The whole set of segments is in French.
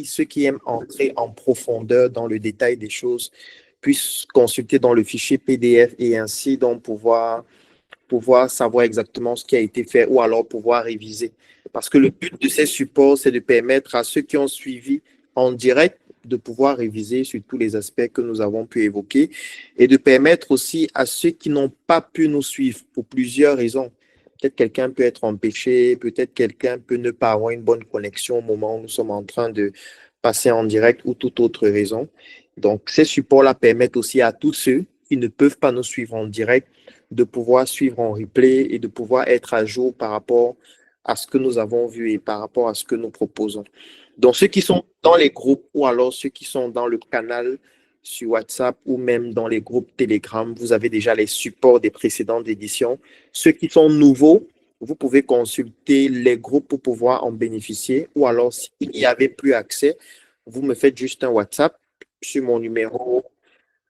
ceux qui aiment entrer en profondeur dans le détail des choses puissent consulter dans le fichier PDF et ainsi donc pouvoir savoir exactement ce qui a été fait ou alors pouvoir réviser. Parce que le but de ces supports, c'est de permettre à ceux qui ont suivi en direct de pouvoir réviser sur tous les aspects que nous avons pu évoquer et de permettre aussi à ceux qui n'ont pas pu nous suivre pour plusieurs raisons. Peut-être quelqu'un peut être empêché, peut-être quelqu'un peut ne pas avoir une bonne connexion au moment où nous sommes en train de passer en direct ou toute autre raison. Donc, ces supports-là permettent aussi à tous ceux qui ne peuvent pas nous suivre en direct de pouvoir suivre en replay et de pouvoir être à jour par rapport à ce que nous avons vu et par rapport à ce que nous proposons. Donc, ceux qui sont dans les groupes ou alors ceux qui sont dans le canal sur WhatsApp ou même dans les groupes Telegram, vous avez déjà les supports des précédentes éditions. Ceux qui sont nouveaux, vous pouvez consulter les groupes pour pouvoir en bénéficier ou alors s'il n'y avait plus accès, vous me faites juste un WhatsApp sur mon numéro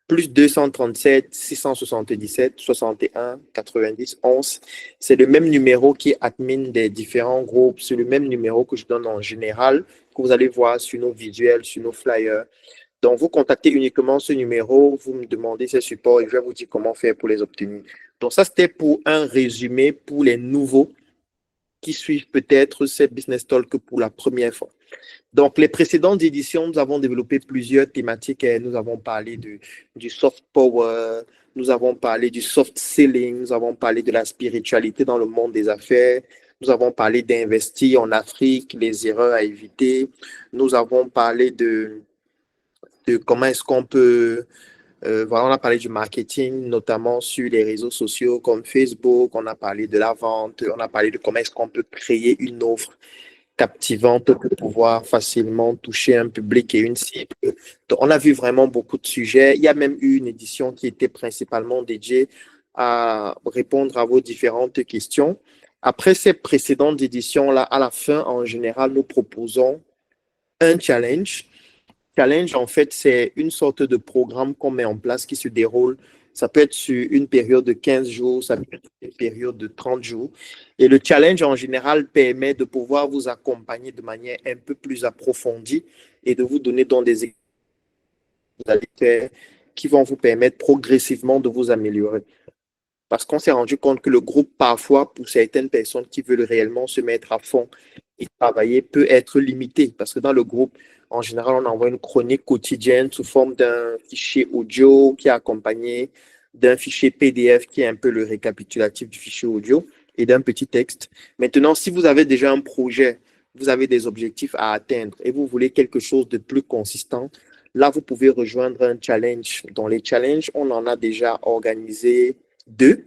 plus 237 677 61 90 11. C'est le même numéro qui est admin des différents groupes. C'est le même numéro que je donne en général, que vous allez voir sur nos visuels, sur nos flyers. Donc, vous contactez uniquement ce numéro, vous me demandez ces supports et je vais vous dire comment faire pour les obtenir. Donc, ça, c'était pour un résumé pour les nouveaux qui suivent peut-être ces Business Talk pour la première fois. Donc, les précédentes éditions, nous avons développé plusieurs thématiques. Nous avons parlé du soft power, nous avons parlé du soft selling, nous avons parlé de la spiritualité dans le monde des affaires, nous avons parlé d'investir en Afrique, les erreurs à éviter, nous avons parlé de comment est-ce qu'on peut... voilà, on a parlé du marketing, notamment sur les réseaux sociaux comme Facebook, on a parlé de la vente, on a parlé de comment est-ce qu'on peut créer une offre captivante pour pouvoir facilement toucher un public et une cible. Donc, on a vu vraiment beaucoup de sujets. Il y a même eu une édition qui était principalement dédiée à répondre à vos différentes questions. Après ces précédentes éditions-là, à la fin, en général, nous proposons un challenge. Challenge, en fait, c'est une sorte de programme qu'on met en place qui se déroule. Ça peut être sur une période de 15 jours, ça peut être une période de 30 jours. Et le challenge, en général, permet de pouvoir vous accompagner de manière un peu plus approfondie et de vous donner dans des exercices qui vont vous permettre progressivement de vous améliorer. Parce qu'on s'est rendu compte que le groupe, parfois, pour certaines personnes qui veulent réellement se mettre à fond et travailler, peut être limité. Parce que dans le groupe, en général, on envoie une chronique quotidienne sous forme d'un fichier audio qui est accompagné d'un fichier PDF qui est un peu le récapitulatif du fichier audio et d'un petit texte. Maintenant, si vous avez déjà un projet, vous avez des objectifs à atteindre et vous voulez quelque chose de plus consistant, là, vous pouvez rejoindre un challenge. Dans les challenges, on en a déjà organisé 2.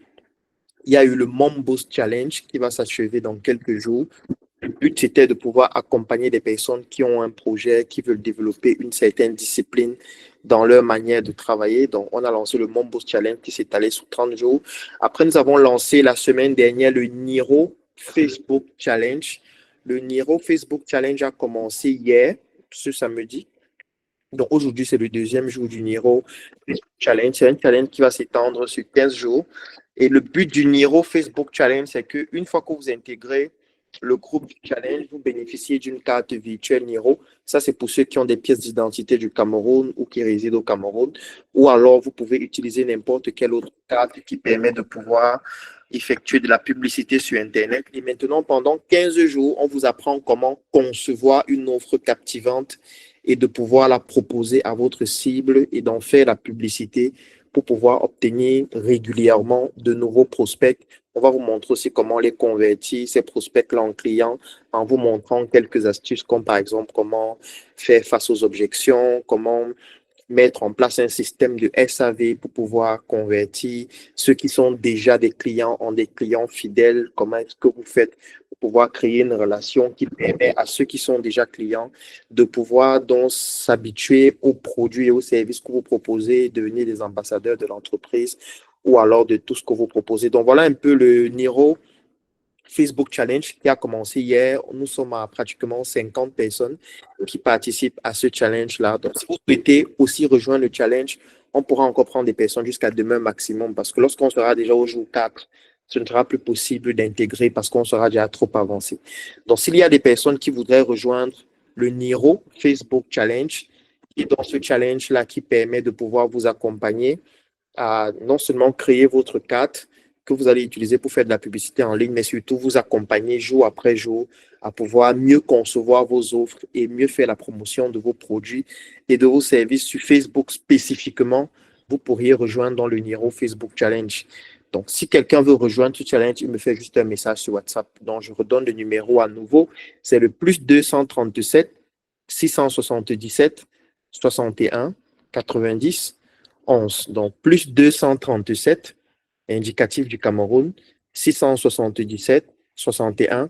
Il y a eu le Mom Boost Challenge qui va s'achever dans quelques jours. Le but, c'était de pouvoir accompagner des personnes qui ont un projet, qui veulent développer une certaine discipline dans leur manière de travailler. Donc, on a lancé le Mom Boost Challenge qui s'est étalé sur 30 jours. Après, nous avons lancé la semaine dernière le Niro Facebook Challenge. Le Niro Facebook Challenge a commencé hier, ce samedi. Donc, aujourd'hui, c'est le deuxième jour du Niro Challenge. C'est un challenge qui va s'étendre sur 15 jours. Et le but du Niro Facebook Challenge, c'est qu'une fois que vous intégrez le groupe du challenge, vous bénéficiez d'une carte virtuelle Niro. Ça, c'est pour ceux qui ont des pièces d'identité du Cameroun ou qui résident au Cameroun. Ou alors, vous pouvez utiliser n'importe quelle autre carte qui permet de pouvoir effectuer de la publicité sur Internet. Et maintenant, pendant 15 jours, on vous apprend comment concevoir une offre captivante et de pouvoir la proposer à votre cible et d'en faire la publicité pour pouvoir obtenir régulièrement de nouveaux prospects. On va vous montrer aussi comment les convertir, ces prospects-là en clients, en vous montrant quelques astuces comme par exemple comment faire face aux objections, comment mettre en place un système de SAV pour pouvoir convertir ceux qui sont déjà des clients en des clients fidèles. Comment est-ce que vous faites pour pouvoir créer une relation qui permet à ceux qui sont déjà clients de pouvoir donc s'habituer aux produits et aux services que vous proposez, devenir des ambassadeurs de l'entreprise ou alors de tout ce que vous proposez. Donc voilà un peu le Niro Facebook Challenge qui a commencé hier. Nous sommes à pratiquement 50 personnes qui participent à ce challenge-là. Donc, si vous souhaitez aussi rejoindre le challenge, on pourra encore prendre des personnes jusqu'à demain maximum parce que lorsqu'on sera déjà au jour 4, ce ne sera plus possible d'intégrer parce qu'on sera déjà trop avancé. Donc, s'il y a des personnes qui voudraient rejoindre le Niro Facebook Challenge. Et dans ce challenge-là qui permet de pouvoir vous accompagner à non seulement créer votre carte que vous allez utiliser pour faire de la publicité en ligne, mais surtout vous accompagner jour après jour à pouvoir mieux concevoir vos offres et mieux faire la promotion de vos produits et de vos services sur Facebook spécifiquement. Vous pourriez rejoindre dans le Niro Facebook Challenge. Donc, si quelqu'un veut rejoindre ce challenge, il me fait juste un message sur WhatsApp. Donc, je redonne le numéro à nouveau. C'est le plus 237 677 61 90 11. Donc, plus 237, indicatif du Cameroun, 677 61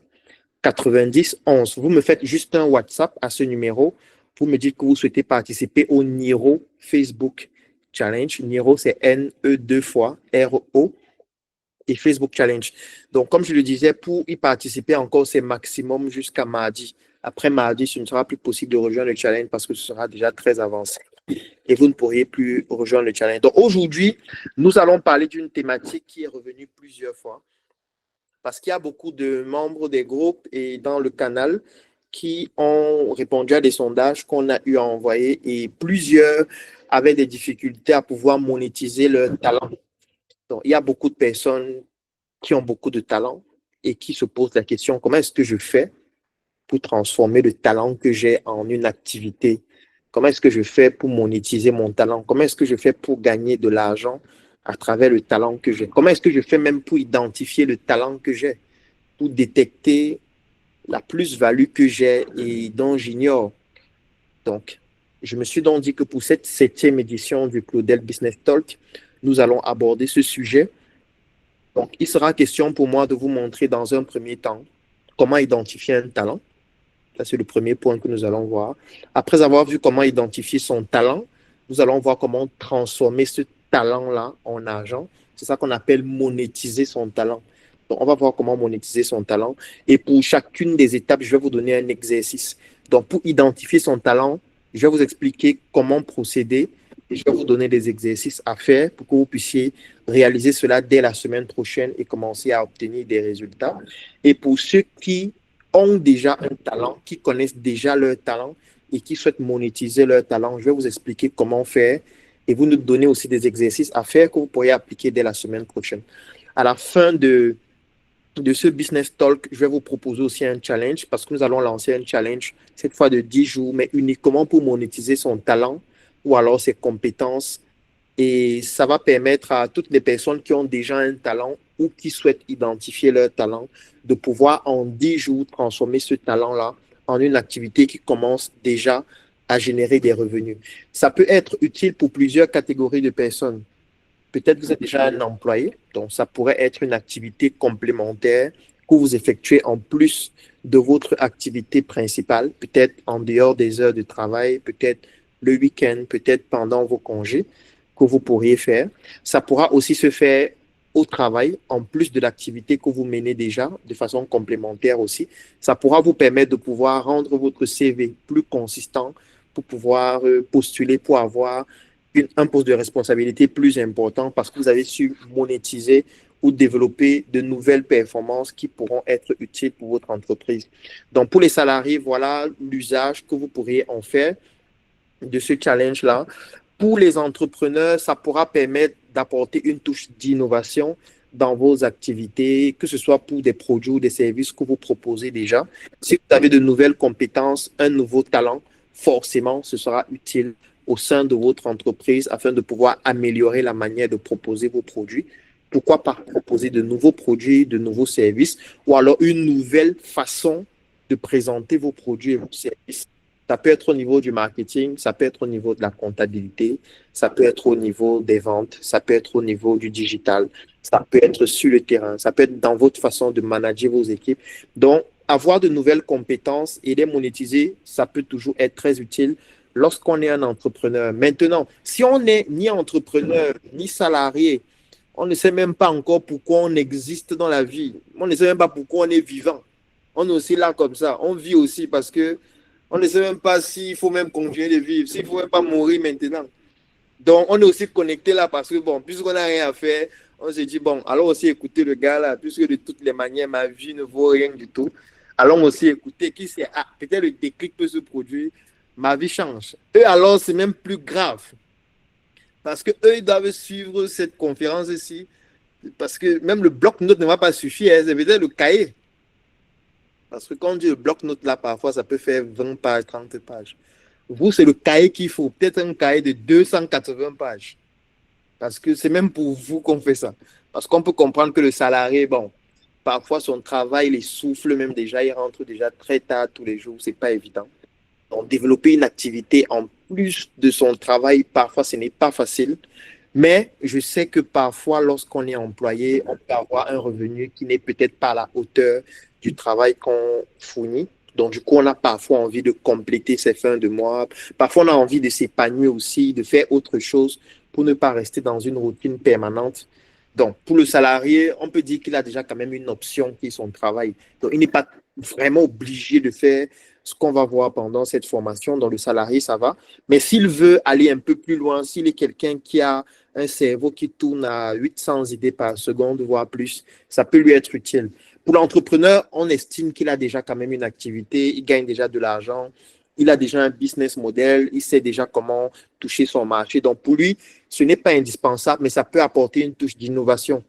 90 11. Vous me faites juste un WhatsApp à ce numéro pour me dire que vous souhaitez participer au Niro Facebook Challenge. Niro, c'est N-E 2 fois R-O et Facebook Challenge. Donc, comme je le disais, pour y participer encore, c'est maximum jusqu'à mardi. Après mardi, ce ne sera plus possible de rejoindre le challenge parce que ce sera déjà très avancé et vous ne pourriez plus rejoindre le challenge. Donc, aujourd'hui, nous allons parler d'une thématique qui est revenue plusieurs fois parce qu'il y a beaucoup de membres des groupes et dans le canal qui ont répondu à des sondages qu'on a eu à envoyer et plusieurs avaient des difficultés à pouvoir monétiser leur talent. Donc, il y a beaucoup de personnes qui ont beaucoup de talent et qui se posent la question, comment est-ce que je fais pour transformer le talent que j'ai en une activité? Comment est-ce que je fais pour monétiser mon talent? Comment est-ce que je fais pour gagner de l'argent à travers le talent que j'ai? Comment est-ce que je fais même pour identifier le talent que j'ai, pour détecter la plus-value que j'ai et dont j'ignore? Donc, je me suis donc dit que pour cette 7e édition du Claudel Business Talk, nous allons aborder ce sujet. Donc, il sera question pour moi de vous montrer dans un premier temps comment identifier un talent. Ça, c'est le premier point que nous allons voir. Après avoir vu comment identifier son talent, nous allons voir comment transformer ce talent-là en argent. C'est ça qu'on appelle monétiser son talent. Donc, on va voir comment monétiser son talent. Et pour chacune des étapes, je vais vous donner un exercice. Donc, pour identifier son talent, je vais vous expliquer comment procéder et je vais vous donner des exercices à faire pour que vous puissiez réaliser cela dès la semaine prochaine et commencer à obtenir des résultats. Et pour ceux qui ont déjà un talent, qui connaissent déjà leur talent et qui souhaitent monétiser leur talent, je vais vous expliquer comment faire et vous nous donner aussi des exercices à faire que vous pourriez appliquer dès la semaine prochaine. À la fin de ce business talk, je vais vous proposer aussi un challenge parce que nous allons lancer un challenge, cette fois de 10 jours, mais uniquement pour monétiser son talent ou alors ses compétences. Et ça va permettre à toutes les personnes qui ont déjà un talent ou qui souhaitent identifier leur talent de pouvoir en 10 jours transformer ce talent-là en une activité qui commence déjà à générer des revenus. Ça peut être utile pour plusieurs catégories de personnes. Peut-être que vous êtes déjà un employé, donc ça pourrait être une activité complémentaire que vous effectuez en plus de votre activité principale, peut-être en dehors des heures de travail, peut-être le week-end, peut-être pendant vos congés que vous pourriez faire. Ça pourra aussi se faire au travail, en plus de l'activité que vous menez déjà, de façon complémentaire aussi. Ça pourra vous permettre de pouvoir rendre votre CV plus consistant pour pouvoir postuler pour avoir un poste de responsabilité plus important parce que vous avez su monétiser ou développer de nouvelles performances qui pourront être utiles pour votre entreprise. Donc, pour les salariés, voilà l'usage que vous pourriez en faire de ce challenge-là. Pour les entrepreneurs, ça pourra permettre d'apporter une touche d'innovation dans vos activités, que ce soit pour des produits ou des services que vous proposez déjà. Si vous avez de nouvelles compétences, un nouveau talent, forcément, ce sera utile au sein de votre entreprise afin de pouvoir améliorer la manière de proposer vos produits. Pourquoi pas proposer de nouveaux produits, de nouveaux services ou alors une nouvelle façon de présenter vos produits et vos services. Ça peut être au niveau du marketing, ça peut être au niveau de la comptabilité, ça peut être au niveau des ventes, ça peut être au niveau du digital, ça peut être sur le terrain, ça peut être dans votre façon de manager vos équipes. Donc, avoir de nouvelles compétences et les monétiser, ça peut toujours être très utile lorsqu'on est un entrepreneur. Maintenant, si on n'est ni entrepreneur, ni salarié, on ne sait même pas encore pourquoi on existe dans la vie. On ne sait même pas pourquoi on est vivant. On est aussi là comme ça. On vit aussi parce que on ne sait même pas s'il faut même continuer de vivre, s'il ne faut même pas mourir maintenant. Donc, on est aussi connecté là parce que, bon, puisqu'on n'a rien à faire, on se dit, bon, alors aussi écouter le gars là, puisque de toutes les manières, ma vie ne vaut rien du tout. allons aussi écouter qui sait, ah, peut-être le déclic peut se produire, ma vie change. Eux, alors, c'est même plus grave parce que eux, ils doivent suivre cette conférence-ci parce que même le bloc-notes ne va pas suffire, hein, c'est peut-être le cahier. Parce que quand on dit le bloc-notes, là, parfois, ça peut faire 20 pages, 30 pages. Vous, c'est le cahier qu'il faut, peut-être un cahier de 280 pages. Parce que c'est même pour vous qu'on fait ça. Parce qu'on peut comprendre que le salarié, bon, parfois son travail, il souffle même déjà, il rentre déjà très tard tous les jours, c'est pas évident. Donc, développer une activité en plus de son travail, parfois, ce n'est pas facile. Mais je sais que parfois, lorsqu'on est employé, on peut avoir un revenu qui n'est peut-être pas à la hauteur du travail qu'on fournit. Donc, du coup, on a parfois envie de compléter ses fins de mois. Parfois, on a envie de s'épanouir aussi, de faire autre chose pour ne pas rester dans une routine permanente. Donc, pour le salarié, on peut dire qu'il a déjà quand même une option qui est son travail. Donc, il n'est pas vraiment obligé de faire ce qu'on va voir pendant cette formation. Dans le salarié, ça va. Mais s'il veut aller un peu plus loin, s'il est quelqu'un qui a un cerveau qui tourne à 800 idées par seconde, voire plus, ça peut lui être utile. Pour l'entrepreneur, on estime qu'il a déjà quand même une activité, il gagne déjà de l'argent, il a déjà un business model, il sait déjà comment toucher son marché. Donc, pour lui, ce n'est pas indispensable, mais ça peut apporter une touche d'innovation.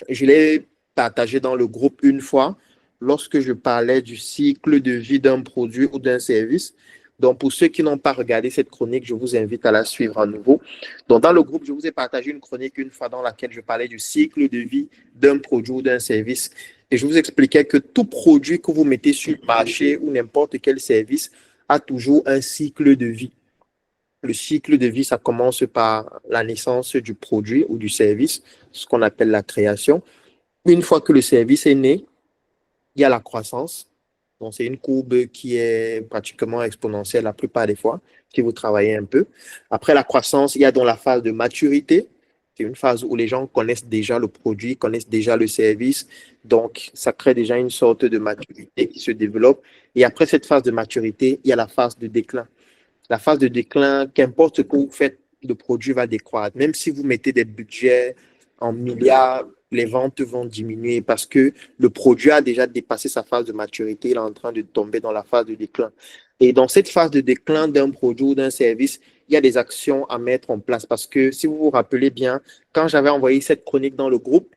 Je l'ai partagé dans le groupe une fois lorsque je parlais du cycle de vie d'un produit ou d'un service. Donc, pour ceux qui n'ont pas regardé cette chronique, je vous invite à la suivre à nouveau. Donc, dans le groupe, je vous ai partagé une chronique une fois dans laquelle je parlais du cycle de vie d'un produit ou d'un service. Et je vous expliquais que tout produit que vous mettez sur le marché ou n'importe quel service a toujours un cycle de vie. Le cycle de vie, ça commence par la naissance du produit ou du service, ce qu'on appelle la création. Une fois que le service est né, il y a la croissance. Donc, c'est une courbe qui est pratiquement exponentielle la plupart des fois, si vous travaillez un peu. Après la croissance, il y a donc la phase de maturité. C'est une phase où les gens connaissent déjà le produit, connaissent déjà le service. Donc, ça crée déjà une sorte de maturité qui se développe. Et après cette phase de maturité, il y a la phase de déclin. La phase de déclin, qu'importe ce que vous faites, le produit va décroître. Même si vous mettez des budgets en milliards, les ventes vont diminuer parce que le produit a déjà dépassé sa phase de maturité, il est en train de tomber dans la phase de déclin. Et dans cette phase de déclin d'un produit ou d'un service, il y a des actions à mettre en place parce que si vous vous rappelez bien, quand j'avais envoyé cette chronique dans le groupe,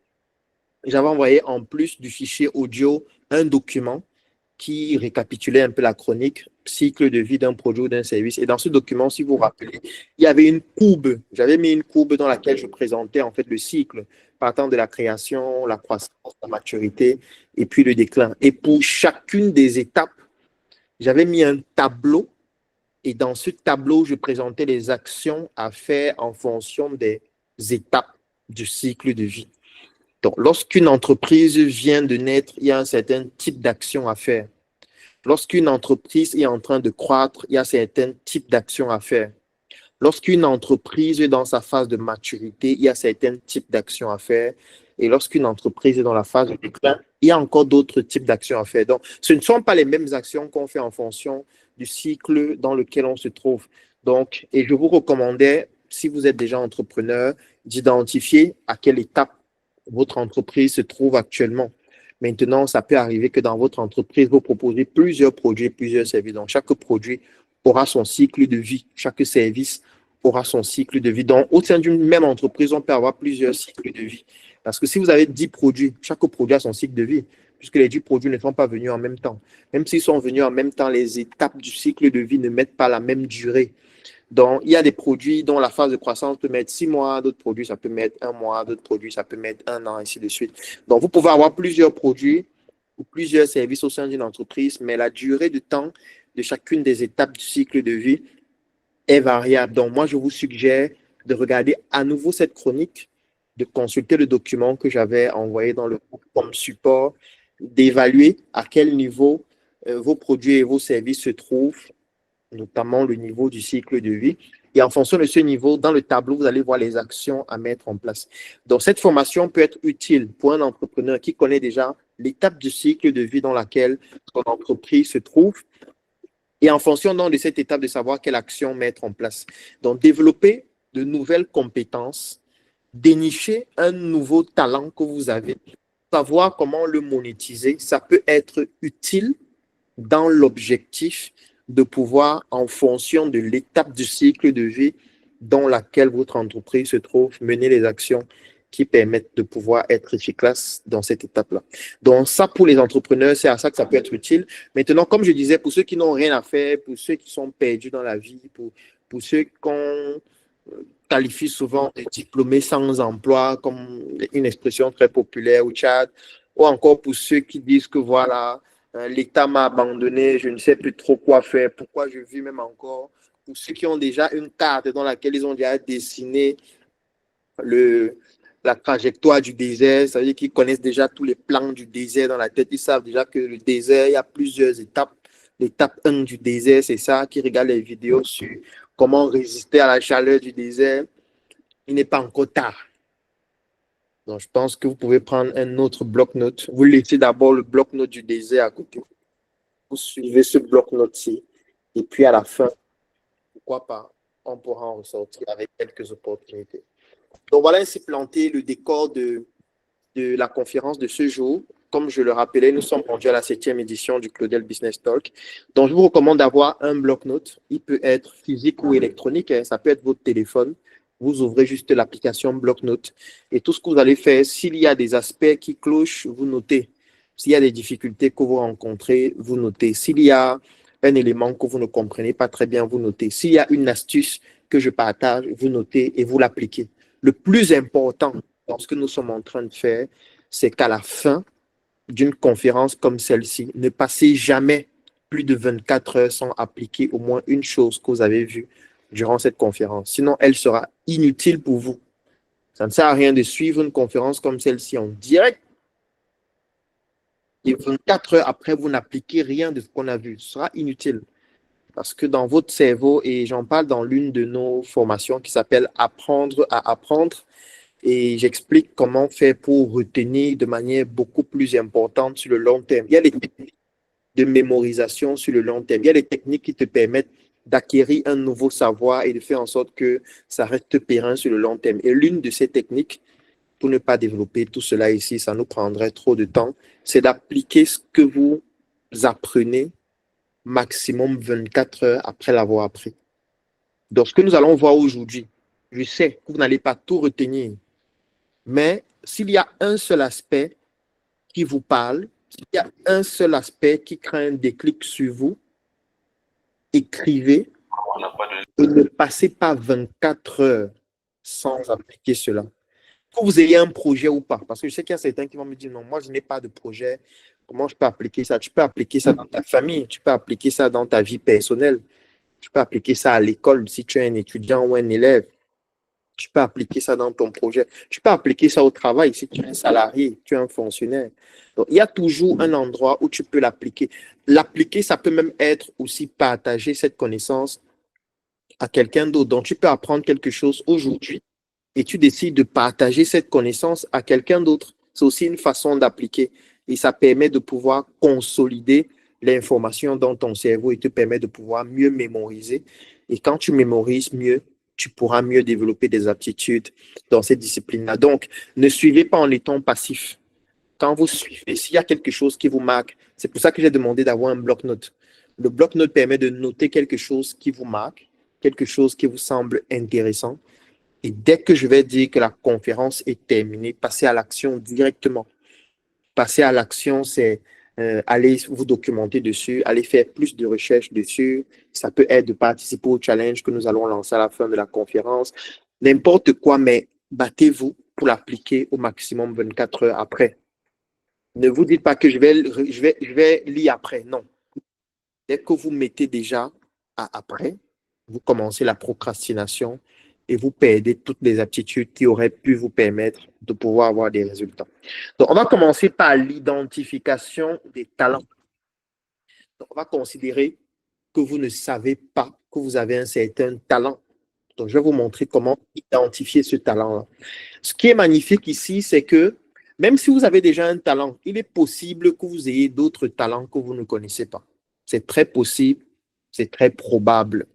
j'avais envoyé en plus du fichier audio un document qui récapitulait un peu la chronique, cycle de vie d'un produit ou d'un service. Et dans ce document, si vous vous rappelez, il y avait une courbe. J'avais mis une courbe dans laquelle je présentais en fait le cycle, partant de la création, la croissance, la maturité et puis le déclin. Et pour chacune des étapes, j'avais mis un tableau. Et dans ce tableau, je présentais les actions à faire en fonction des étapes du cycle de vie. Donc, lorsqu'une entreprise vient de naître, il y a un certain type d'action à faire. Lorsqu'une entreprise est en train de croître, il y a certains types d'actions à faire. Lorsqu'une entreprise est dans sa phase de maturité, il y a certains types d'actions à faire. Et lorsqu'une entreprise est dans la phase de déclin, il y a encore d'autres types d'actions à faire. Donc, ce ne sont pas les mêmes actions qu'on fait en fonction du cycle dans lequel on se trouve. Donc, et je vous recommandais, si vous êtes déjà entrepreneur, d'identifier à quelle étape votre entreprise se trouve actuellement. Maintenant, ça peut arriver que dans votre entreprise, vous proposez plusieurs produits, plusieurs services. Donc, chaque produit aura son cycle de vie. Chaque service aura son cycle de vie. Donc, au sein d'une même entreprise, on peut avoir plusieurs cycles de vie. Parce que si vous avez 10 produits, chaque produit a son cycle de vie, puisque les 10 produits ne sont pas venus en même temps. Même s'ils sont venus en même temps, les étapes du cycle de vie ne mettent pas la même durée. Donc, il y a des produits dont la phase de croissance peut mettre 6 mois, d'autres produits, ça peut mettre un mois, d'autres produits, ça peut mettre un an, ainsi de suite. Donc, vous pouvez avoir plusieurs produits ou plusieurs services au sein d'une entreprise, mais la durée de temps de chacune des étapes du cycle de vie est variable. Donc, moi, je vous suggère de regarder à nouveau cette chronique, de consulter le document que j'avais envoyé dans le groupe comme support, d'évaluer à quel niveau vos produits et vos services se trouvent, notamment le niveau du cycle de vie. Et en fonction de ce niveau, dans le tableau, vous allez voir les actions à mettre en place. Donc, cette formation peut être utile pour un entrepreneur qui connaît déjà l'étape du cycle de vie dans laquelle son entreprise se trouve. Et en fonction donc, de cette étape, de savoir quelle action mettre en place. Donc, développer de nouvelles compétences, dénicher un nouveau talent que vous avez savoir comment le monétiser, ça peut être utile dans l'objectif de pouvoir, en fonction de l'étape du cycle de vie dans laquelle votre entreprise se trouve, mener les actions qui permettent de pouvoir être efficace dans cette étape-là. Donc, ça, pour les entrepreneurs, c'est à ça que ça peut être utile. Maintenant, comme je disais, pour ceux qui n'ont rien à faire, pour ceux qui sont perdus dans la vie, pour ceux qu'on qualifie souvent de diplômés sans emploi, comme une expression très populaire au Tchad, ou encore pour ceux qui disent que voilà, l'État m'a abandonné, je ne sais plus trop quoi faire, pourquoi je vis même encore. Pour ceux qui ont déjà une carte dans laquelle ils ont déjà dessiné le, la trajectoire du désert, ça veut dire qu'ils connaissent déjà tous les plans du désert dans la tête. Ils savent déjà que le désert, il y a plusieurs étapes. L'étape 1 du désert, c'est ça, qui regarde les vidéos sur comment résister à la chaleur du désert. Il n'est pas encore tard. Donc, je pense que vous pouvez prendre un autre bloc-notes. Vous laissez d'abord le bloc-notes du désert à côté. Vous suivez ce bloc-notes-ci. Et puis, à la fin, pourquoi pas, on pourra en ressortir avec quelques opportunités. Donc, voilà ainsi planté le décor de la conférence de ce jour. Comme je le rappelais, nous sommes rendus à la 7e édition du Claudel Business Talk. Donc, je vous recommande d'avoir un bloc-notes. Il peut être physique ou électronique. Hein. Ça peut être votre téléphone. Vous ouvrez juste l'application bloc-notes. Et tout ce que vous allez faire, s'il y a des aspects qui clochent, vous notez. S'il y a des difficultés que vous rencontrez, vous notez. S'il y a un élément que vous ne comprenez pas très bien, vous notez. S'il y a une astuce que je partage, vous notez et vous l'appliquez. Le plus important dans ce que nous sommes en train de faire, c'est qu'à la fin d'une conférence comme celle-ci, ne passez jamais plus de 24 heures sans appliquer au moins une chose que vous avez vue durant cette conférence. Sinon, elle sera inutile pour vous. Ça ne sert à rien de suivre une conférence comme celle-ci en direct. Et 24 heures après, vous n'appliquez rien de ce qu'on a vu. Ce sera inutile. Parce que dans votre cerveau, et j'en parle dans l'une de nos formations qui s'appelle Apprendre à apprendre, et j'explique comment faire pour retenir de manière beaucoup plus importante sur le long terme. Il y a des techniques de mémorisation sur le long terme. Il y a des techniques qui te permettent d'acquérir un nouveau savoir et de faire en sorte que ça reste périn sur le long terme. Et l'une de ces techniques, pour ne pas développer tout cela ici, ça nous prendrait trop de temps, c'est d'appliquer ce que vous apprenez maximum 24 heures après l'avoir appris. Donc, ce que nous allons voir aujourd'hui, je sais que vous n'allez pas tout retenir, mais s'il y a un seul aspect qui vous parle, s'il y a un seul aspect qui crée un déclic sur vous, écrivez et ne passez pas 24 heures sans appliquer cela. Que vous ayez un projet ou pas, parce que je sais qu'il y a certains qui vont me dire non, moi je n'ai pas de projet, comment je peux appliquer ça? Tu peux appliquer ça dans ta famille, tu peux appliquer ça dans ta vie personnelle, tu peux appliquer ça à l'école si tu es un étudiant ou un élève. Tu peux appliquer ça dans ton projet. Tu peux appliquer ça au travail si tu es un salarié, tu es un fonctionnaire. Donc, il y a toujours un endroit où tu peux l'appliquer. L'appliquer, ça peut même être aussi partager cette connaissance à quelqu'un d'autre. Donc, tu peux apprendre quelque chose aujourd'hui et tu décides de partager cette connaissance à quelqu'un d'autre. C'est aussi une façon d'appliquer. Et ça permet de pouvoir consolider l'information dans ton cerveau et te permet de pouvoir mieux mémoriser. Et quand tu mémorises mieux, tu pourras mieux développer des aptitudes dans cette discipline-là. Donc, ne suivez pas en étant passif. Quand vous suivez, s'il y a quelque chose qui vous marque, c'est pour ça que j'ai demandé d'avoir un bloc-notes. Le bloc-notes permet de noter quelque chose qui vous marque, quelque chose qui vous semble intéressant. Et dès que je vais dire que la conférence est terminée, passez à l'action directement. Passer à l'action, c'est aller vous documenter dessus, aller faire plus de recherches dessus. Ça peut être de participer au challenge que nous allons lancer à la fin de la conférence. N'importe quoi, mais battez-vous pour l'appliquer au maximum 24 heures après. Ne vous dites pas que je vais lire après. Non. Dès que vous mettez déjà à après, vous commencez la procrastination et vous perdez toutes les aptitudes qui auraient pu vous permettre de pouvoir avoir des résultats. Donc, on va commencer par l'identification des talents. Donc, on va considérer que vous ne savez pas que vous avez un certain talent. Donc, je vais vous montrer comment identifier ce talent-là. Ce qui est magnifique ici, c'est que même si vous avez déjà un talent, il est possible que vous ayez d'autres talents que vous ne connaissez pas. C'est très possible, c'est très probable.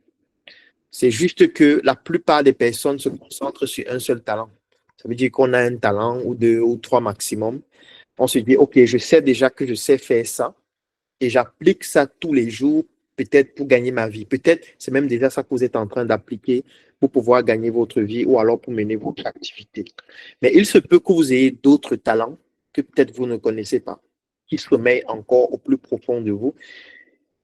C'est juste que la plupart des personnes se concentrent sur un seul talent. Ça veut dire qu'on a un talent ou deux ou trois maximum. On se dit, OK, je sais déjà que je sais faire ça et j'applique ça tous les jours, peut-être pour gagner ma vie. Peut-être c'est même déjà ça que vous êtes en train d'appliquer pour pouvoir gagner votre vie ou alors pour mener votre activité. Mais il se peut que vous ayez d'autres talents que peut-être vous ne connaissez pas, qui sommeillent encore au plus profond de vous.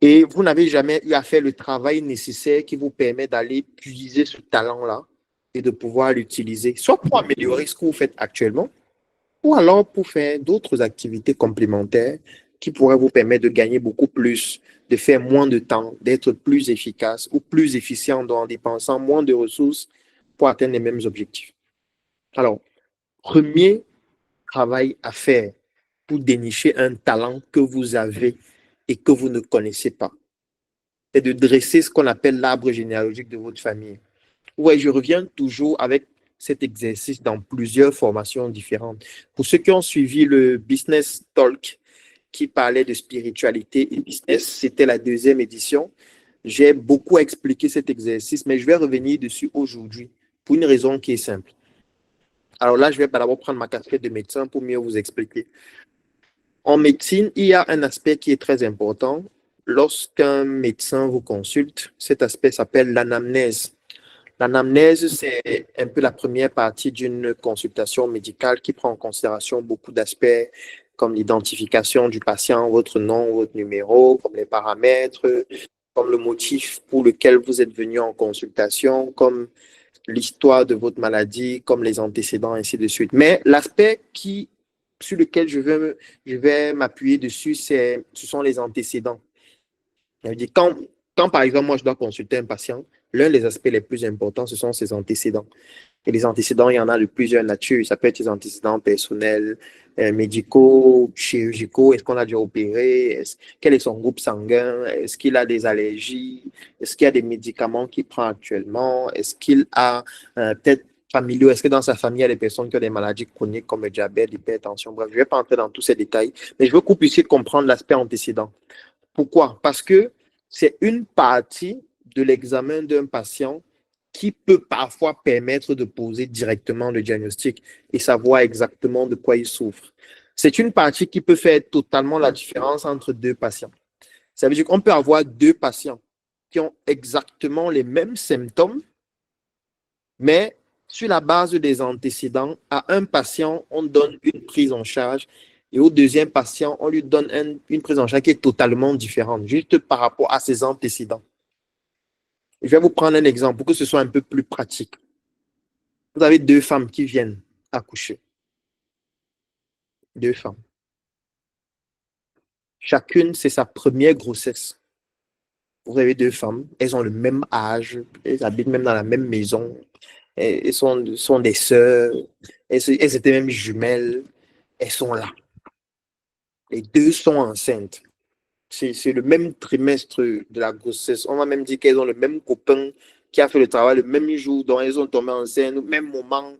Et vous n'avez jamais eu à faire le travail nécessaire qui vous permet d'aller puiser ce talent-là et de pouvoir l'utiliser, soit pour améliorer ce que vous faites actuellement, ou alors pour faire d'autres activités complémentaires qui pourraient vous permettre de gagner beaucoup plus, de faire moins de temps, d'être plus efficace ou plus efficient en dépensant moins de ressources pour atteindre les mêmes objectifs. Alors, premier travail à faire pour dénicher un talent que vous avez et que vous ne connaissez pas, c'est de dresser ce qu'on appelle l'arbre généalogique de votre famille. Ouais, je reviens toujours avec cet exercice dans plusieurs formations différentes. Pour ceux qui ont suivi le Business Talk qui parlait de spiritualité et business, c'était la deuxième édition. J'ai beaucoup expliqué cet exercice, mais je vais revenir dessus aujourd'hui pour une raison qui est simple. Alors là, je vais d'abord prendre ma casquette de médecin pour mieux vous expliquer. En médecine, il y a un aspect qui est très important. Lorsqu'un médecin vous consulte, cet aspect s'appelle l'anamnèse. L'anamnèse, c'est un peu la première partie d'une consultation médicale qui prend en considération beaucoup d'aspects comme l'identification du patient, votre nom, votre numéro, comme les paramètres, comme le motif pour lequel vous êtes venu en consultation, comme l'histoire de votre maladie, comme les antécédents, ainsi de suite. Mais l'aspect sur lequel je vais m'appuyer dessus, ce sont les antécédents. Quand, par exemple, moi, je dois consulter un patient, l'un des aspects les plus importants, ce sont ses antécédents. Et les antécédents, il y en a de plusieurs natures. Ça peut être des antécédents personnels, médicaux, chirurgicaux. Est-ce qu'on a déjà opéré? Quel est son groupe sanguin? Est-ce qu'il a des allergies? Est-ce qu'il y a des médicaments qu'il prend actuellement? Est-ce qu'il a peut-être familiaux? Est-ce que dans sa famille, il y a des personnes qui ont des maladies chroniques comme le diabète, l'hypertension? Bref, je ne vais pas entrer dans tous ces détails, mais je veux que vous puissiez comprendre l'aspect antécédent. Pourquoi? Parce que c'est une partie de l'examen d'un patient qui peut parfois permettre de poser directement le diagnostic et savoir exactement de quoi il souffre. C'est une partie qui peut faire totalement la différence entre deux patients. Ça veut dire qu'on peut avoir deux patients qui ont exactement les mêmes symptômes, mais sur la base des antécédents, à un patient, on donne une prise en charge et au deuxième patient, on lui donne une prise en charge qui est totalement différente, juste par rapport à ses antécédents. Je vais vous prendre un exemple pour que ce soit un peu plus pratique. Vous avez deux femmes qui viennent accoucher. Deux femmes. Chacune, c'est sa première grossesse. Vous avez deux femmes, elles ont le même âge, elles habitent même dans la même maison, elles sont des sœurs, elles étaient même jumelles, elles sont là. Les deux sont enceintes. C'est le même trimestre de la grossesse. On va même dire qu'elles ont le même copain qui a fait le travail le même jour dont elles ont tombé enceintes, au même moment.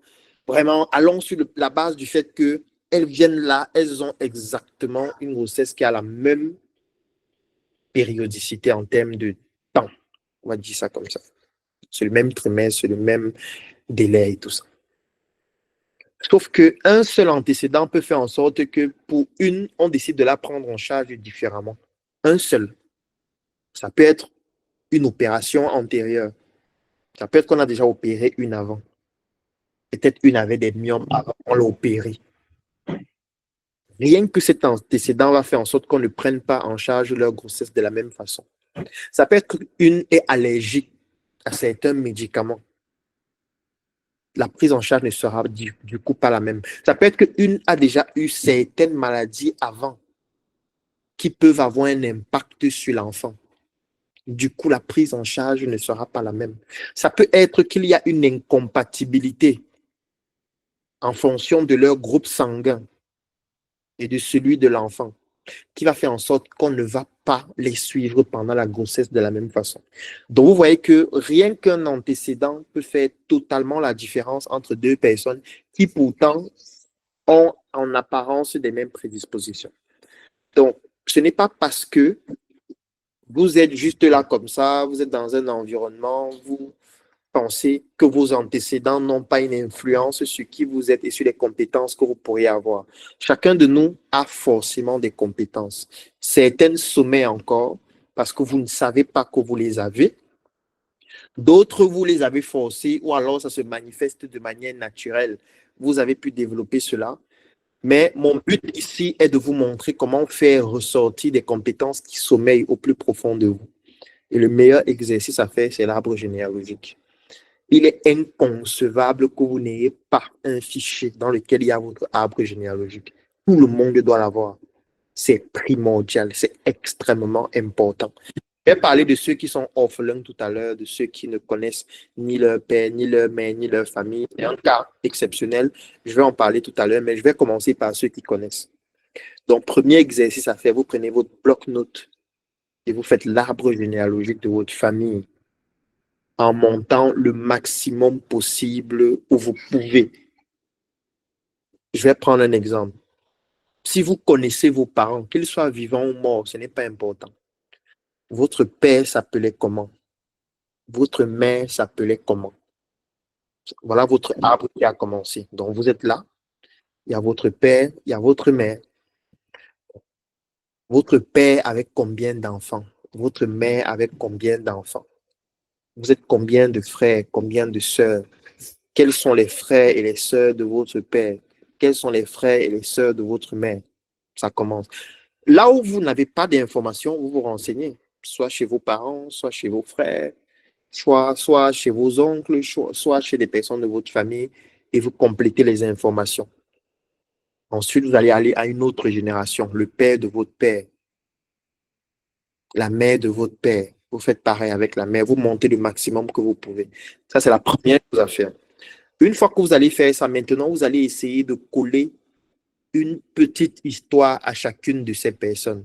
Vraiment, allons sur la base du fait qu'elles viennent là, elles ont exactement une grossesse qui a la même périodicité en termes de temps. On va dire ça comme ça. C'est le même trimestre, c'est le même délai et tout ça. Sauf qu'un seul antécédent peut faire en sorte que pour une, on décide de la prendre en charge différemment. Un seul. Ça peut être une opération antérieure. Ça peut être qu'on a déjà opéré une avant. Peut-être une avait des myomes avant, on l'a opéré. Rien que cet antécédent va faire en sorte qu'on ne prenne pas en charge leur grossesse de la même façon. Ça peut être qu'une est allergique à certains médicaments. La prise en charge ne sera du coup pas la même. Ça peut être qu'une a déjà eu certaines maladies avant qui peuvent avoir un impact sur l'enfant. Du coup, la prise en charge ne sera pas la même. Ça peut être qu'il y a une incompatibilité en fonction de leur groupe sanguin et de celui de l'enfant, qui va faire en sorte qu'on ne va pas les suivre pendant la grossesse de la même façon. Donc, vous voyez que rien qu'un antécédent peut faire totalement la différence entre deux personnes qui pourtant ont en apparence des mêmes prédispositions. Donc, ce n'est pas parce que vous êtes juste là comme ça, vous êtes dans un environnement, penser que vos antécédents n'ont pas une influence sur qui vous êtes et sur les compétences que vous pourriez avoir. Chacun de nous a forcément des compétences. Certaines sommeillent encore parce que vous ne savez pas que vous les avez. D'autres, vous les avez forcées ou alors ça se manifeste de manière naturelle. Vous avez pu développer cela. Mais mon but ici est de vous montrer comment faire ressortir des compétences qui sommeillent au plus profond de vous. Et le meilleur exercice à faire, c'est l'arbre généalogique. Il est inconcevable que vous n'ayez pas un fichier dans lequel il y a votre arbre généalogique. Tout le monde doit l'avoir. C'est primordial, c'est extrêmement important. Je vais parler de ceux qui sont orphelins tout à l'heure, de ceux qui ne connaissent ni leur père, ni leur mère, ni leur famille. C'est un cas exceptionnel. Je vais en parler tout à l'heure, mais je vais commencer par ceux qui connaissent. Donc, premier exercice à faire, vous prenez votre bloc-notes et vous faites l'arbre généalogique de votre famille en montant le maximum possible où vous pouvez. Je vais prendre un exemple. Si vous connaissez vos parents, qu'ils soient vivants ou morts, ce n'est pas important. Votre père s'appelait comment? Votre mère s'appelait comment? Voilà votre arbre qui a commencé. Donc, vous êtes là. Il y a votre père, il y a votre mère. Votre père avec combien d'enfants? Votre mère avec combien d'enfants? Vous êtes combien de frères, combien de sœurs? Quels sont les frères et les sœurs de votre père? Quels sont les frères et les sœurs de votre mère? Ça commence. Là où vous n'avez pas d'informations, vous vous renseignez, soit chez vos parents, soit chez vos frères, soit chez vos oncles, soit chez des personnes de votre famille, et vous complétez les informations. Ensuite, vous allez aller à une autre génération, le père de votre père, la mère de votre père. Vous faites pareil avec la mère, vous montez le maximum que vous pouvez. Ça, c'est la première chose à faire. Une fois que vous allez faire ça, maintenant, vous allez essayer de coller une petite histoire à chacune de ces personnes.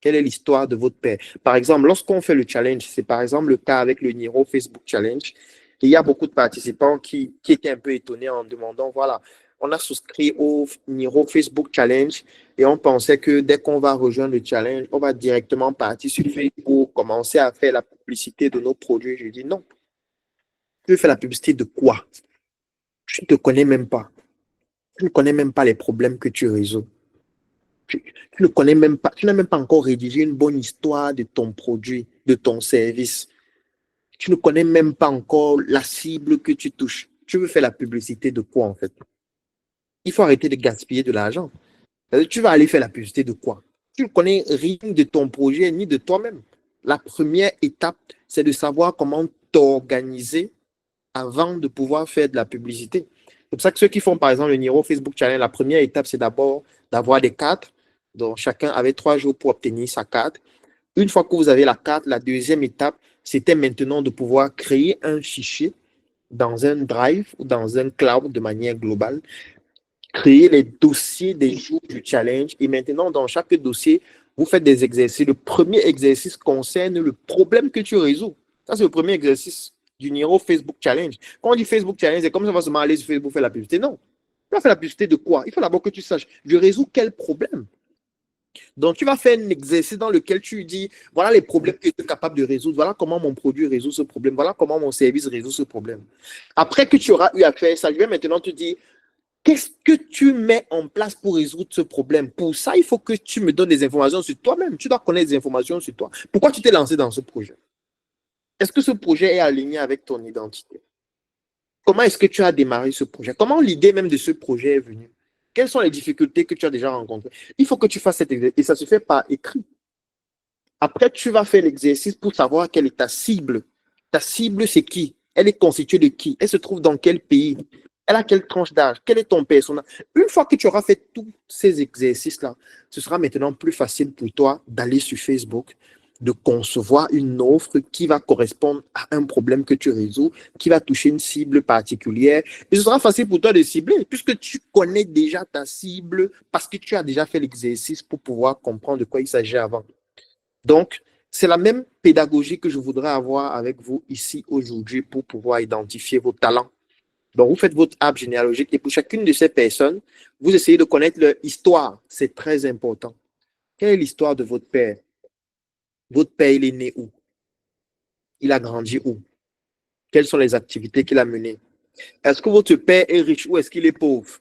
Quelle est l'histoire de votre père? Par exemple, lorsqu'on fait le challenge, c'est par exemple le cas avec le Niro Facebook Challenge. Il y a beaucoup de participants qui étaient un peu étonnés en demandant, voilà, on a souscrit au Niro Facebook Challenge et on pensait que dès qu'on va rejoindre le challenge, on va directement partir sur Facebook, commencer à faire la publicité de nos produits. Je dis non. Tu veux faire la publicité de quoi? Je ne te connais même pas. Tu ne connais même pas les problèmes que tu résous. Tu ne connais même pas, tu n'as même pas encore rédigé une bonne histoire de ton produit, de ton service. Tu ne connais même pas encore la cible que tu touches. Tu veux faire la publicité de quoi en fait? Il faut arrêter de gaspiller de l'argent. Tu vas aller faire la publicité de quoi? Tu ne connais rien de ton projet ni de toi-même. La première étape, c'est de savoir comment t'organiser avant de pouvoir faire de la publicité. C'est pour ça que ceux qui font par exemple le Niro Facebook Challenge, la première étape, c'est d'abord d'avoir des cartes. Donc chacun avait 3 jours pour obtenir sa carte. Une fois que vous avez la carte, la deuxième étape, c'était maintenant de pouvoir créer un fichier dans un drive ou dans un cloud de manière globale, créer les dossiers des jours du challenge. Et maintenant, dans chaque dossier, vous faites des exercices. Le premier exercice concerne le problème que tu résous. Ça, c'est le premier exercice du Niro Facebook Challenge. Quand on dit Facebook Challenge, c'est comme ça, on va se aller sur Facebook faire la publicité. Non. Tu vas faire la publicité de quoi? Il faut d'abord que tu saches, je résous quel problème? Donc, tu vas faire un exercice dans lequel tu dis, voilà les problèmes que tu es capable de résoudre, voilà comment mon produit résout ce problème, voilà comment mon service résout ce problème. Après que tu auras eu à faire ça, je vais maintenant te dire, qu'est-ce que tu mets en place pour résoudre ce problème? Pour ça, il faut que tu me donnes des informations sur toi-même. Tu dois connaître des informations sur toi. Pourquoi tu t'es lancé dans ce projet? Est-ce que ce projet est aligné avec ton identité? Comment est-ce que tu as démarré ce projet? Comment l'idée même de ce projet est venue? Quelles sont les difficultés que tu as déjà rencontrées? Il faut que tu fasses cet exercice et ça se fait par écrit. Après, tu vas faire l'exercice pour savoir quelle est ta cible. Ta cible, c'est qui? Elle est constituée de qui? Elle se trouve dans quel pays? Elle a quelle tranche d'âge? Quel est ton personnage? Une fois que tu auras fait tous ces exercices-là, ce sera maintenant plus facile pour toi d'aller sur Facebook, de concevoir une offre qui va correspondre à un problème que tu résous, qui va toucher une cible particulière. Et ce sera facile pour toi de cibler, puisque tu connais déjà ta cible, parce que tu as déjà fait l'exercice pour pouvoir comprendre de quoi il s'agit avant. Donc, c'est la même pédagogie que je voudrais avoir avec vous ici aujourd'hui pour pouvoir identifier vos talents. Donc, vous faites votre arbre généalogique et pour chacune de ces personnes, vous essayez de connaître leur histoire. C'est très important. Quelle est l'histoire de votre père? Votre père, il est né où? Il a grandi où? Quelles sont les activités qu'il a menées? Est-ce que votre père est riche ou est-ce qu'il est pauvre?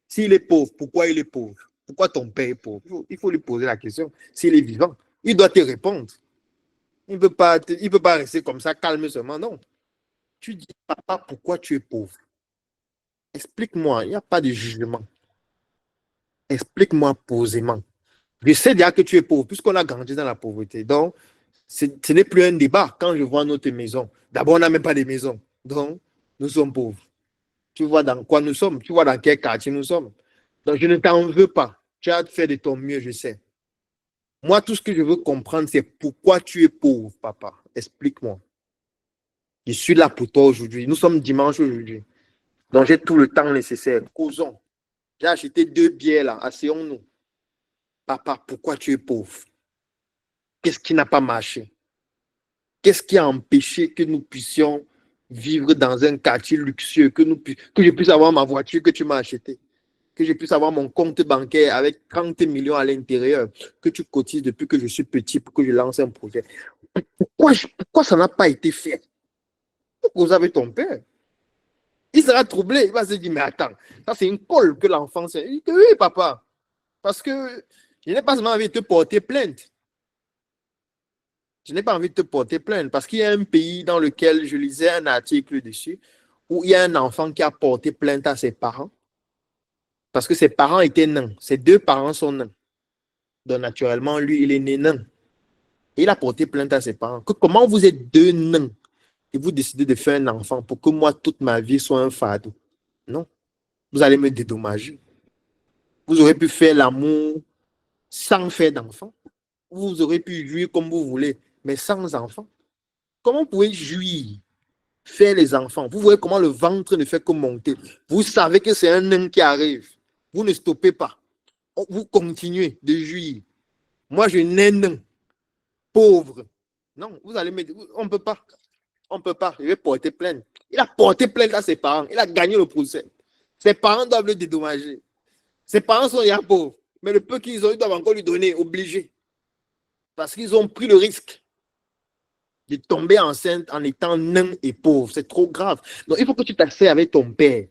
S'il est pauvre, pourquoi il est pauvre? Pourquoi ton père est pauvre? Il faut lui poser la question. S'il est vivant, il doit te répondre. Il ne peut pas rester comme ça, calme seulement. Non. Tu dis, papa, pourquoi tu es pauvre? Explique-moi. Il n'y a pas de jugement. Explique-moi posément. Je sais déjà que tu es pauvre, puisqu'on a grandi dans la pauvreté. Donc, ce n'est plus un débat quand je vois notre maison. D'abord, on n'a même pas de maison. Donc, nous sommes pauvres. Tu vois dans quoi nous sommes? Tu vois dans quel quartier nous sommes? Donc, je ne t'en veux pas. Tu as fait de ton mieux, je sais. Moi, tout ce que je veux comprendre, c'est pourquoi tu es pauvre, papa. Explique-moi. Je suis là pour toi aujourd'hui. Nous sommes dimanche aujourd'hui. Donc, j'ai tout le temps nécessaire. Causons. J'ai acheté 2 bières là. Asseyons-nous. Papa, pourquoi tu es pauvre? Qu'est-ce qui n'a pas marché? Qu'est-ce qui a empêché que nous puissions vivre dans un quartier luxueux, que je puisse avoir ma voiture que tu m'as achetée, que je puisse avoir mon compte bancaire avec 30 millions à l'intérieur, que tu cotises depuis que je suis petit pour que je lance un projet? Pourquoi ça n'a pas été fait? Pourquoi vous avez ton père? Il sera troublé, il va se dire, mais attends, ça c'est une colle que l'enfant sait. Il dit, oui, papa, parce que je n'ai pas seulement envie de te porter plainte. Je n'ai pas envie de te porter plainte parce qu'il y a un pays dans lequel je lisais un article dessus où il y a un enfant qui a porté plainte à ses parents parce que ses parents étaient nains. Ses 2 parents sont nains. Donc, naturellement, lui, il est né nain. Et il a porté plainte à ses parents. Comment vous êtes 2 nains et vous décidez de faire un enfant pour que moi, toute ma vie, soit un fardeau? Non. Vous allez me dédommager. Vous aurez pu faire l'amour sans faire d'enfant. Vous aurez pu jouir comme vous voulez, mais sans enfant. Comment vous pouvez jouir, faire les enfants? Vous voyez comment le ventre ne fait que monter. Vous savez que c'est un nain qui arrive. Vous ne stoppez pas. Vous continuez de jouir. Moi, je n'ai nain, pauvre. Non, vous allez me dire, on ne peut pas. On ne peut pas. Je vais porter plainte. Il a porté plainte à ses parents. Il a gagné le procès. Ses parents doivent le dédommager. Ses parents sont déjà pauvres. Mais le peu qu'ils ont, ils doivent encore lui donner, obligé. Parce qu'ils ont pris le risque de tomber enceinte en étant nain et pauvre. C'est trop grave. Donc, il faut que tu t'asseyes avec ton père.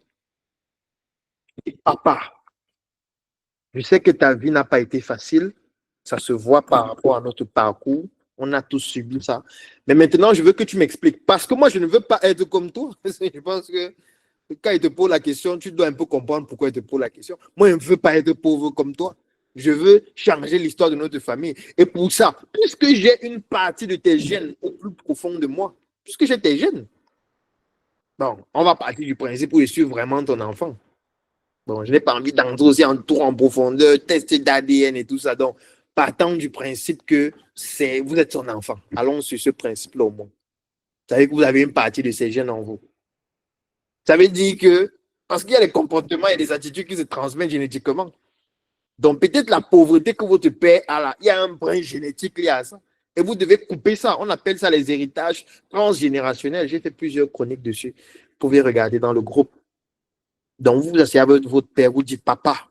Et papa, je sais que ta vie n'a pas été facile. Ça se voit par rapport à notre parcours. On a tous subi ça. Mais maintenant, je veux que tu m'expliques. Parce que moi, je ne veux pas être comme toi. Je pense que quand il te pose la question, tu dois un peu comprendre pourquoi il te pose la question. Moi, je ne veux pas être pauvre comme toi. Je veux changer l'histoire de notre famille. Et pour ça, puisque j'ai une partie de tes gènes au plus profond de moi, puisque j'ai tes gènes, bon, on va partir du principe où je suis vraiment ton enfant. Bon, je n'ai pas envie d'entrer aussi en tour en profondeur, tester d'ADN et tout ça. Donc, partant du principe que vous êtes son enfant. Allons sur ce principe-là au moins. Vous savez que vous avez une partie de ces gènes en vous. Ça veut dire que, parce qu'il y a des comportements et des attitudes qui se transmettent génétiquement. Donc, peut-être la pauvreté que votre père a là, il y a un brin génétique lié à ça. Et vous devez couper ça. On appelle ça les héritages transgénérationnels. J'ai fait plusieurs chroniques dessus. Vous pouvez regarder dans le groupe. Donc, vous vous asseyez avec votre père, vous dites, papa,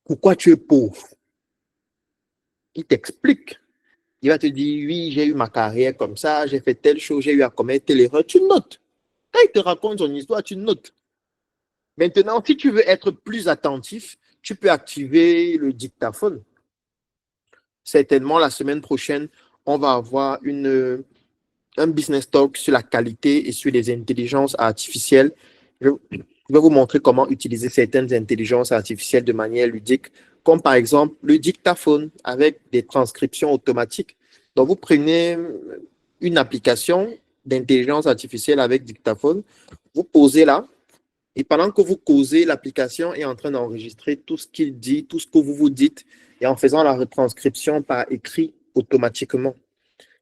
pourquoi tu es pauvre? Il t'explique. Il va te dire, oui, j'ai eu ma carrière comme ça, j'ai fait telle chose, j'ai eu à commettre telle erreur. Tu notes. Quand il te raconte son histoire, tu notes. Maintenant, si tu veux être plus attentif, tu peux activer le dictaphone. Certainement, la semaine prochaine, on va avoir un business talk sur la qualité et sur les intelligences artificielles. Je vais vous montrer comment utiliser certaines intelligences artificielles de manière ludique, comme par exemple le dictaphone avec des transcriptions automatiques. Donc, vous prenez une application d'intelligence artificielle avec dictaphone, vous posez là, et pendant que vous causez, l'application est en train d'enregistrer tout ce qu'il dit, tout ce que vous vous dites, et en faisant la retranscription par écrit automatiquement.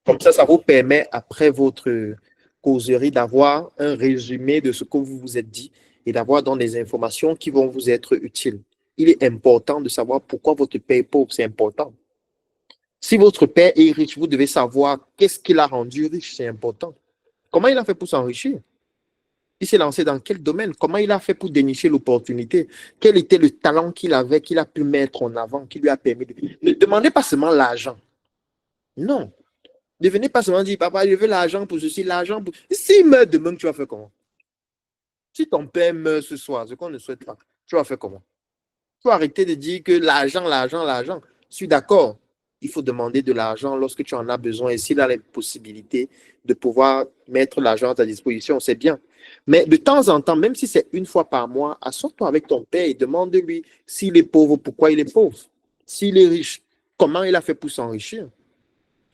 Comme ça vous permet, après votre causerie, d'avoir un résumé de ce que vous vous êtes dit et d'avoir dans des informations qui vont vous être utiles. Il est important de savoir pourquoi votre père est pauvre, c'est important. Si votre père est riche, vous devez savoir qu'est-ce qui l'a rendu riche, c'est important. Comment il a fait pour s'enrichir? Il s'est lancé dans quel domaine? Comment il a fait pour dénicher l'opportunité? Quel était le talent qu'il avait, qu'il a pu mettre en avant, qui lui a permis de... Ne demandez pas seulement l'argent. Non. Ne venez pas seulement dire, papa, je veux l'argent pour ceci, l'argent pour... S'il meurt demain, tu vas faire comment? Si ton père meurt ce soir, ce qu'on ne souhaite pas, tu vas faire comment? Il faut arrêter de dire que l'argent, l'argent, l'argent. Je suis d'accord. Il faut demander de l'argent lorsque tu en as besoin et s'il a les possibilités de pouvoir mettre l'argent à ta disposition, c'est bien. Mais de temps en temps, même si c'est une fois par mois, assois-toi avec ton père et demande-lui s'il est pauvre, pourquoi il est pauvre. S'il est riche, comment il a fait pour s'enrichir.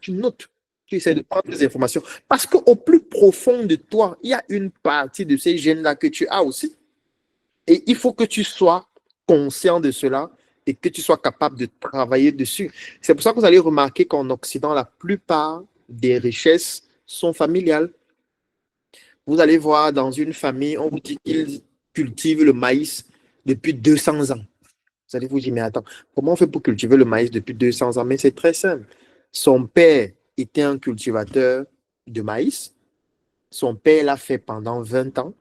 Tu notes, tu essaies de prendre des informations. Parce qu'au plus profond de toi, il y a une partie de ces gènes-là que tu as aussi. Et il faut que tu sois conscient de cela et que tu sois capable de travailler dessus. C'est pour ça que vous allez remarquer qu'en Occident, la plupart des richesses sont familiales. Vous allez voir dans une famille, on vous dit qu'ils cultivent le maïs depuis 200 ans. Vous allez vous dire, mais attends, comment on fait pour cultiver le maïs depuis 200 ans? Mais c'est très simple. Son père était un cultivateur de maïs. Son père l'a fait pendant 20 ans.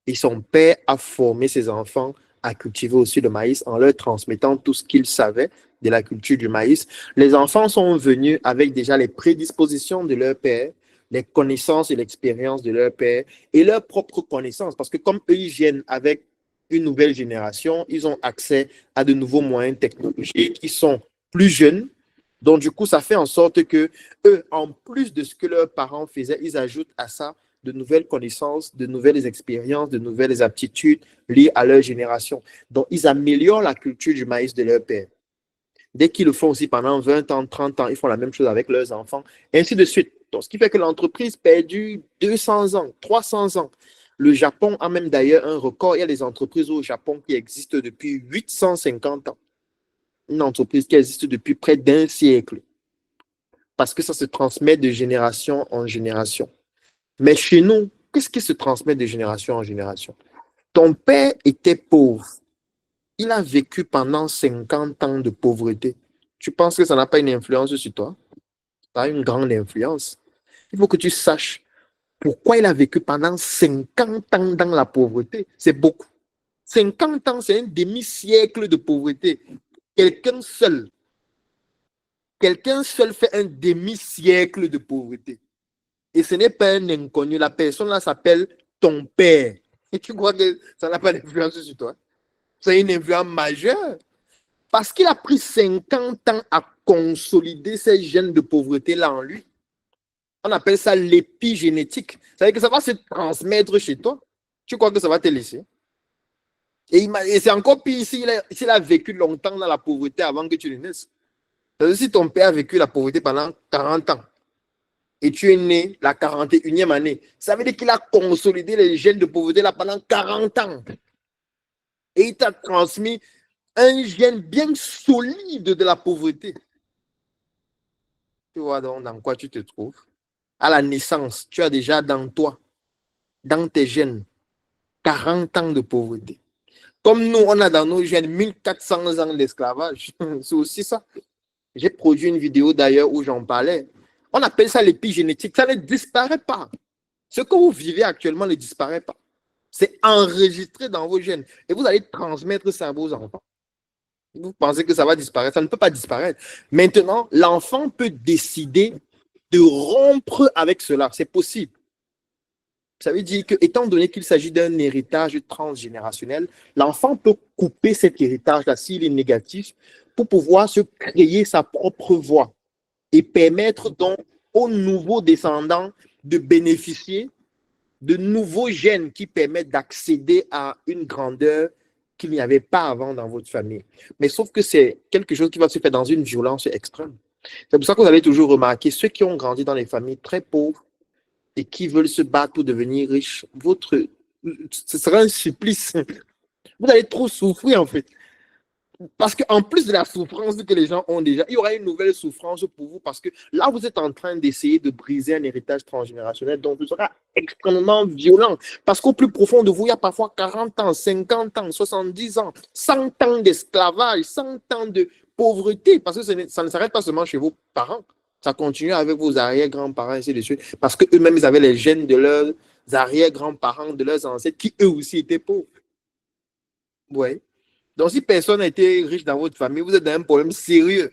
Et son père a formé ses enfants à cultiver aussi le maïs en leur transmettant tout ce qu'ils savaient de la culture du maïs. Les enfants sont venus avec déjà les prédispositions de leur père, les connaissances et l'expérience de leur père et leurs propres connaissances. Parce que comme eux, ils viennent avec une nouvelle génération, ils ont accès à de nouveaux moyens technologiques, ils sont plus jeunes. Donc, du coup, ça fait en sorte que eux, en plus de ce que leurs parents faisaient, ils ajoutent à ça de nouvelles connaissances, de nouvelles expériences, de nouvelles aptitudes liées à leur génération. Donc, ils améliorent la culture du maïs de leur père. Dès qu'ils le font aussi pendant 20 ans, 30 ans, ils font la même chose avec leurs enfants, et ainsi de suite. Donc, ce qui fait que l'entreprise perdue 200 ans, 300 ans. Le Japon a même d'ailleurs un record. Il y a des entreprises au Japon qui existent depuis 850 ans. Une entreprise qui existe depuis près d'un siècle. Parce que ça se transmet de génération en génération. Mais chez nous, qu'est-ce qui se transmet de génération en génération? Ton père était pauvre. Il a vécu pendant 50 ans de pauvreté. Tu penses que ça n'a pas une influence sur toi? Ça a une grande influence. Il faut que tu saches pourquoi il a vécu pendant 50 ans dans la pauvreté. C'est beaucoup. 50 ans, c'est un demi-siècle de pauvreté. Quelqu'un seul. Quelqu'un seul fait un demi-siècle de pauvreté. Et ce n'est pas un inconnu. La personne là s'appelle ton père. Et tu crois que ça n'a pas d'influence sur toi? C'est une influence majeure. Parce qu'il a pris 50 ans à consolider ces gènes de pauvreté-là en lui. On appelle ça l'épigénétique. Ça veut dire que ça va se transmettre chez toi. Tu crois que ça va te laisser? Et c'est encore pire s'il a vécu longtemps dans la pauvreté avant que tu ne naisses. Si ton père a vécu la pauvreté pendant 40 ans, et tu es né la 41e année, ça veut dire qu'il a consolidé les gènes de pauvreté là pendant 40 ans. Et il t'a transmis un gène bien solide de la pauvreté. Tu vois donc dans quoi tu te trouves? À la naissance, tu as déjà dans toi, dans tes gènes, 40 ans de pauvreté. Comme nous, on a dans nos gènes 1400 ans d'esclavage. C'est aussi ça. J'ai produit une vidéo d'ailleurs où j'en parlais. On appelle ça l'épigénétique. Ça ne disparaît pas. Ce que vous vivez actuellement ne disparaît pas. C'est enregistré dans vos gènes. Et vous allez transmettre ça à vos enfants. Vous pensez que ça va disparaître? Ça ne peut pas disparaître. Maintenant, l'enfant peut décider de rompre avec cela. C'est possible. Ça veut dire que, étant donné qu'il s'agit d'un héritage transgénérationnel, l'enfant peut couper cet héritage-là s'il est négatif pour pouvoir se créer sa propre voie et permettre donc aux nouveaux descendants de bénéficier de nouveaux gènes qui permettent d'accéder à une grandeur qu'il n'y avait pas avant dans votre famille. Mais sauf que c'est quelque chose qui va se faire dans une violence extrême. C'est pour ça que vous allez toujours remarquer ceux qui ont grandi dans des familles très pauvres et qui veulent se battre pour devenir riches, ce sera un supplice. Vous allez trop souffrir en fait. Parce qu'en plus de la souffrance que les gens ont déjà, il y aura une nouvelle souffrance pour vous parce que là, vous êtes en train d'essayer de briser un héritage transgénérationnel, donc ce sera extrêmement violent. Parce qu'au plus profond de vous, il y a parfois 40 ans, 50 ans, 70 ans, 100 ans d'esclavage, 100 ans de pauvreté, parce que ça ne s'arrête pas seulement chez vos parents, ça continue avec vos arrière-grands-parents, et ainsi de suite, parce qu'eux-mêmes, ils avaient les gènes de leurs arrière-grands-parents, de leurs ancêtres, qui eux aussi étaient pauvres. Ouais. Donc, si personne n'a été riche dans votre famille, vous êtes dans un problème sérieux.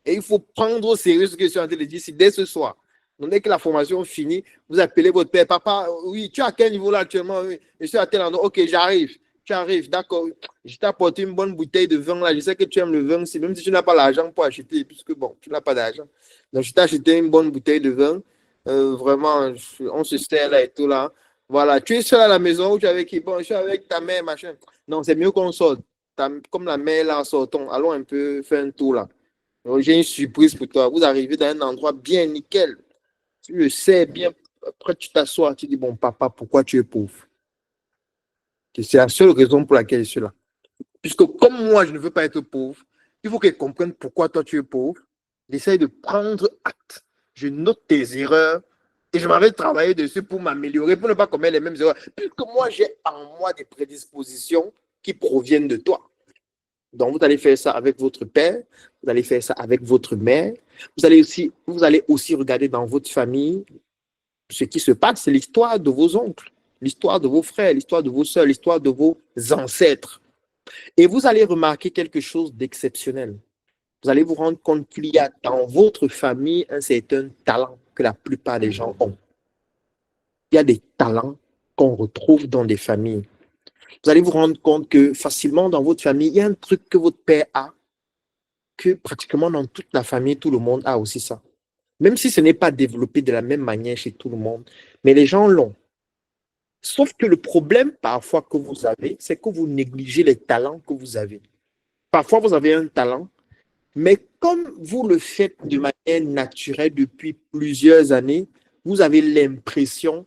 Et il faut prendre au sérieux ce que je suis en train de dire ici dès ce soir. Donc, dès que la formation finit, vous appelez votre père. Papa, oui, tu es à quel niveau là actuellement? Oui, je suis à tel endroit. Ok, j'arrive. Tu arrives, d'accord. Je t'ai apporté une bonne bouteille de vin là. Je sais que tu aimes le vin, même si tu n'as pas l'argent pour acheter, puisque bon, tu n'as pas d'argent. Donc, je t'ai acheté une bonne bouteille de vin. Vraiment, on se sert là et tout là. Voilà, tu es seul à la maison ou tu es avec qui? Bon, je suis avec ta mère, machin. Non, c'est mieux qu'on sorte. Comme la mère là, sortons. Allons un peu faire un tour là. Donc, j'ai une surprise pour toi. Vous arrivez dans un endroit bien nickel. Tu le sais bien. Après, tu t'assois, tu dis, bon, papa, pourquoi tu es pauvre? C'est la seule raison pour laquelle je suis là. Puisque comme moi, je ne veux pas être pauvre, il faut qu'elle comprenne pourquoi toi, tu es pauvre. J'essaie de prendre acte. Je note tes erreurs et je m'en vais travailler dessus pour m'améliorer, pour ne pas commettre les mêmes erreurs. Puisque moi, j'ai en moi des prédispositions qui proviennent de toi. Donc, vous allez faire ça avec votre père, vous allez faire ça avec votre mère. Vous allez aussi regarder dans votre famille ce qui se passe, c'est l'histoire de vos oncles, l'histoire de vos frères, l'histoire de vos soeurs, l'histoire de vos ancêtres. Et vous allez remarquer quelque chose d'exceptionnel. Vous allez vous rendre compte qu'il y a dans votre famille un certain talent que la plupart des gens ont. Il y a des talents qu'on retrouve dans des familles. Vous allez vous rendre compte que facilement dans votre famille, il y a un truc que votre père a, que pratiquement dans toute la famille, tout le monde a aussi ça. Même si ce n'est pas développé de la même manière chez tout le monde, mais les gens l'ont. Sauf que le problème parfois que vous avez, c'est que vous négligez les talents que vous avez. Parfois, vous avez un talent, mais comme vous le faites de manière naturelle depuis plusieurs années, vous avez l'impression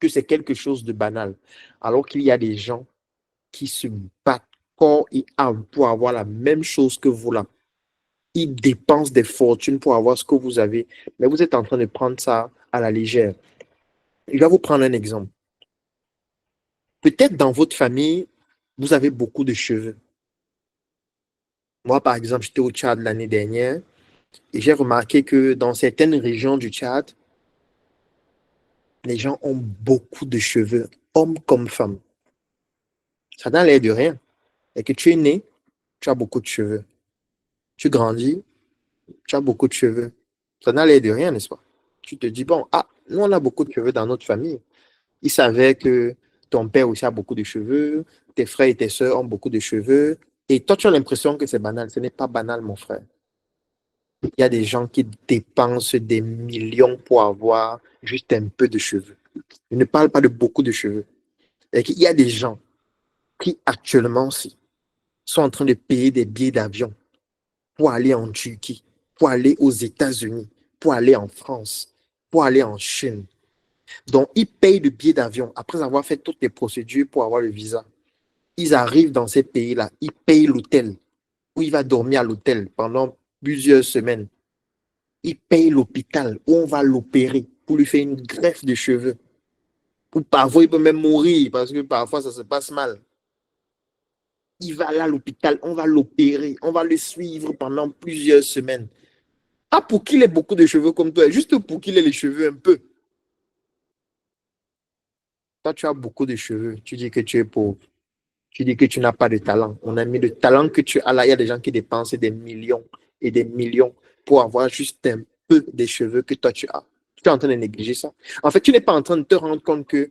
que c'est quelque chose de banal. Alors qu'il y a des gens qui se battent corps et âme pour avoir la même chose que vous là. Ils dépensent des fortunes pour avoir ce que vous avez, mais vous êtes en train de prendre ça à la légère. Je vais vous prendre un exemple. Peut-être dans votre famille, vous avez beaucoup de cheveux. Moi, par exemple, j'étais au Tchad l'année dernière et j'ai remarqué que dans certaines régions du Tchad, les gens ont beaucoup de cheveux, hommes comme femmes. Ça n'a l'air de rien. Et que tu es né, tu as beaucoup de cheveux. Tu grandis, tu as beaucoup de cheveux. Ça n'a l'air de rien, n'est-ce pas? Tu te dis, bon, ah, nous, on a beaucoup de cheveux dans notre famille. Ils savaient que ton père aussi a beaucoup de cheveux, tes frères et tes sœurs ont beaucoup de cheveux. Et toi, tu as l'impression que c'est banal. Ce n'est pas banal, mon frère. Il y a des gens qui dépensent des millions pour avoir juste un peu de cheveux. Je ne parle pas de beaucoup de cheveux. Il y a des gens qui actuellement sont en train de payer des billets d'avion pour aller en Turquie, pour aller aux États-Unis, pour aller en France, pour aller en Chine. Donc, ils payent le billet d'avion après avoir fait toutes les procédures pour avoir le visa. Ils arrivent dans ces pays-là, ils payent l'hôtel, où il va dormir à l'hôtel pendant plusieurs semaines. Ils payent l'hôpital où on va l'opérer pour lui faire une greffe de cheveux. Ou parfois, il peut même mourir parce que parfois, ça se passe mal. Il va là à l'hôpital, on va l'opérer, on va le suivre pendant plusieurs semaines. Ah, pour qu'il ait beaucoup de cheveux comme toi, juste pour qu'il ait les cheveux un peu. Toi, tu as beaucoup de cheveux, tu dis que tu es pauvre. Tu dis que tu n'as pas de talent. On a mis le talent que tu as là. Il y a des gens qui dépensent des millions et des millions pour avoir juste un peu des cheveux que toi tu as. Tu es en train de négliger ça. En fait, tu n'es pas en train de te rendre compte que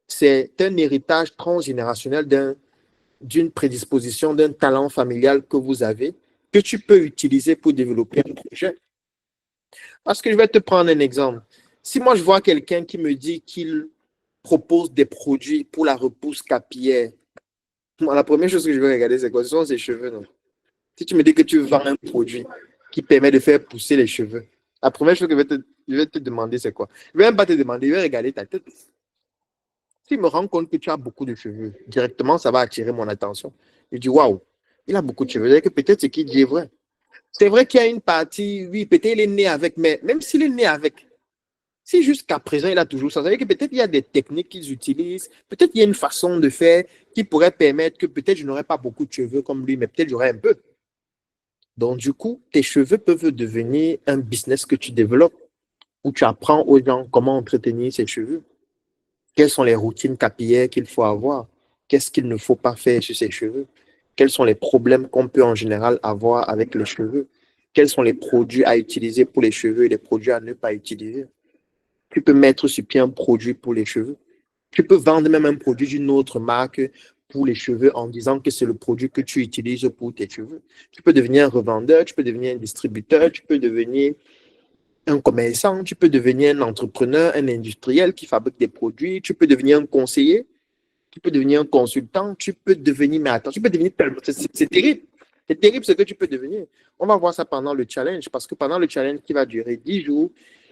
c'est un héritage transgénérationnel d'une prédisposition, d'un talent familial que vous avez, que tu peux utiliser pour développer un projet. Parce que je vais te prendre un exemple. Si moi je vois quelqu'un qui me dit qu'il propose des produits pour la repousse capillaire, moi, la première chose que je vais regarder, c'est quoi? Ce sont ses cheveux, non? Si tu me dis que tu vends un produit qui permet de faire pousser les cheveux, la première chose que je vais te demander, c'est quoi? Je ne vais même pas te demander, je vais regarder ta tête. S'il me rend compte que tu as beaucoup de cheveux, directement, ça va attirer mon attention. Je dis, waouh, il a beaucoup de cheveux. C'est-à-dire que peut-être ce qu'il dit est vrai. C'est vrai qu'il y a une partie, oui, peut-être il est né avec, mais même s'il est né avec, si jusqu'à présent il a toujours ça, ça veut dire que peut-être il y a des techniques qu'ils utilisent, peut-être il y a une façon de faire qui pourrait permettre que peut-être je n'aurais pas beaucoup de cheveux comme lui, mais peut-être j'aurais un peu. Donc, du coup, tes cheveux peuvent devenir un business que tu développes, où tu apprends aux gens comment entretenir ses cheveux. Quelles sont les routines capillaires qu'il faut avoir? Qu'est-ce qu'il ne faut pas faire sur ses cheveux? Quels sont les problèmes qu'on peut en général avoir avec les cheveux? Quels sont les produits à utiliser pour les cheveux et les produits à ne pas utiliser? Tu peux mettre sur pied un produit pour les cheveux. Tu peux vendre même un produit d'une autre marque pour les cheveux en disant que c'est le produit que tu utilises pour tes cheveux. Tu peux devenir un revendeur, tu peux devenir un distributeur, tu peux devenir un commerçant, tu peux devenir un entrepreneur, un industriel qui fabrique des produits, tu peux devenir un conseiller, tu peux devenir un consultant, tu peux devenir, mais attends, tu peux devenir tellement, c'est terrible. C'est terrible ce que tu peux devenir. On va voir ça pendant le challenge, parce que pendant le challenge qui va durer 10 jours,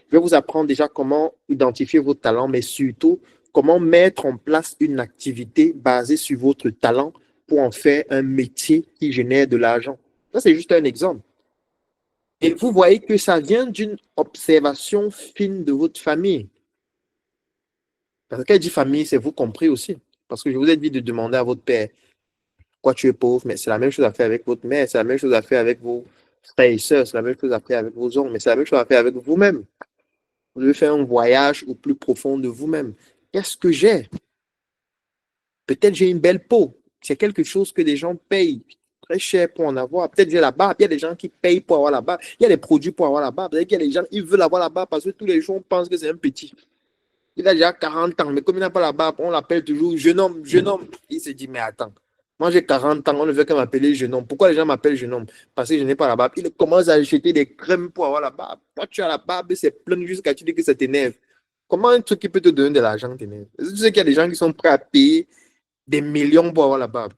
je vais vous apprendre déjà comment identifier vos talents, mais surtout comment mettre en place une activité basée sur votre talent pour en faire un métier qui génère de l'argent. Ça, c'est juste un exemple. Et vous voyez que ça vient d'une observation fine de votre famille. Parce qu'elle dit famille, c'est vous compris aussi. Parce que je vous ai dit de demander à votre père pourquoi tu es pauvre, mais c'est la même chose à faire avec votre mère, c'est la même chose à faire avec vos frères et sœurs, c'est la même chose à faire avec vos oncles, mais c'est la même chose à faire avec vous-même. Vous devez faire un voyage au plus profond de vous-même. Qu'est-ce que j'ai? Peut-être j'ai une belle peau. C'est quelque chose que des gens payent très cher pour en avoir. Peut-être j'ai la barbe. Il y a des gens qui payent pour avoir la barbe. Il y a des produits pour avoir la barbe. Peut-être qu'il y a des gens qui veulent avoir la barbe parce que tous les gens pensent que c'est un petit. Il a déjà 40 ans, mais comme il n'a pas la barbe, on l'appelle toujours jeune homme, jeune homme. Il se dit, mais attends, moi j'ai 40 ans, on ne veut que m'appeler jeune homme. Pourquoi les gens m'appellent jeune homme? Parce que je n'ai pas la barbe. Il commence à acheter des crèmes pour avoir la barbe. Toi, tu as la barbe, c'est plein jusqu'à tu dis que ça t'énerve. Comment un truc qui peut te donner de l'argent t'énerve? Tu sais qu'il y a des gens qui sont prêts à payer des millions pour avoir la barbe.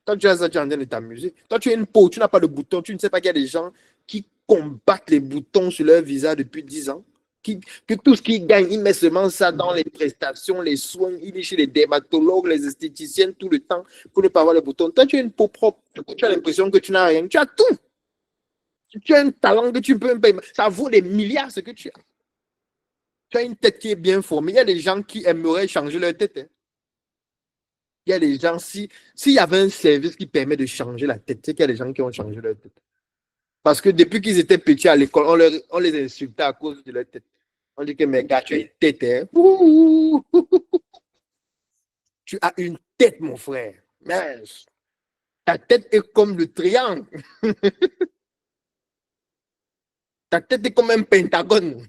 Quand tu as ça, tu es en train de t'amuser. Toi, tu as une peau, tu n'as pas de boutons. Tu ne sais pas qu'il y a des gens qui combattent les boutons sur leur visage depuis 10 ans. Que tout ce qu'ils gagnent, ils mettent seulement ça dans les prestations, les soins. Il est chez les dermatologues, les esthéticiennes tout le temps pour ne pas avoir les boutons. Toi, tu as une peau propre. Tu as l'impression que tu n'as rien. Tu as tout. Tu as un talent que tu peux payer. Ça vaut des milliards ce que tu as. Tu as une tête qui est bien formée. Il y a des gens qui aimeraient changer leur tête. Hein. Il y a des gens, s'il y avait un service qui permet de changer la tête, c'est qu'il y a des gens qui ont changé leur tête. Parce que depuis qu'ils étaient petits à l'école, on les insultait à cause de leur tête. On dit que, mais gars, tu as une tête, hein? Tu as une tête, mon frère. Mince. Ta tête est comme le triangle. Ta tête est comme un pentagone.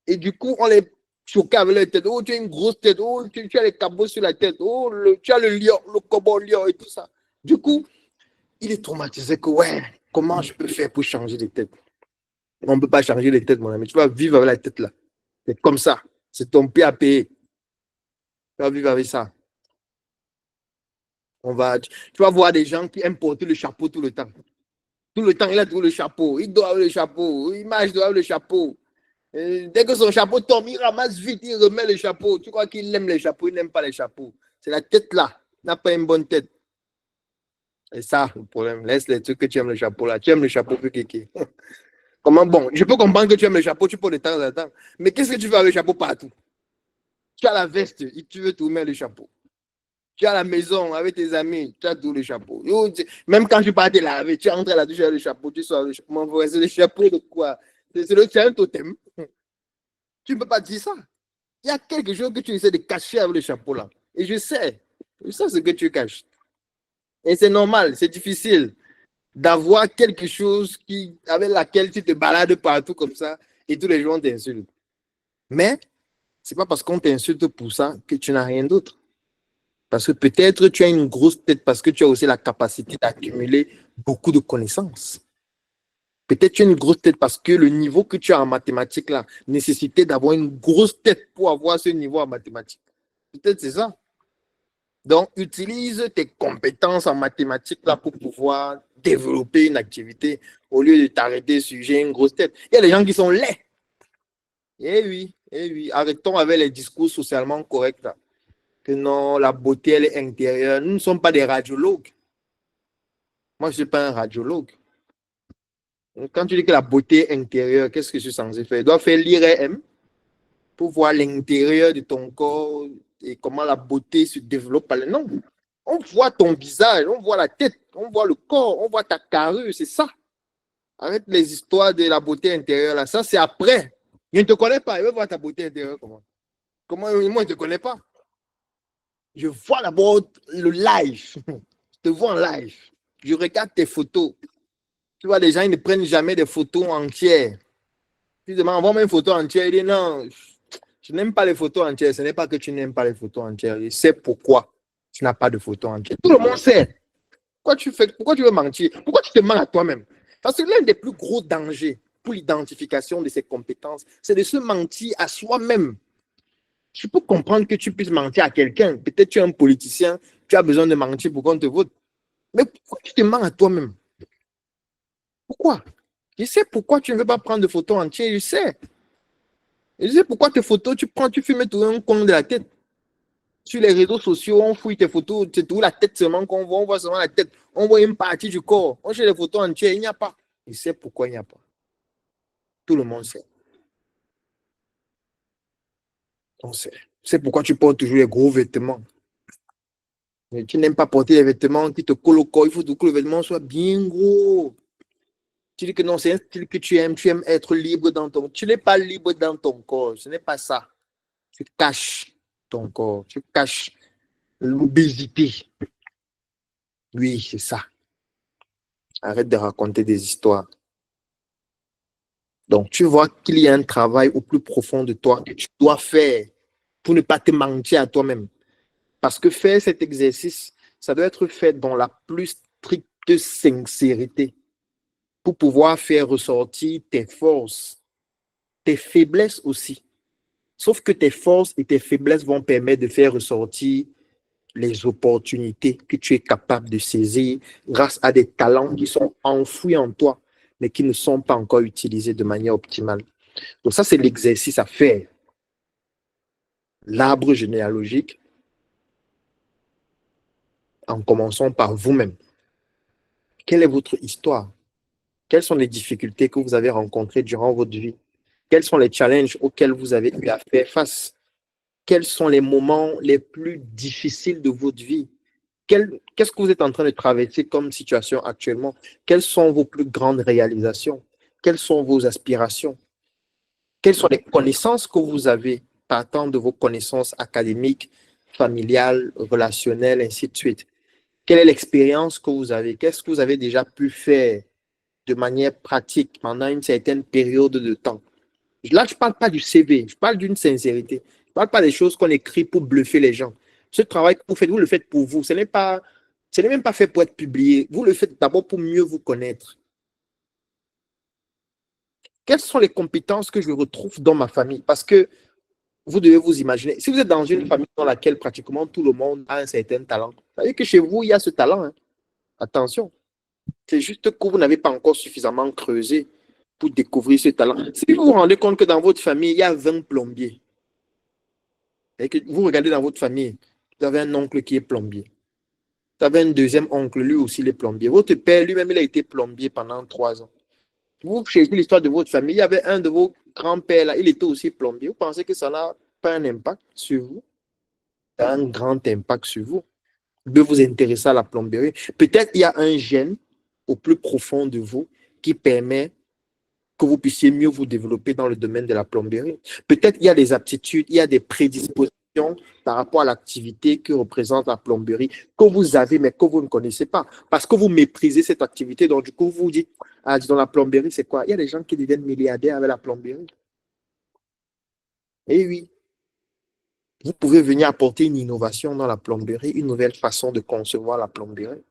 Et du coup, on les choquait avec leur tête. Oh, tu as une grosse tête. Oh, tu as les cabots sur la tête. Oh, tu as le lion, le cobalt lion et tout ça. Du coup, il est traumatisé que, ouais, comment je peux faire pour changer de tête? On ne peut pas changer les têtes, mon ami. Tu vas vivre avec la tête là. C'est comme ça. C'est ton pied à payer. Tu vas vivre avec ça. Tu vas voir des gens qui aiment porter le chapeau tout le temps. Tout le temps, il a toujours le chapeau. Il doit avoir le chapeau. Image doit avoir le chapeau. Et dès que son chapeau tombe, il ramasse vite, il remet le chapeau. Tu crois qu'il aime les chapeaux, il n'aime pas les chapeaux. C'est la tête là. Il n'a pas une bonne tête. C'est ça le problème. Laisse les trucs que tu aimes le chapeau là. Tu aimes le chapeau plus kéké. Comment bon? Je peux comprendre que tu aimes le chapeau, tu peux de temps en temps. Mais qu'est-ce que tu fais avec le chapeau partout? Tu as la veste, tu veux tout mettre le chapeau. Tu as la maison avec tes amis, tu as tout le chapeau. Même quand tu pars te laver, tu entres à la douche avec le chapeau, tu sors le chapeau. C'est le chapeau de quoi? C'est un totem. Tu ne peux pas dire ça. Il y a quelque chose que tu essaies de cacher avec le chapeau là. Et je sais ce que tu caches. Et c'est normal, c'est difficile d'avoir quelque chose avec laquelle tu te balades partout comme ça et tous les jours on t'insulte. Mais ce n'est pas parce qu'on t'insulte pour ça que tu n'as rien d'autre. Parce que peut-être tu as une grosse tête parce que tu as aussi la capacité d'accumuler beaucoup de connaissances. Peut-être tu as une grosse tête parce que le niveau que tu as en mathématiques là nécessitait d'avoir une grosse tête pour avoir ce niveau en mathématiques. Peut-être c'est ça. Donc, utilise tes compétences en mathématiques là pour pouvoir développer une activité au lieu de t'arrêter sur j'ai une grosse tête. Il y a des gens qui sont laids. Eh oui, arrêtons avec les discours socialement corrects là. Que non, la beauté, elle est intérieure. Nous ne sommes pas des radiologues. Moi, je ne suis pas un radiologue. Quand tu dis que la beauté est intérieure, qu'est-ce que je suis censé faire? Je dois faire l'IRM pour voir l'intérieur de ton corps et comment la beauté se développe. Non, on voit ton visage, on voit la tête, on voit le corps, on voit ta carrure, c'est ça. Arrête les histoires de la beauté intérieure là. Ça, c'est après. Je ne te connais pas. Je veux voir ta beauté intérieure. Comment moi, je ne te connais pas. Je vois d'abord le live. Je te vois en live. Je regarde tes photos. Tu vois, les gens ils ne prennent jamais des photos entières. Tu demandes, envoie-moi une photo entière. Il dit non, je n'aime pas les photos entières. Ce n'est pas que tu n'aimes pas les photos entières. Je sais pourquoi tu n'as pas de photos entières. Tout le monde sait. Pourquoi tu veux mentir? Pourquoi tu te mens à toi-même? Parce que l'un des plus gros dangers pour l'identification de ses compétences, c'est de se mentir à soi-même. Je peux comprendre que tu puisses mentir à quelqu'un. Peut-être tu es un politicien, tu as besoin de mentir pour qu'on te vote. Mais pourquoi tu te mens à toi-même? Pourquoi? Je sais pourquoi tu ne veux pas prendre de photos entières, je sais. Je sais pourquoi tes photos, tu filmes tout un coin de la tête. Sur les réseaux sociaux, on fouille tes photos, c'est tout la tête seulement qu'on voit, on voit seulement la tête, on voit une partie du corps. On cherche les photos entières, il n'y a pas. Je sais pourquoi il n'y a pas. Tout le monde sait. On sait. C'est pourquoi tu portes toujours les gros vêtements. Mais tu n'aimes pas porter les vêtements qui te collent au corps. Il faut que le vêtement soit bien gros. Tu dis que non, c'est un style que tu aimes être libre dans ton corps. Tu n'es pas libre dans ton corps. Ce n'est pas ça. Tu caches ton corps. Tu caches l'obésité. Oui, c'est ça. Arrête de raconter des histoires. Donc, tu vois qu'il y a un travail au plus profond de toi que tu dois faire pour ne pas te mentir à toi-même. Parce que faire cet exercice, ça doit être fait dans la plus stricte sincérité pour pouvoir faire ressortir tes forces, tes faiblesses aussi. Sauf que tes forces et tes faiblesses vont permettre de faire ressortir les opportunités que tu es capable de saisir grâce à des talents qui sont enfouis en toi, mais qui ne sont pas encore utilisés de manière optimale. Donc ça, c'est l'exercice à faire. L'arbre généalogique, en commençant par vous-même. Quelle est votre histoire? Quelles sont les difficultés que vous avez rencontrées durant votre vie? Quels sont les challenges auxquels vous avez eu à faire face? Quels sont les moments les plus difficiles de votre vie? Qu'est-ce que vous êtes en train de traverser comme situation actuellement? Quelles sont vos plus grandes réalisations? Quelles sont vos aspirations? Quelles sont les connaissances que vous avez partant de vos connaissances académiques, familiales, relationnelles, ainsi de suite? Quelle est l'expérience que vous avez? Qu'est-ce que vous avez déjà pu faire de manière pratique pendant une certaine période de temps? Là, je ne parle pas du CV, je parle d'une sincérité. Je ne parle pas des choses qu'on écrit pour bluffer les gens. Ce travail que vous faites, vous le faites pour vous. Ce n'est même pas fait pour être publié. Vous le faites d'abord pour mieux vous connaître. Quelles sont les compétences que je retrouve dans ma famille? Parce que vous devez vous imaginer, si vous êtes dans une famille dans laquelle pratiquement tout le monde a un certain talent, vous savez que chez vous, il y a ce talent. Hein. Attention, c'est juste que vous n'avez pas encore suffisamment creusé pour découvrir ce talent. Si vous vous rendez compte que dans votre famille, il y a 20 plombiers, et que vous regardez dans votre famille, vous avez un oncle qui est plombier. Vous avez un deuxième oncle, lui aussi, il est plombier. Votre père, lui-même, il a été plombier pendant 3 ans. Vous cherchez l'histoire de votre famille, il y avait un de vos grands-pères, là, il était aussi plombier. Vous pensez que ça n'a pas un impact sur vous? Ça a un grand impact sur vous. De vous intéresser à la plomberie. Peut-être il y a un gène au plus profond de vous qui permet que vous puissiez mieux vous développer dans le domaine de la plomberie. Peut-être il y a des aptitudes, il y a des prédispositions par rapport à l'activité que représente la plomberie que vous avez, mais que vous ne connaissez pas. Parce que vous méprisez cette activité. Donc, du coup, vous dites, ah, dans la plomberie, c'est quoi? Il y a des gens qui deviennent milliardaires avec la plomberie. Eh oui, vous pouvez venir apporter une innovation dans la plomberie, une nouvelle façon de concevoir la plomberie.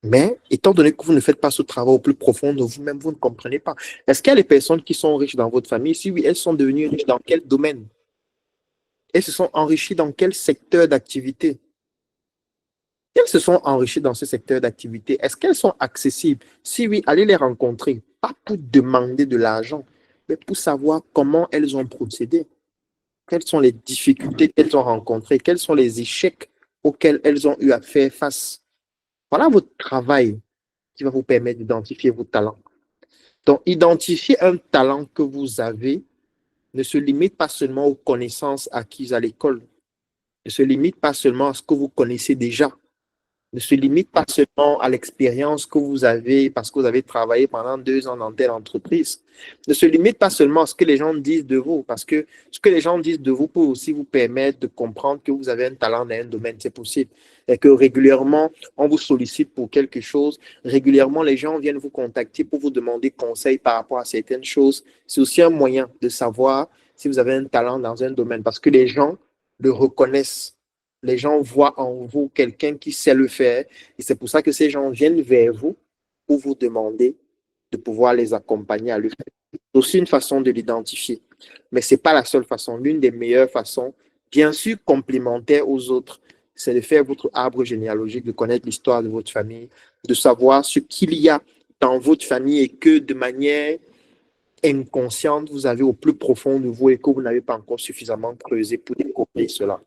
Mais, étant donné que vous ne faites pas ce travail au plus profond de vous-même, vous ne comprenez pas. Est-ce qu'il y a des personnes qui sont riches dans votre famille? Si oui, elles sont devenues riches dans quel domaine? Elles se sont enrichies dans quel secteur d'activité? Elles se sont enrichies dans ce secteur d'activité. Est-ce qu'elles sont accessibles? Si oui, allez les rencontrer. Pas pour demander de l'argent, mais pour savoir comment elles ont procédé. Quelles sont les difficultés qu'elles ont rencontrées? Quels sont les échecs auxquels elles ont eu à faire face? Voilà votre travail qui va vous permettre d'identifier vos talents. Donc, identifier un talent que vous avez ne se limite pas seulement aux connaissances acquises à l'école, ne se limite pas seulement à ce que vous connaissez déjà, ne se limite pas seulement à l'expérience que vous avez parce que vous avez travaillé pendant 2 ans dans telle entreprise. Ne se limite pas seulement à ce que les gens disent de vous, parce que ce que les gens disent de vous peut aussi vous permettre de comprendre que vous avez un talent dans un domaine, c'est possible. Et que régulièrement, on vous sollicite pour quelque chose. Régulièrement, les gens viennent vous contacter pour vous demander conseil par rapport à certaines choses. C'est aussi un moyen de savoir si vous avez un talent dans un domaine, parce que les gens le reconnaissent. Les gens voient en vous quelqu'un qui sait le faire. Et c'est pour ça que ces gens viennent vers vous pour vous demander de pouvoir les accompagner à le faire. C'est aussi une façon de l'identifier. Mais ce n'est pas la seule façon. L'une des meilleures façons, bien sûr complémentaire aux autres, c'est de faire votre arbre généalogique, de connaître l'histoire de votre famille, de savoir ce qu'il y a dans votre famille et que de manière inconsciente, vous avez au plus profond de vous et que vous n'avez pas encore suffisamment creusé pour découvrir cela.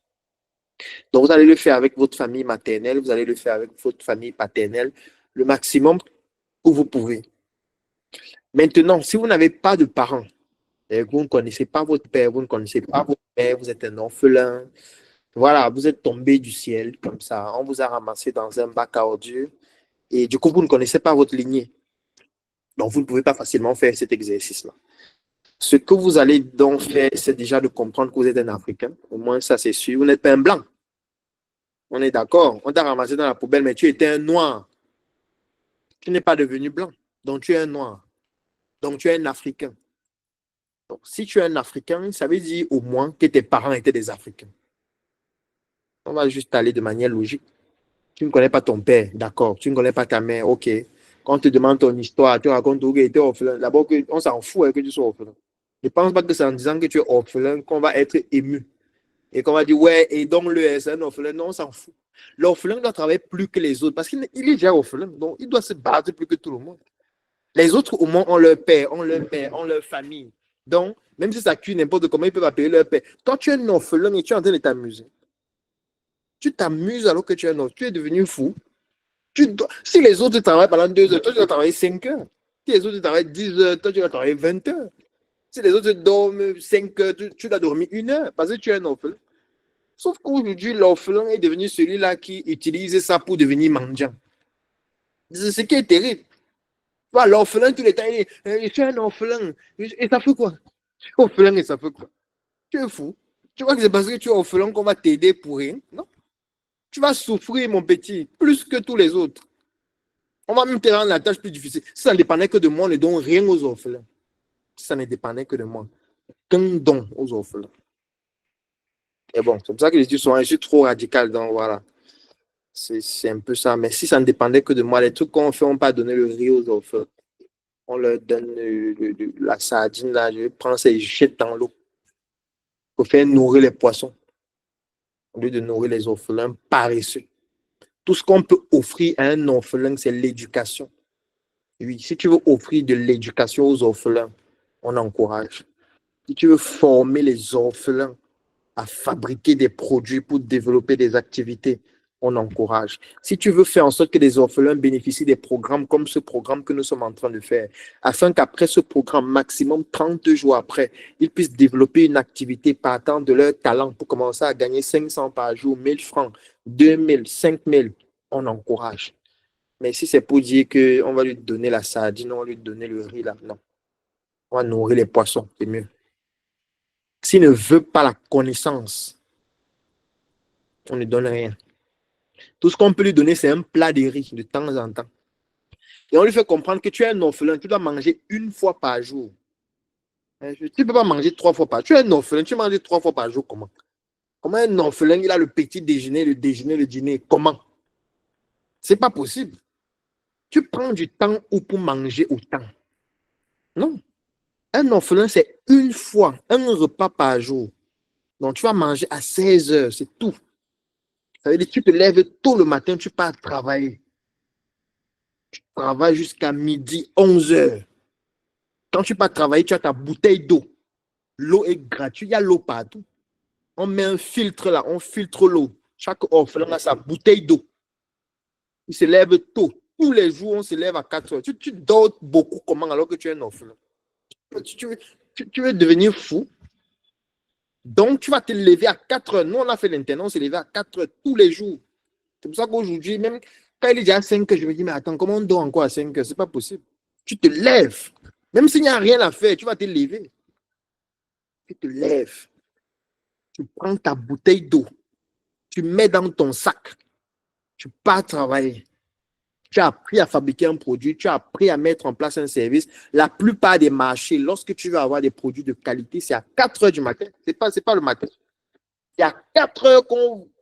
Donc, vous allez le faire avec votre famille maternelle, vous allez le faire avec votre famille paternelle, le maximum que vous pouvez. Maintenant, si vous n'avez pas de parents, vous ne connaissez pas votre père, vous ne connaissez pas votre mère, vous êtes un orphelin, voilà, vous êtes tombé du ciel comme ça, on vous a ramassé dans un bac à ordures et du coup, vous ne connaissez pas votre lignée. Donc, vous ne pouvez pas facilement faire cet exercice-là. Ce que vous allez donc faire, c'est déjà de comprendre que vous êtes un Africain. Au moins, ça, c'est sûr. Vous n'êtes pas un blanc. On est d'accord. On t'a ramassé dans la poubelle, mais tu étais un noir. Tu n'es pas devenu blanc. Donc, tu es un noir. Donc, tu es un Africain. Donc, si tu es un Africain, ça veut dire au moins que tes parents étaient des Africains. On va juste aller de manière logique. Tu ne connais pas ton père, d'accord. Tu ne connais pas ta mère, ok. Quand on te demande ton histoire, tu racontes que tu étais orphelin. D'abord, on s'en fout que tu sois orphelin. Je ne pense pas que c'est en disant que tu es orphelin qu'on va être ému. Et qu'on va dire, ouais, et donc le c'est un orphelin. Non, on s'en fout. L'orphelin doit travailler plus que les autres parce qu'il est déjà orphelin. Donc, il doit se battre plus que tout le monde. Les autres, au moins, ont leur père, ont leur mère, ont leur famille. Donc, même si ça cuit n'importe comment, ils peuvent appeler leur père. Toi, tu es un orphelin et tu es en train de t'amuser. Tu t'amuses alors que tu es un orphelin. Tu es devenu fou. Si les autres travaillent pendant 2 heures, toi, tu dois travailler 5 heures. Si les autres travaillent 10 heures, toi, tu dois travailler 20 heures. Si les autres dorment 5 heures, tu dois dormir 1 heure parce que tu es un orphelin. Sauf qu'aujourd'hui, l'orphelin est devenu celui-là qui utilise ça pour devenir mendiant. C'est ce qui est terrible. L'orphelin, tous les temps, il dit, je suis un orphelin. Et ça fait quoi? Tu es orphelin et ça fait quoi? Tu es fou. Tu vois que c'est parce que tu es orphelin qu'on va t'aider pour rien? Non. Tu vas souffrir, mon petit, plus que tous les autres. On va même te rendre la tâche plus difficile. Si ça ne dépendait que de moi, on ne donne rien aux orphelins. Si ça ne dépendait que de moi, qu'un don aux orphelins. Et bon, c'est pour ça que je dis souvent, je suis trop radical, donc voilà. C'est un peu ça. Mais si ça ne dépendait que de moi, les trucs qu'on fait, on ne pas donner le riz aux orphelins. On leur donne la sardine, là, je prends ça et je jette dans l'eau. Pour faire nourrir les poissons, au lieu de nourrir les orphelins paresseux. Tout ce qu'on peut offrir à un orphelin, c'est l'éducation. Oui, si tu veux offrir de l'éducation aux orphelins, on encourage. Si tu veux former les orphelins à fabriquer des produits pour développer des activités, on encourage. Si tu veux faire en sorte que les orphelins bénéficient des programmes comme ce programme que nous sommes en train de faire, afin qu'après ce programme, maximum 30 jours après, ils puissent développer une activité partant de leur talent pour commencer à gagner 500 par jour, 1000 francs, 2000, 5000, on encourage. Mais si c'est pour dire qu'on va lui donner la sardine, on va lui donner le riz, là, non. On va nourrir les poissons, c'est mieux. S'il ne veut pas la connaissance, on ne donne rien. Tout ce qu'on peut lui donner, c'est un plat de riz de temps en temps. Et on lui fait comprendre que tu es un orphelin, tu dois manger 1 fois par jour. Tu ne peux pas manger 3 fois par jour. Tu es un orphelin, tu manges 3 fois par jour, comment? Comment un orphelin, il a le petit déjeuner, le dîner, comment? Ce n'est pas possible. Tu prends du temps ou pour manger autant. Non. Un orphelin, c'est 1 fois, un repas par jour. Donc, tu vas manger à 16 heures, c'est tout. Ça veut dire que tu te lèves tôt le matin, tu pars travailler. Tu travailles jusqu'à midi, 11 heures. Quand tu pars travailler, tu as ta bouteille d'eau. L'eau est gratuite, il y a l'eau partout. On met un filtre là, on filtre l'eau. Chaque orphelin a sa bouteille d'eau. Il se lève tôt. Tous les jours, on se lève à 4 heures. Tu dors beaucoup comment alors que tu es un orphelin? Tu veux devenir fou? Donc, tu vas te lever à 4 heures. Nous, on a fait l'internat, on s'est levé à 4 heures tous les jours. C'est pour ça qu'aujourd'hui, même quand il est déjà à 5 heures, je me dis, mais attends, comment on dort encore à 5 heures? C'est pas possible. Tu te lèves. Même s'il n'y a rien à faire, tu vas te lever. Tu te lèves. Tu prends ta bouteille d'eau. Tu mets dans ton sac. Tu pars travailler. Tu as appris à fabriquer un produit. Tu as appris à mettre en place un service. La plupart des marchés, lorsque tu veux avoir des produits de qualité, c'est à 4 heures du matin. C'est pas le matin. C'est à 4 heures que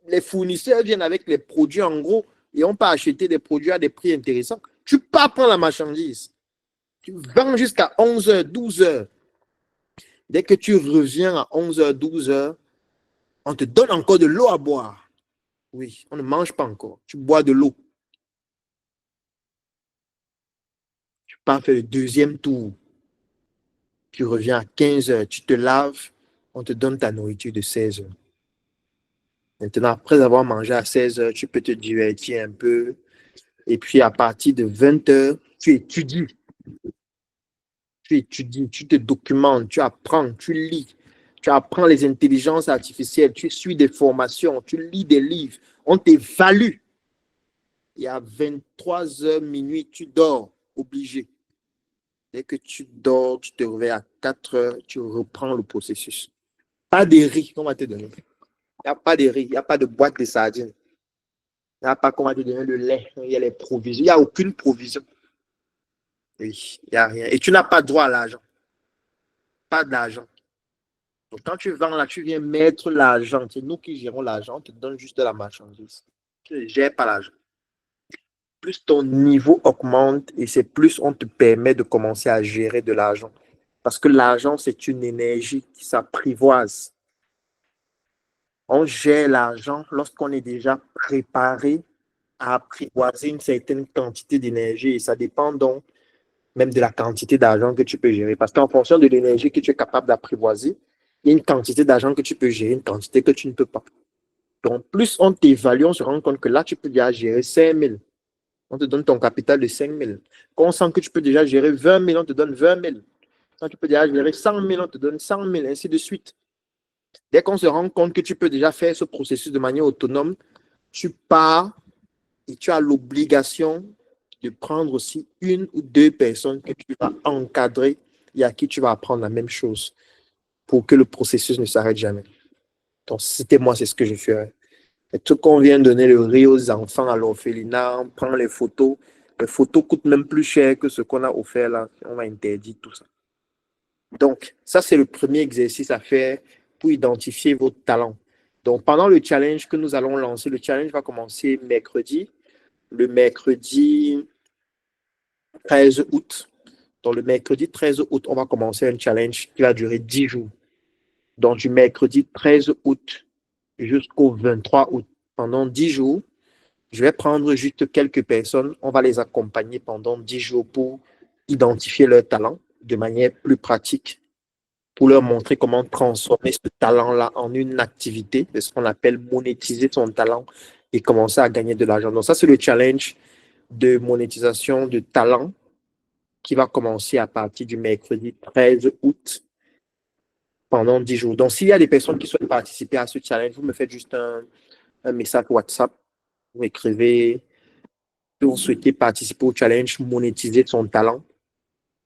les fournisseurs viennent avec les produits en gros et on peut acheter des produits à des prix intéressants. Tu pars prendre la marchandise. Tu vends jusqu'à 11 heures, 12 heures. Dès que tu reviens à 11 heures, 12 heures, on te donne encore de l'eau à boire. Oui, on ne mange pas encore. Tu bois de l'eau. Tu pars faire le deuxième tour. Tu reviens à 15 heures. Tu te laves. On te donne ta nourriture de 16 heures. Maintenant, après avoir mangé à 16 heures, tu peux te divertir un peu. Et puis, à partir de 20 heures, tu étudies. Tu te documentes, tu apprends, tu lis. Tu apprends les intelligences artificielles, tu suis des formations, tu lis des livres. On t'évalue. Et à 23 heures minuit, tu dors, obligé. Dès que tu dors, tu te réveilles à 4 heures, tu reprends le processus. Pas de riz qu'on va te donner. Il n'y a pas de riz, il n'y a pas de boîte de sardines. Il n'y a pas qu'on va te donner le lait, il y a les provisions. Il n'y a aucune provision. Oui, il n'y a rien. Et tu n'as pas droit à l'argent. Pas d'argent. Donc, quand tu vends là, tu viens mettre l'argent. C'est nous qui gérons l'argent, on te donne juste de la marchandise. Tu ne gères pas l'argent. Plus ton niveau augmente et c'est plus on te permet de commencer à gérer de l'argent. Parce que l'argent, c'est une énergie qui s'apprivoise. On gère l'argent lorsqu'on est déjà préparé à apprivoiser une certaine quantité d'énergie et ça dépend donc même de la quantité d'argent que tu peux gérer. Parce qu'en fonction de l'énergie que tu es capable d'apprivoiser, il y a une quantité d'argent que tu peux gérer, une quantité que tu ne peux pas. Donc, plus on t'évalue, on se rend compte que là, tu peux déjà gérer 5 000. On te donne ton capital de 5 000. Quand on sent que tu peux déjà gérer 20 000, on te donne 20 000. Quand tu peux déjà gérer 100 000, on te donne 100 000, ainsi de suite. Dès qu'on se rend compte que tu peux déjà faire ce processus de manière autonome, tu pars et tu as l'obligation de prendre aussi une ou deux personnes que tu vas encadrer et à qui tu vas apprendre la même chose pour que le processus ne s'arrête jamais. Donc, si c'était moi, c'est ce que je ferais. Et tout qu'on vient donner le riz aux enfants à l'orphelinat, on prend les photos. Les photos coûtent même plus cher que ce qu'on a offert là. On va interdire tout ça. Donc, ça, c'est le premier exercice à faire pour identifier vos talents. Donc, pendant le challenge que nous allons lancer, le challenge va commencer mercredi. Le mercredi 13 août. Donc, le mercredi 13 août, on va commencer un challenge qui va durer 10 jours. Donc, du mercredi 13 août jusqu'au 23 août, pendant 10 jours, je vais prendre juste quelques personnes. On va les accompagner pendant 10 jours pour identifier leur talent de manière plus pratique, pour leur montrer comment transformer ce talent-là en une activité, ce qu'on appelle monétiser son talent et commencer à gagner de l'argent. Donc, ça, c'est le challenge de monétisation de talent qui va commencer à partir du mercredi 13 août pendant 10 jours. Donc, s'il y a des personnes qui souhaitent participer à ce challenge, vous me faites juste un message WhatsApp. Vous écrivez que vous souhaitez participer au challenge, monétiser son talent.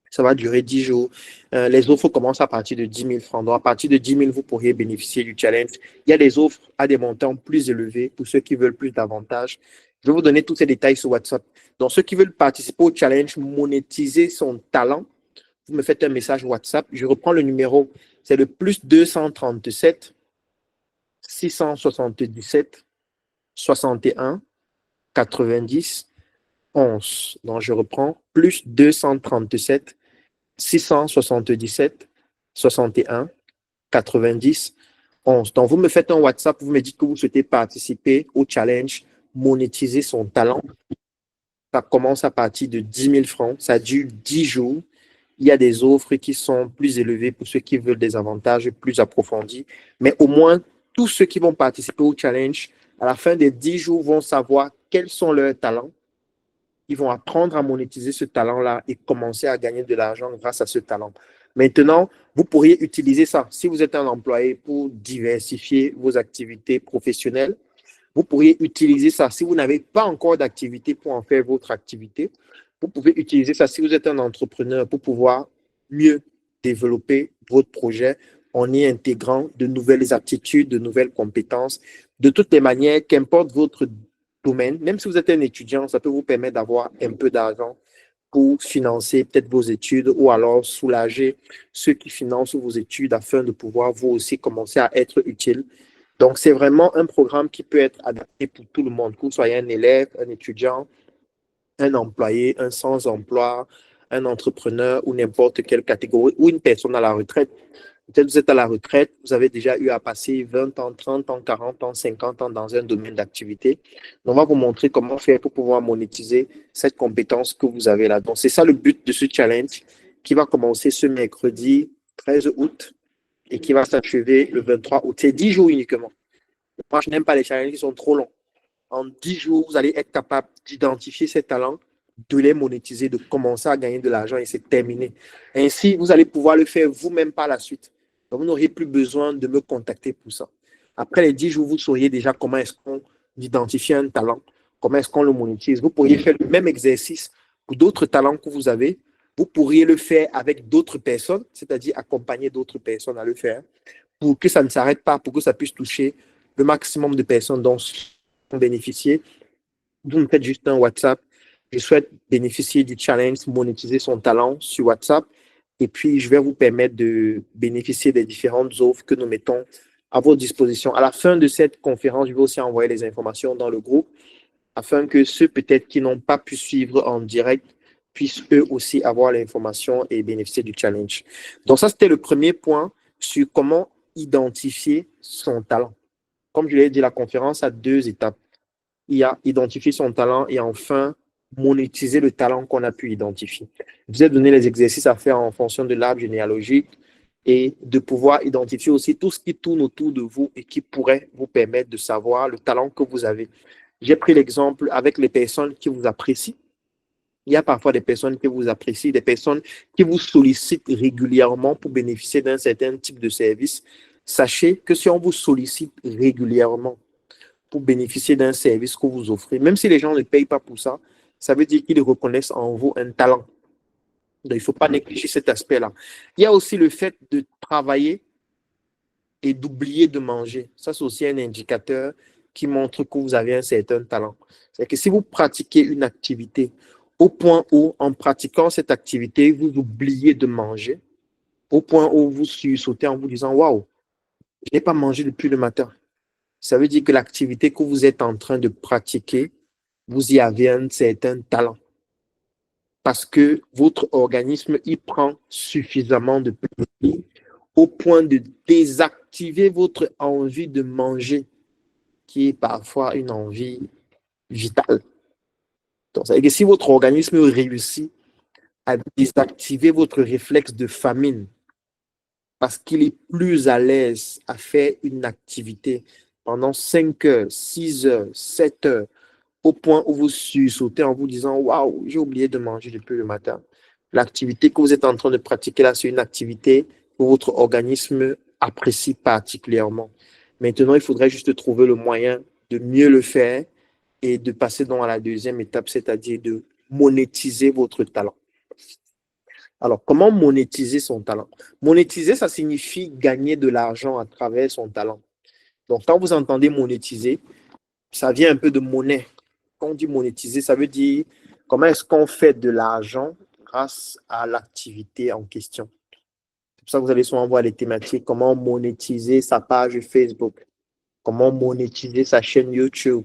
Ça va durer 10 jours. Les offres commencent à partir de 10 000 francs. Donc, à partir de 10 000, vous pourriez bénéficier du challenge. Il y a des offres à des montants plus élevés pour ceux qui veulent plus d'avantages. Je vais vous donner tous ces détails sur WhatsApp. Donc, ceux qui veulent participer au challenge, monétiser son talent, vous me faites un message WhatsApp. Je reprends le numéro. C'est le plus 237 677 61 90 11. Donc, je reprends plus 237 677 61 90 11. Donc, vous me faites un WhatsApp, vous me dites que vous souhaitez participer au challenge, monétiser son talent. Ça commence à partir de 10 000 francs. Ça dure 10 jours. Il y a des offres qui sont plus élevées pour ceux qui veulent des avantages plus approfondis. Mais au moins, tous ceux qui vont participer au challenge, à la fin des 10 jours, vont savoir quels sont leurs talents. Ils vont apprendre à monétiser ce talent-là et commencer à gagner de l'argent grâce à ce talent. Maintenant, vous pourriez utiliser ça si vous êtes un employé pour diversifier vos activités professionnelles. Vous pourriez utiliser ça si vous n'avez pas encore d'activité pour en faire votre activité. Vous pouvez utiliser ça si vous êtes un entrepreneur pour pouvoir mieux développer votre projet en y intégrant de nouvelles aptitudes, de nouvelles compétences. De toutes les manières, qu'importe votre domaine, même si vous êtes un étudiant, ça peut vous permettre d'avoir un peu d'argent pour financer peut-être vos études ou alors soulager ceux qui financent vos études afin de pouvoir vous aussi commencer à être utile. Donc, c'est vraiment un programme qui peut être adapté pour tout le monde, que vous soyez un élève, un étudiant, un employé, un sans-emploi, un entrepreneur ou n'importe quelle catégorie ou une personne à la retraite. Peut-être vous êtes à la retraite, vous avez déjà eu à passer 20 ans, 30 ans, 40 ans, 50 ans dans un domaine d'activité. On va vous montrer comment faire pour pouvoir monétiser cette compétence que vous avez là. Donc, c'est ça le but de ce challenge qui va commencer ce mercredi 13 août et qui va s'achever le 23 août. C'est 10 jours uniquement. Moi, je n'aime pas les challenges qui sont trop longs. En 10 jours, vous allez être capable d'identifier ces talents, de les monétiser, de commencer à gagner de l'argent et c'est terminé. Ainsi, vous allez pouvoir le faire vous-même par la suite. Donc, vous n'auriez plus besoin de me contacter pour ça. Après les 10 jours, vous sauriez déjà comment est-ce qu'on identifie un talent, comment est-ce qu'on le monétise. Vous pourriez faire le même exercice pour d'autres talents que vous avez. Vous pourriez le faire avec d'autres personnes, c'est-à-dire accompagner d'autres personnes à le faire pour que ça ne s'arrête pas, pour que ça puisse toucher le maximum de personnes dont bénéficier. Vous me faites juste un WhatsApp. Je souhaite bénéficier du challenge, monétiser son talent sur WhatsApp. Et puis, je vais vous permettre de bénéficier des différentes offres que nous mettons à votre disposition. À la fin de cette conférence, je vais aussi envoyer les informations dans le groupe afin que ceux peut-être qui n'ont pas pu suivre en direct puissent eux aussi avoir l'information et bénéficier du challenge. Donc ça, c'était le premier point sur comment identifier son talent. Comme je l'ai dit, la conférence a 2 étapes. Il y a identifier son talent et enfin monétiser le talent qu'on a pu identifier. Je vous ai donné les exercices à faire en fonction de l'arbre généalogique et de pouvoir identifier aussi tout ce qui tourne autour de vous et qui pourrait vous permettre de savoir le talent que vous avez. J'ai pris l'exemple avec les personnes qui vous apprécient. Il y a parfois des personnes qui vous apprécient, des personnes qui vous sollicitent régulièrement pour bénéficier d'un certain type de service. Sachez que si on vous sollicite régulièrement pour bénéficier d'un service que vous offrez, même si les gens ne payent pas pour ça, ça veut dire qu'ils reconnaissent en vous un talent. Donc, il ne faut pas négliger cet aspect-là. Il y a aussi le fait de travailler et d'oublier de manger. Ça, c'est aussi un indicateur qui montre que vous avez un certain talent. C'est que si vous pratiquez une activité au point où, en pratiquant cette activité, vous oubliez de manger, au point où vous sursautez en vous disant « Waouh, je n'ai pas mangé depuis le matin ». Ça veut dire que l'activité que vous êtes en train de pratiquer, vous y avez un certain talent. Parce que votre organisme y prend suffisamment de plaisir au point de désactiver votre envie de manger, qui est parfois une envie vitale. Donc, ça veut dire que si votre organisme réussit à désactiver votre réflexe de famine, parce qu'il est plus à l'aise à faire une activité pendant 5 heures, 6 heures, 7 heures, au point où vous sursautez en vous disant « Waouh, j'ai oublié de manger depuis le matin ». L'activité que vous êtes en train de pratiquer là, c'est une activité que votre organisme apprécie particulièrement. Maintenant, il faudrait juste trouver le moyen de mieux le faire et de passer dans la deuxième étape, c'est-à-dire de monétiser votre talent. Alors, comment monétiser son talent? Monétiser, ça signifie gagner de l'argent à travers son talent. Donc, quand vous entendez monétiser, ça vient un peu de monnaie. Quand on dit monétiser, ça veut dire comment est-ce qu'on fait de l'argent grâce à l'activité en question. C'est pour ça que vous allez souvent voir les thématiques, comment monétiser sa page Facebook, comment monétiser sa chaîne YouTube,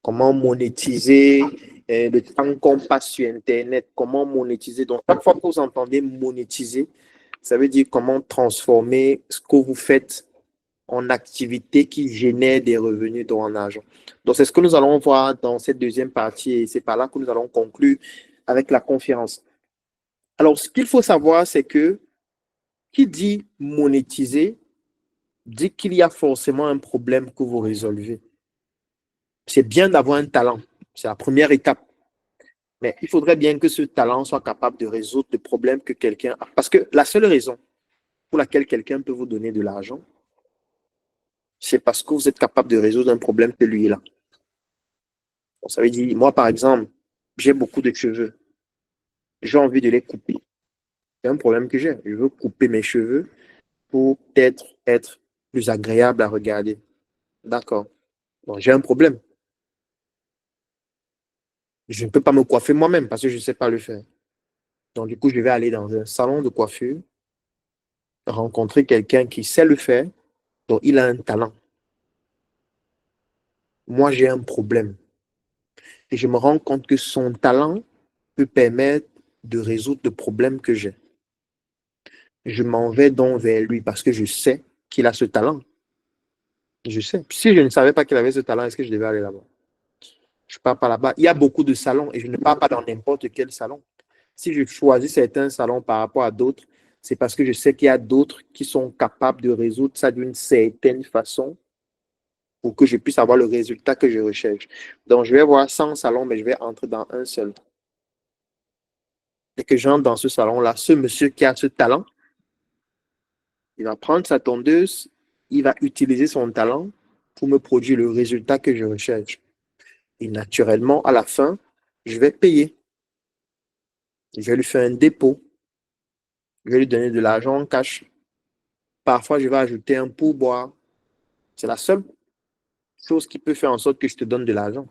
comment monétiser le temps qu'on passe sur Internet, comment monétiser. Donc, chaque fois que vous entendez monétiser, ça veut dire comment transformer ce que vous faites en activité qui génère des revenus dans en argent. Donc, c'est ce que nous allons voir dans cette deuxième partie et c'est par là que nous allons conclure avec la conférence. Alors, ce qu'il faut savoir, c'est que qui dit monétiser dit qu'il y a forcément un problème que vous résolvez. C'est bien d'avoir un talent, c'est la première étape. Mais il faudrait bien que ce talent soit capable de résoudre le problème que quelqu'un a. Parce que la seule raison pour laquelle quelqu'un peut vous donner de l'argent, c'est parce que vous êtes capable de résoudre un problème que lui est là. Donc, ça veut dire, moi, par exemple, j'ai beaucoup de cheveux. J'ai envie de les couper. C'est un problème que j'ai. Je veux couper mes cheveux pour peut-être être plus agréable à regarder. D'accord. Donc, j'ai un problème. Je ne peux pas me coiffer moi-même parce que je ne sais pas le faire. Donc, du coup, je vais aller dans un salon de coiffure, rencontrer quelqu'un qui sait le faire, donc il a un talent. Moi, j'ai un problème. Et je me rends compte que son talent peut permettre de résoudre le problème que j'ai. Je m'en vais donc vers lui parce que je sais qu'il a ce talent. Je sais. Si je ne savais pas qu'il avait ce talent, est-ce que je devais aller là-bas? Je ne pars pas là-bas. Il y a beaucoup de salons et je ne pars pas dans n'importe quel salon. Si je choisis certains salons par rapport à d'autres, c'est parce que je sais qu'il y a d'autres qui sont capables de résoudre ça d'une certaine façon pour que je puisse avoir le résultat que je recherche. Donc, je vais voir 100 salons, mais je vais entrer dans un seul. Et que j'entre dans ce salon-là, ce monsieur qui a ce talent, il va prendre sa tondeuse, il va utiliser son talent pour me produire le résultat que je recherche. Et naturellement, à la fin, je vais payer. Je vais lui faire un dépôt. Je vais lui donner de l'argent en cash. Parfois, je vais ajouter un pourboire. C'est la seule chose qui peut faire en sorte que je te donne de l'argent.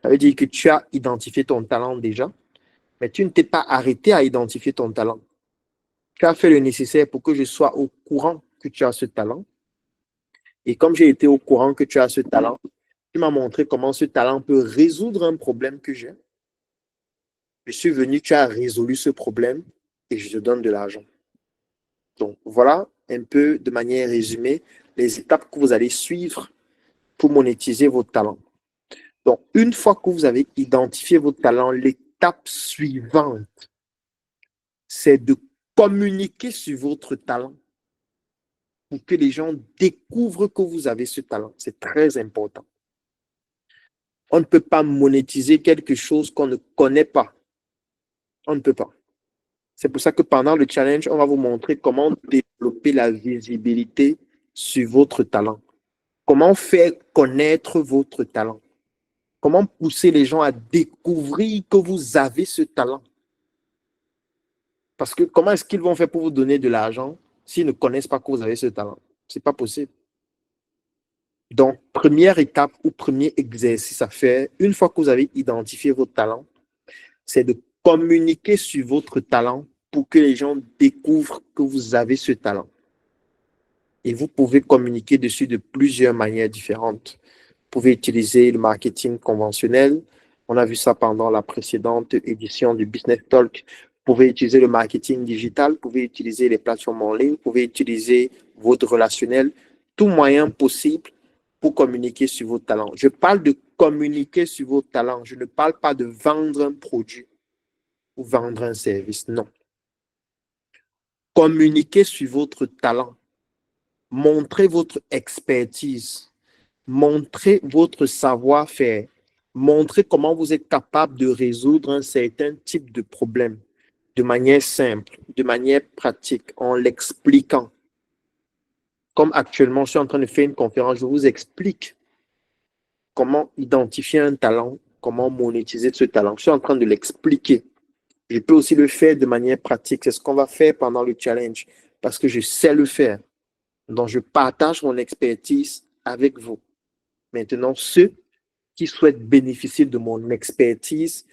Ça veut dire que tu as identifié ton talent déjà, mais tu ne t'es pas arrêté à identifier ton talent. Tu as fait le nécessaire pour que je sois au courant que tu as ce talent. Et comme j'ai été au courant que tu as ce talent, tu m'as montré comment ce talent peut résoudre un problème que j'ai. Je suis venu, tu as résolu ce problème et je te donne de l'argent. Donc, voilà un peu de manière résumée les étapes que vous allez suivre pour monétiser votre talent. Donc, une fois que vous avez identifié votre talent, l'étape suivante, c'est de communiquer sur votre talent pour que les gens découvrent que vous avez ce talent. C'est très important. On ne peut pas monétiser quelque chose qu'on ne connaît pas. On ne peut pas. C'est pour ça que pendant le challenge, on va vous montrer comment développer la visibilité sur votre talent. Comment faire connaître votre talent. Comment pousser les gens à découvrir que vous avez ce talent. Parce que comment est-ce qu'ils vont faire pour vous donner de l'argent s'ils ne connaissent pas que vous avez ce talent? Ce n'est pas possible. Donc, première étape ou premier exercice à faire, une fois que vous avez identifié votre talent, c'est de communiquer sur votre talent pour que les gens découvrent que vous avez ce talent. Et vous pouvez communiquer dessus de plusieurs manières différentes. Vous pouvez utiliser le marketing conventionnel. On a vu ça pendant la précédente édition du Business Talk. Vous pouvez utiliser le marketing digital, vous pouvez utiliser les plateformes en ligne, vous pouvez utiliser votre relationnel, tout moyen possible pour communiquer sur vos talents. Je parle de communiquer sur vos talents. Je ne parle pas de vendre un produit ou vendre un service. Non. Communiquez sur votre talent. Montrez votre expertise. Montrez votre savoir-faire. Montrez comment vous êtes capable de résoudre un certain type de problème de manière simple, de manière pratique, en l'expliquant. Comme actuellement, je suis en train de faire une conférence, je vous explique comment identifier un talent, comment monétiser ce talent. Je suis en train de l'expliquer. Je peux aussi le faire de manière pratique. C'est ce qu'on va faire pendant le challenge parce que je sais le faire. Donc, je partage mon expertise avec vous. Maintenant, ceux qui souhaitent bénéficier de mon expertise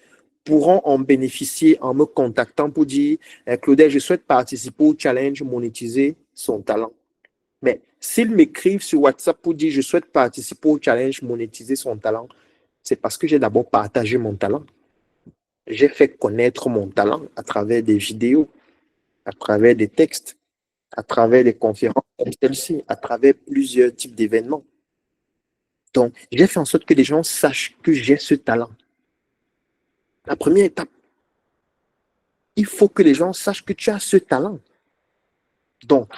pourront en bénéficier en me contactant pour dire Claudel, je souhaite participer au challenge monétiser son talent. Mais s'ils m'écrivent sur WhatsApp pour dire je souhaite participer au challenge monétiser son talent, c'est parce que j'ai d'abord partagé mon talent. J'ai fait connaître mon talent à travers des vidéos, à travers des textes, à travers des conférences comme celle-ci, à travers plusieurs types d'événements. Donc, j'ai fait en sorte que les gens sachent que j'ai ce talent. La première étape, il faut que les gens sachent que tu as ce talent. Donc,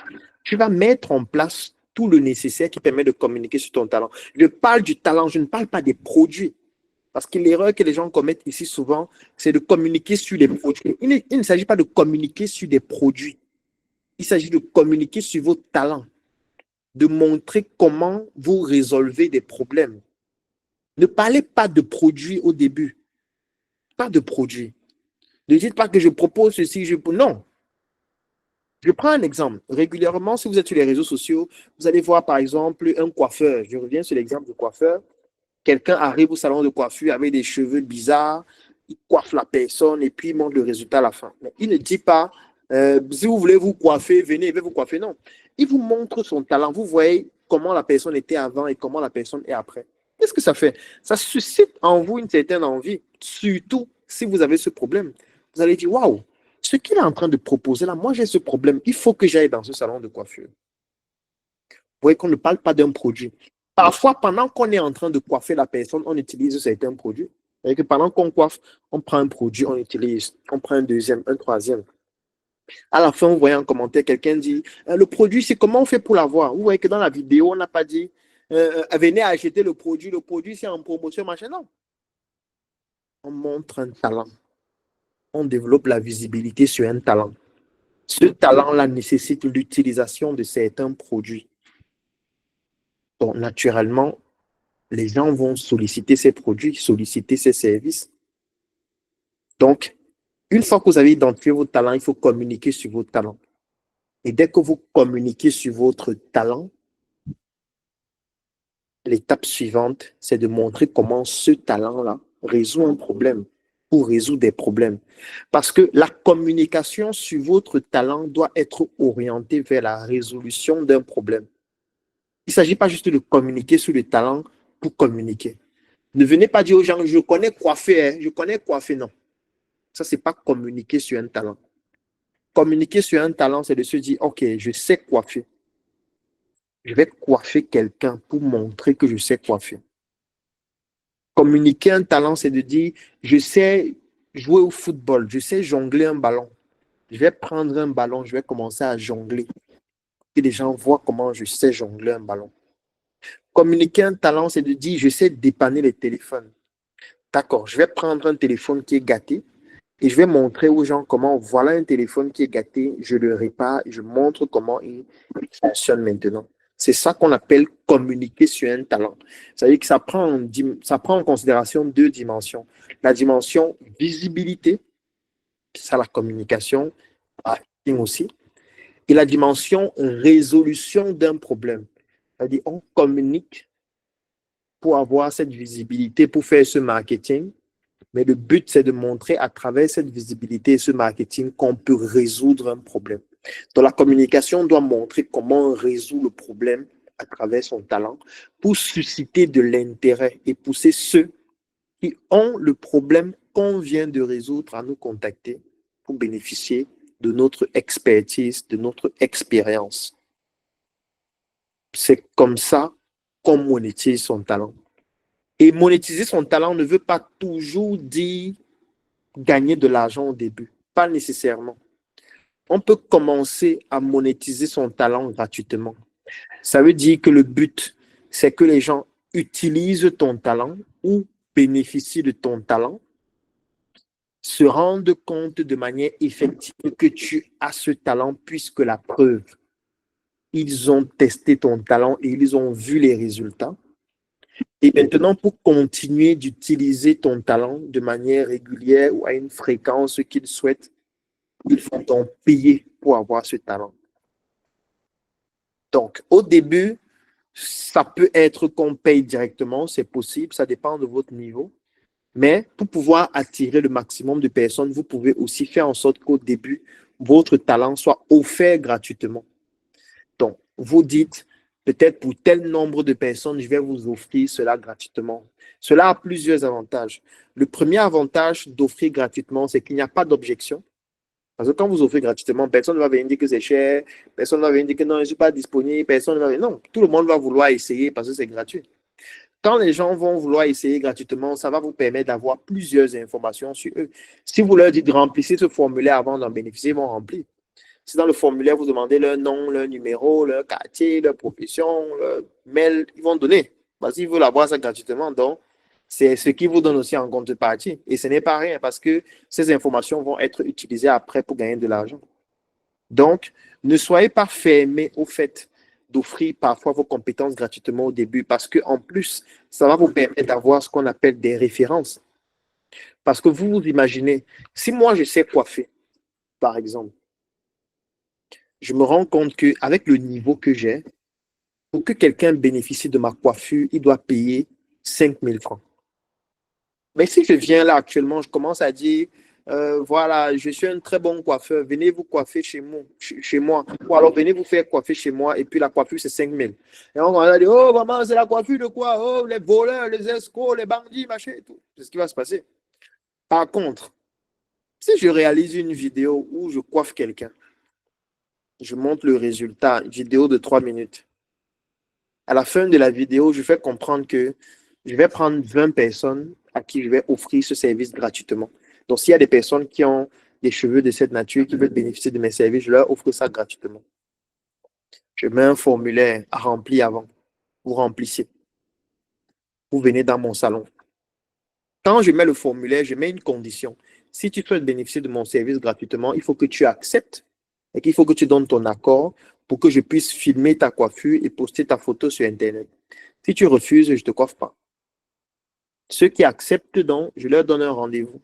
tu vas mettre en place tout le nécessaire qui permet de communiquer sur ton talent. Je parle du talent, je ne parle pas des produits. Parce que l'erreur que les gens commettent ici souvent, c'est de communiquer sur les produits. Il ne s'agit pas de communiquer sur des produits. Il s'agit de communiquer sur vos talents. de montrer comment vous résolvez des problèmes. Ne parlez pas de produits au début. Pas de produits. Ne dites pas que je propose ceci, non. Je prends un exemple. Régulièrement, si vous êtes sur les réseaux sociaux, vous allez voir par exemple un coiffeur. Je reviens sur l'exemple du coiffeur. Quelqu'un arrive au salon de coiffure avec des cheveux bizarres, il coiffe la personne et puis il montre le résultat à la fin. Mais il ne dit pas, si vous voulez vous coiffer, venez, il va vous coiffer. Non. Il vous montre son talent. Vous voyez comment la personne était avant et comment la personne est après. Qu'est-ce que ça fait? Ça suscite en vous une certaine envie, surtout si vous avez ce problème. Vous allez dire, waouh, ce qu'il est en train de proposer là, moi j'ai ce problème, il faut que j'aille dans ce salon de coiffure. Vous voyez qu'on ne parle pas d'un produit. Parfois, pendant qu'on est en train de coiffer la personne, on utilise certains produits. Et que pendant qu'on coiffe, on prend un produit, on utilise, on prend un deuxième, un troisième. À la fin, vous voyez en commentaire, quelqu'un dit le produit, c'est comment on fait pour l'avoir. Vous voyez que dans la vidéo, on n'a pas dit venez acheter le produit, c'est en promotion, machin. Non. On montre un talent. On développe la visibilité sur un talent. Ce talent-là nécessite l'utilisation de certains produits. Donc, naturellement, les gens vont solliciter ces produits, solliciter ces services. Donc, une fois que vous avez identifié vos talents, il faut communiquer sur vos talents. Et dès que vous communiquez sur votre talent, l'étape suivante, c'est de montrer comment ce talent-là résout un problème ou résout des problèmes. Parce que la communication sur votre talent doit être orientée vers la résolution d'un problème. Il ne s'agit pas juste de communiquer sur le talent pour communiquer. Ne venez pas dire aux gens, je connais coiffer, je connais coiffer, non. Ça, ce n'est pas communiquer sur un talent. Communiquer sur un talent, c'est de se dire, OK, je sais coiffer. Je vais coiffer quelqu'un pour montrer que je sais coiffer. Communiquer un talent, c'est de dire, je sais jouer au football, je sais jongler un ballon. Je vais prendre un ballon, je vais commencer à jongler. Et les gens voient comment je sais jongler un ballon. Communiquer un talent, c'est de dire, je sais dépanner les téléphones. D'accord, je vais prendre un téléphone qui est gâté et je vais montrer aux gens comment, voilà un téléphone qui est gâté, je le répare et je montre comment il fonctionne maintenant. C'est ça qu'on appelle communiquer sur un talent. C'est-à-dire que ça prend en considération deux dimensions. La dimension visibilité, c'est ça la communication, marketing aussi, et la dimension résolution d'un problème. C'est-à-dire on communique pour avoir cette visibilité, pour faire ce marketing. Mais le but, c'est de montrer à travers cette visibilité et ce marketing qu'on peut résoudre un problème. Donc, la communication doit montrer comment on résout le problème à travers son talent pour susciter de l'intérêt et pousser ceux qui ont le problème qu'on vient de résoudre à nous contacter pour bénéficier de notre expertise, de notre expérience. C'est comme ça qu'on monétise son talent. Et monétiser son talent ne veut pas toujours dire gagner de l'argent au début. Pas nécessairement. On peut commencer à monétiser son talent gratuitement. Ça veut dire que le but, c'est que les gens utilisent ton talent ou bénéficient de ton talent, se rendent compte de manière effective que tu as ce talent puisque la preuve, ils ont testé ton talent et ils ont vu les résultats. Et maintenant, pour continuer d'utiliser ton talent de manière régulière ou à une fréquence qu'ils souhaitent, ils vont donc payer pour avoir ce talent. Donc, au début, ça peut être qu'on paye directement, c'est possible, ça dépend de votre niveau. Mais pour pouvoir attirer le maximum de personnes, vous pouvez aussi faire en sorte qu'au début, votre talent soit offert gratuitement. Donc, vous dites, peut-être pour tel nombre de personnes, je vais vous offrir cela gratuitement. Cela a plusieurs avantages. Le premier avantage d'offrir gratuitement, c'est qu'il n'y a pas d'objection. Parce que quand vous offrez gratuitement, personne ne va venir dire que c'est cher, personne ne va venir dire que non, je ne suis pas disponible, personne ne va venir. Non, tout le monde va vouloir essayer parce que c'est gratuit. Quand les gens vont vouloir essayer gratuitement, ça va vous permettre d'avoir plusieurs informations sur eux. Si vous leur dites remplissez ce formulaire avant d'en bénéficier, ils vont remplir. Si dans le formulaire, vous demandez leur nom, leur numéro, leur quartier, leur profession, leur mail, ils vont donner. Parce qu'ils veulent avoir ça gratuitement. Donc, c'est ce qu'ils vous donnent aussi en contrepartie. Et ce n'est pas rien parce que ces informations vont être utilisées après pour gagner de l'argent. Donc, ne soyez pas fermés au fait d'offrir parfois vos compétences gratuitement au début parce qu'en plus, ça va vous permettre d'avoir ce qu'on appelle des références. Parce que vous vous imaginez, si moi je sais coiffer, par exemple, je me rends compte qu'avec le niveau que j'ai, pour que quelqu'un bénéficie de ma coiffure, il doit payer 5 000 francs. Mais si je viens là actuellement, je commence à dire, voilà, je suis un très bon coiffeur, venez vous coiffer chez moi. Ou alors venez vous faire coiffer chez moi et puis la coiffure c'est 5 000. Et on va dire, oh maman, c'est la coiffure de quoi? Oh, les voleurs, les escrocs, les bandits, machin et tout. C'est ce qui va se passer. Par contre, si je réalise une vidéo où je coiffe quelqu'un, je montre le résultat, une vidéo de 3 minutes. À la fin de la vidéo, je fais comprendre que je vais prendre 20 personnes à qui je vais offrir ce service gratuitement. Donc, s'il y a des personnes qui ont des cheveux de cette nature qui veulent bénéficier de mes services, je leur offre ça gratuitement. Je mets un formulaire à remplir avant. Vous remplissez. Vous venez dans mon salon. Quand je mets le formulaire, je mets une condition. Si tu souhaites bénéficier de mon service gratuitement, il faut que tu acceptes et qu'il faut que tu donnes ton accord pour que je puisse filmer ta coiffure et poster ta photo sur Internet. Si tu refuses, je ne te coiffe pas. Ceux qui acceptent donc, je leur donne un rendez-vous.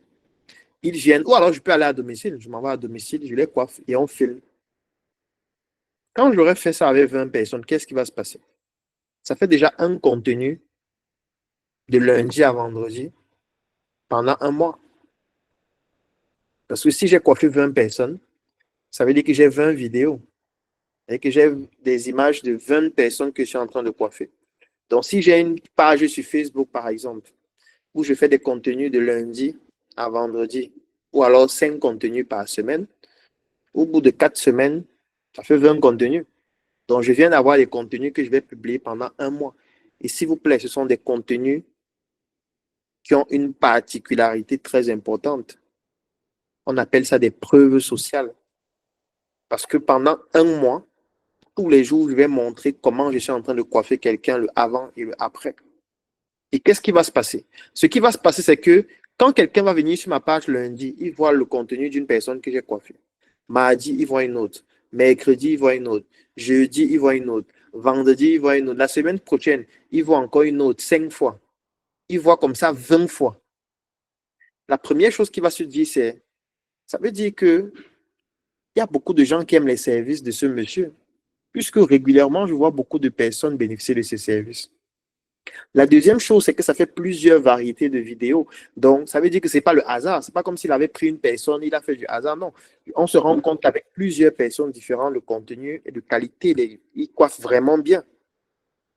Ils viennent, ou alors je peux aller à domicile. Je m'en vais à domicile, je les coiffe et on filme. Quand j'aurais fait ça avec 20 personnes, qu'est-ce qui va se passer? Ça fait déjà un contenu de lundi à vendredi pendant un mois. Parce que si j'ai coiffé 20 personnes, ça veut dire que j'ai 20 vidéos et que j'ai des images de 20 personnes que je suis en train de coiffer. Donc, si j'ai une page sur Facebook, par exemple, où je fais des contenus de lundi à vendredi, ou alors 5 contenus par semaine, au bout de 4 semaines, ça fait 20 contenus. Donc, je viens d'avoir des contenus que je vais publier pendant un mois. Et s'il vous plaît, ce sont des contenus qui ont une particularité très importante. On appelle ça des preuves sociales. Parce que pendant un mois, tous les jours, je vais montrer comment je suis en train de coiffer quelqu'un, le avant et le après. Et qu'est-ce qui va se passer? Ce qui va se passer, c'est que quand quelqu'un va venir sur ma page lundi, il voit le contenu d'une personne que j'ai coiffée. Mardi, il voit une autre. Mercredi, il voit une autre. Jeudi, il voit une autre. Vendredi, il voit une autre. La semaine prochaine, il voit encore une autre 5 fois. Il voit comme ça 20 fois. La première chose qui va se dire, c'est, ça veut dire que il y a beaucoup de gens qui aiment les services de ce monsieur, puisque régulièrement, je vois beaucoup de personnes bénéficier de ces services. La deuxième chose, c'est que ça fait plusieurs variétés de vidéos. Donc, ça veut dire que ce n'est pas le hasard. Ce n'est pas comme s'il avait pris une personne, il a fait du hasard. Non. On se rend compte qu'avec plusieurs personnes différentes, le contenu et de qualité, ils coiffent vraiment bien.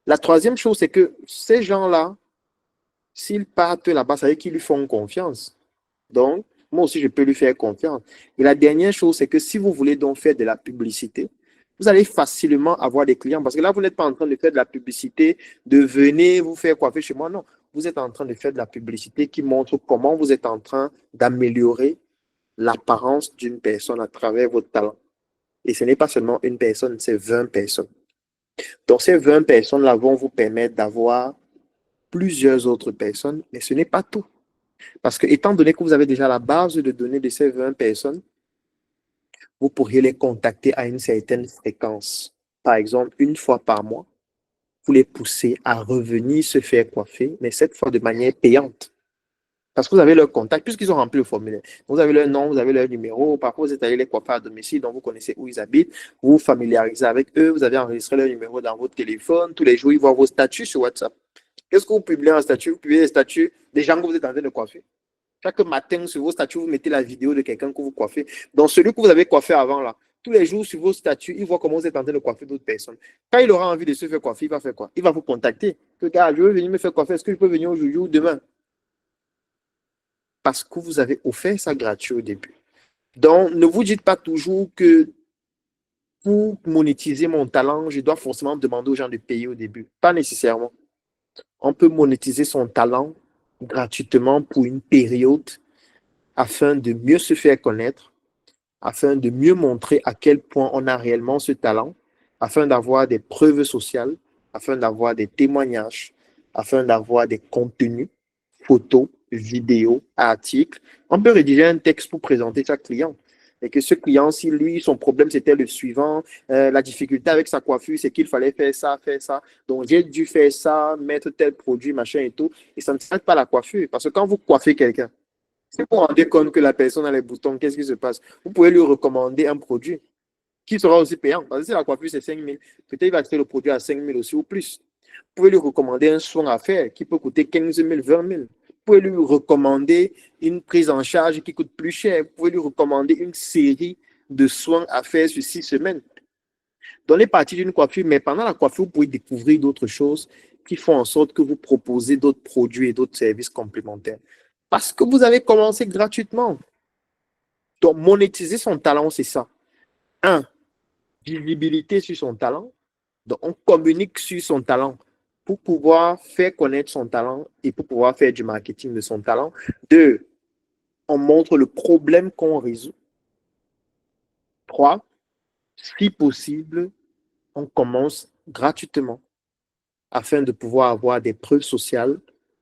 La troisième chose, c'est que ces gens-là, s'ils partent là-bas, ça veut dire qu'ils lui font confiance. Donc, moi aussi, je peux lui faire confiance. Et la dernière chose, c'est que si vous voulez donc faire de la publicité, vous allez facilement avoir des clients parce que là, vous n'êtes pas en train de faire de la publicité, de venir vous faire coiffer chez moi. Non, vous êtes en train de faire de la publicité qui montre comment vous êtes en train d'améliorer l'apparence d'une personne à travers votre talent. Et ce n'est pas seulement une personne, c'est 20 personnes. Donc, ces 20 personnes-là vont vous permettre d'avoir plusieurs autres personnes, mais ce n'est pas tout. Parce que, étant donné que vous avez déjà la base de données de ces 20 personnes, vous pourriez les contacter à une certaine fréquence. Par exemple, une fois par mois, vous les poussez à revenir se faire coiffer, mais cette fois de manière payante. Parce que vous avez leur contact, puisqu'ils ont rempli le formulaire. Vous avez leur nom, vous avez leur numéro. Parfois, vous êtes allé les coiffer à domicile, donc vous connaissez où ils habitent. Vous vous familiarisez avec eux. Vous avez enregistré leur numéro dans votre téléphone. Tous les jours, ils voient vos statuts sur WhatsApp. Qu'est-ce que vous publiez en statut? Vous publiez les statuts des gens que vous êtes en train de coiffer. Chaque matin, sur vos statuts, vous mettez la vidéo de quelqu'un que vous coiffez. Donc, celui que vous avez coiffé avant, là, tous les jours, sur vos statuts, il voit comment vous êtes en train de coiffer d'autres personnes. Quand il aura envie de se faire coiffer, il va faire quoi? Il va vous contacter. Regarde, je veux venir me faire coiffer. Est-ce que je peux venir aujourd'hui ou demain? Parce que vous avez offert ça gratuit au début. Donc, ne vous dites pas toujours que pour monétiser mon talent, je dois forcément demander aux gens de payer au début. Pas nécessairement. On peut monétiser son talent gratuitement pour une période afin de mieux se faire connaître, afin de mieux montrer à quel point on a réellement ce talent, afin d'avoir des preuves sociales, afin d'avoir des témoignages, afin d'avoir des contenus, photos, vidéos, articles. On peut rédiger un texte pour présenter chaque client. et que ce client, si lui, son problème, c'était le suivant, la difficulté avec sa coiffure, c'est qu'il fallait faire ça. Donc, j'ai dû faire ça, mettre tel produit, machin et tout. Et ça ne s'arrête pas la coiffure. Parce que quand vous coiffez quelqu'un, si vous vous rendez compte que la personne a les boutons, qu'est-ce qui se passe? Vous pouvez lui recommander un produit qui sera aussi payant. Parce que si la coiffure, c'est 5 000, peut-être il va acheter le produit à 5 000 aussi ou plus. Vous pouvez lui recommander un soin à faire qui peut coûter 15 000, 20 000. Vous pouvez lui recommander une prise en charge qui coûte plus cher. Vous pouvez lui recommander une série de soins à faire sur 6 semaines. Donnez partie d'une coiffure, mais pendant la coiffure, vous pouvez découvrir d'autres choses qui font en sorte que vous proposez d'autres produits et d'autres services complémentaires. Parce que vous avez commencé gratuitement. Donc, monétiser son talent, c'est ça. Un, visibilité sur son talent. Donc, on communique sur son talent pour pouvoir faire connaître son talent et pour pouvoir faire du marketing de son talent. Deux, on montre le problème qu'on résout. Trois, si possible, on commence gratuitement afin de pouvoir avoir des preuves sociales,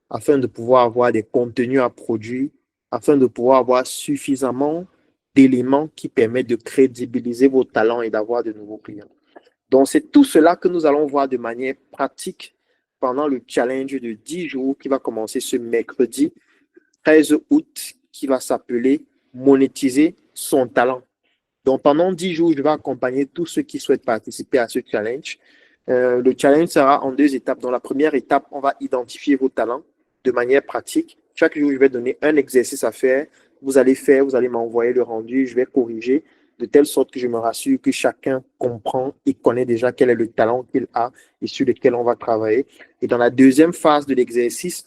afin de pouvoir avoir des contenus à produire, afin de pouvoir avoir suffisamment d'éléments qui permettent de crédibiliser vos talents et d'avoir de nouveaux clients. Donc, c'est tout cela que nous allons voir de manière pratique pendant le challenge de 10 jours qui va commencer ce mercredi 13 août, qui va s'appeler Monétiser son talent. Donc, pendant 10 jours, je vais accompagner tous ceux qui souhaitent participer à ce challenge. Le challenge sera en 2 étapes. Dans la première étape, on va identifier vos talents de manière pratique. Chaque jour, je vais donner un exercice à faire. Vous allez faire, vous allez m'envoyer le rendu, je vais corriger de telle sorte que je me rassure que chacun comprend et connaît déjà quel est le talent qu'il a et sur lequel on va travailler. Et dans la deuxième phase de l'exercice,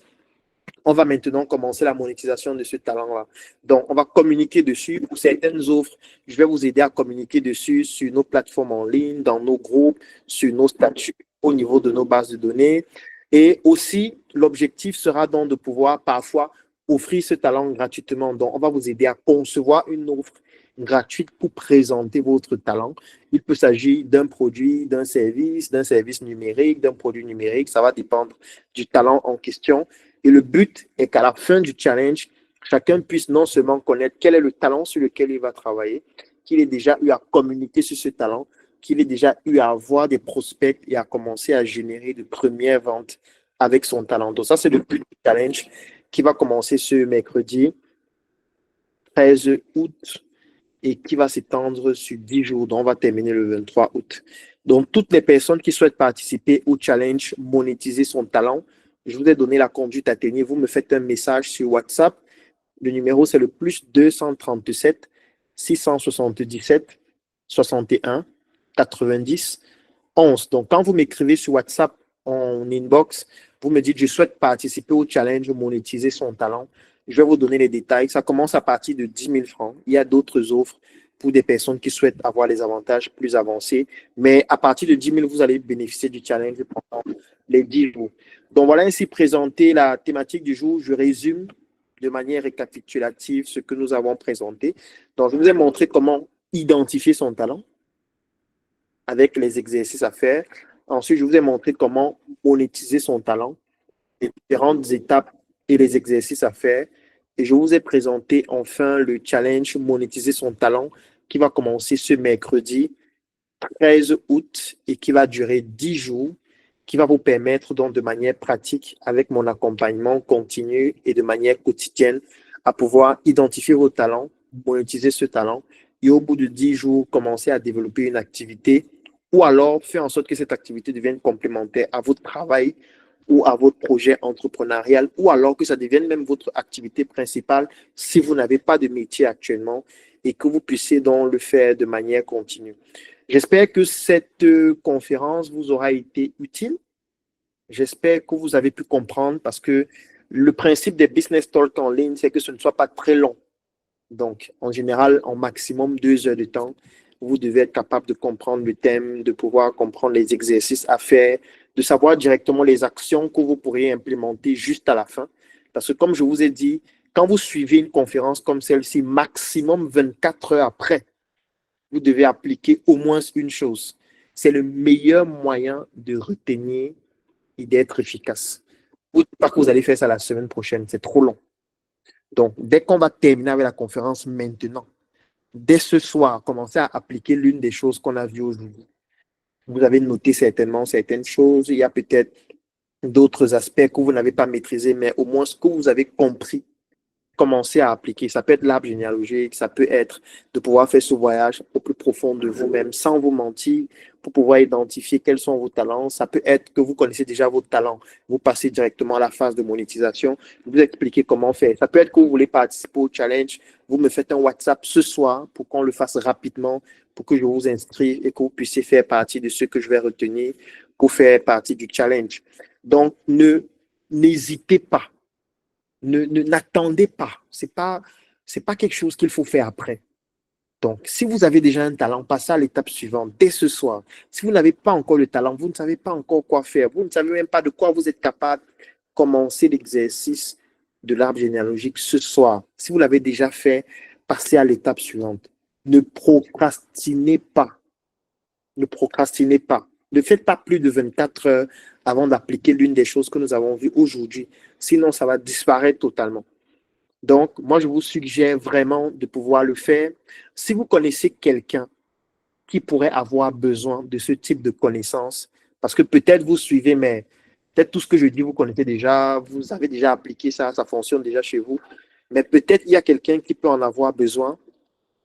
on va maintenant commencer la monétisation de ce talent-là. Donc, on va communiquer dessus. Pour certaines offres, je vais vous aider à communiquer dessus sur nos plateformes en ligne, dans nos groupes, sur nos statuts, au niveau de nos bases de données. Et aussi, l'objectif sera donc de pouvoir parfois offrir ce talent gratuitement. Donc, on va vous aider à concevoir une offre gratuite pour présenter votre talent. Il peut s'agir d'un produit, d'un service numérique, d'un produit numérique. Ça va dépendre du talent en question. Et le but est qu'à la fin du challenge, chacun puisse non seulement connaître quel est le talent sur lequel il va travailler, qu'il ait déjà eu à communiquer sur ce talent, qu'il ait déjà eu à avoir des prospects et à commencer à générer de premières ventes avec son talent. Donc ça, c'est le but du challenge qui va commencer ce mercredi 13 août et qui va s'étendre sur 10 jours. Donc, on va terminer le 23 août. Donc, toutes les personnes qui souhaitent participer au challenge Monétiser son talent, je vous ai donné la conduite à tenir. Vous me faites un message sur WhatsApp. Le numéro, c'est le plus 237 677 61 90 11. Donc, quand vous m'écrivez sur WhatsApp en inbox, vous me dites, je souhaite participer au challenge Monétiser son talent. Je vais vous donner les détails. Ça commence à partir de 10 000 francs. Il y a d'autres offres pour des personnes qui souhaitent avoir les avantages plus avancés. Mais à partir de 10 000, vous allez bénéficier du challenge pendant les 10 jours. Donc, voilà ainsi présenté la thématique du jour. Je résume de manière récapitulative ce que nous avons présenté. Donc, je vous ai montré comment identifier son talent avec les exercices à faire. Ensuite, je vous ai montré comment monétiser son talent, les différentes étapes et les exercices à faire. Et je vous ai présenté enfin le challenge Monétiser son talent qui va commencer ce mercredi 13 août et qui va durer 10 jours, qui va vous permettre donc de manière pratique, avec mon accompagnement continu et de manière quotidienne, à pouvoir identifier vos talents, monétiser ce talent et au bout de 10 jours, commencer à développer une activité ou alors faire en sorte que cette activité devienne complémentaire à votre travail ou à votre projet entrepreneurial, ou alors que ça devienne même votre activité principale si vous n'avez pas de métier actuellement et que vous puissiez donc le faire de manière continue. J'espère que cette conférence vous aura été utile. J'espère que vous avez pu comprendre parce que le principe des business talks en ligne, c'est que ce ne soit pas très long. Donc, en général, en maximum 2 heures de temps, vous devez être capable de comprendre le thème, de pouvoir comprendre les exercices à faire, de savoir directement les actions que vous pourriez implémenter juste à la fin. Parce que comme je vous ai dit, quand vous suivez une conférence comme celle-ci, maximum 24 heures après, vous devez appliquer au moins une chose. C'est le meilleur moyen de retenir et d'être efficace. Vous ne dites pas que vous allez faire ça la semaine prochaine, c'est trop long. Donc, dès qu'on va terminer avec la conférence maintenant, dès ce soir, commencez à appliquer l'une des choses qu'on a vues aujourd'hui. Vous avez noté certainement certaines choses. Il y a peut-être d'autres aspects que vous n'avez pas maîtrisés, mais au moins ce que vous avez compris, commencer à appliquer. Ça peut être l'arbre généalogique, ça peut être de pouvoir faire ce voyage au plus profond de vous-même sans vous mentir pour pouvoir identifier quels sont vos talents. Ça peut être que vous connaissez déjà vos talents. Vous passez directement à la phase de monétisation. Vous expliquez comment faire. Ça peut être que vous voulez participer au challenge. Vous me faites un WhatsApp ce soir pour qu'on le fasse rapidement, pour que je vous inscrive et que vous puissiez faire partie de ce que je vais retenir pour faire partie du challenge. Donc, n'hésitez pas. N'attendez pas. C'est pas quelque chose qu'il faut faire après. Donc, si vous avez déjà un talent, passez à l'étape suivante dès ce soir. Si vous n'avez pas encore le talent, vous ne savez pas encore quoi faire, vous ne savez même pas de quoi vous êtes capable, commencez l'exercice de l'arbre généalogique ce soir. Si vous l'avez déjà fait, passez à l'étape suivante. Ne procrastinez pas. Ne procrastinez pas. Ne faites pas plus de 24 heures avant d'appliquer l'une des choses que nous avons vues aujourd'hui. Sinon, ça va disparaître totalement. Donc, moi, je vous suggère vraiment de pouvoir le faire. Si vous connaissez quelqu'un qui pourrait avoir besoin de ce type de connaissances, parce que peut-être vous suivez, mais peut-être tout ce que je dis, vous connaissez déjà, vous avez déjà appliqué ça, ça fonctionne déjà chez vous, mais peut-être il y a quelqu'un qui peut en avoir besoin,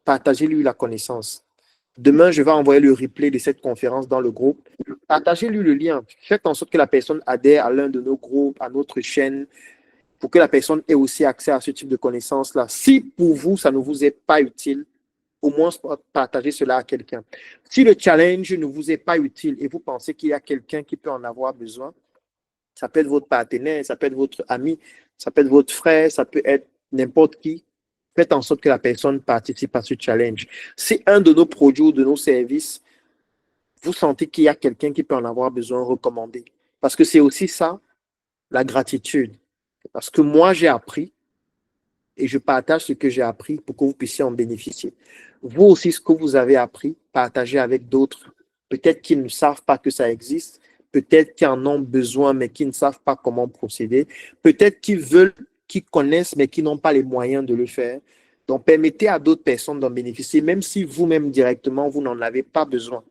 partagez-lui la connaissance. Demain, je vais envoyer le replay de cette conférence dans le groupe. Partagez-lui le lien. Faites en sorte que la personne adhère à l'un de nos groupes, à notre chaîne, pour que la personne ait aussi accès à ce type de connaissances-là. Si pour vous, ça ne vous est pas utile, au moins partagez cela à quelqu'un. Si le challenge ne vous est pas utile et vous pensez qu'il y a quelqu'un qui peut en avoir besoin, ça peut être votre partenaire, ça peut être votre ami, ça peut être votre frère, ça peut être n'importe qui. Faites en sorte que la personne participe à ce challenge. Si un de nos produits ou de nos services, vous sentez qu'il y a quelqu'un qui peut en avoir besoin, recommandez. Parce que c'est aussi ça, la gratitude. Parce que moi, j'ai appris et je partage ce que j'ai appris pour que vous puissiez en bénéficier. Vous aussi, ce que vous avez appris, partagez avec d'autres. Peut-être qu'ils ne savent pas que ça existe, peut-être qu'ils en ont besoin, mais qu'ils ne savent pas comment procéder. Peut-être qu'ils veulent, qu'ils connaissent, mais qu'ils n'ont pas les moyens de le faire. Donc, permettez à d'autres personnes d'en bénéficier, même si vous-même directement, vous n'en avez pas besoin.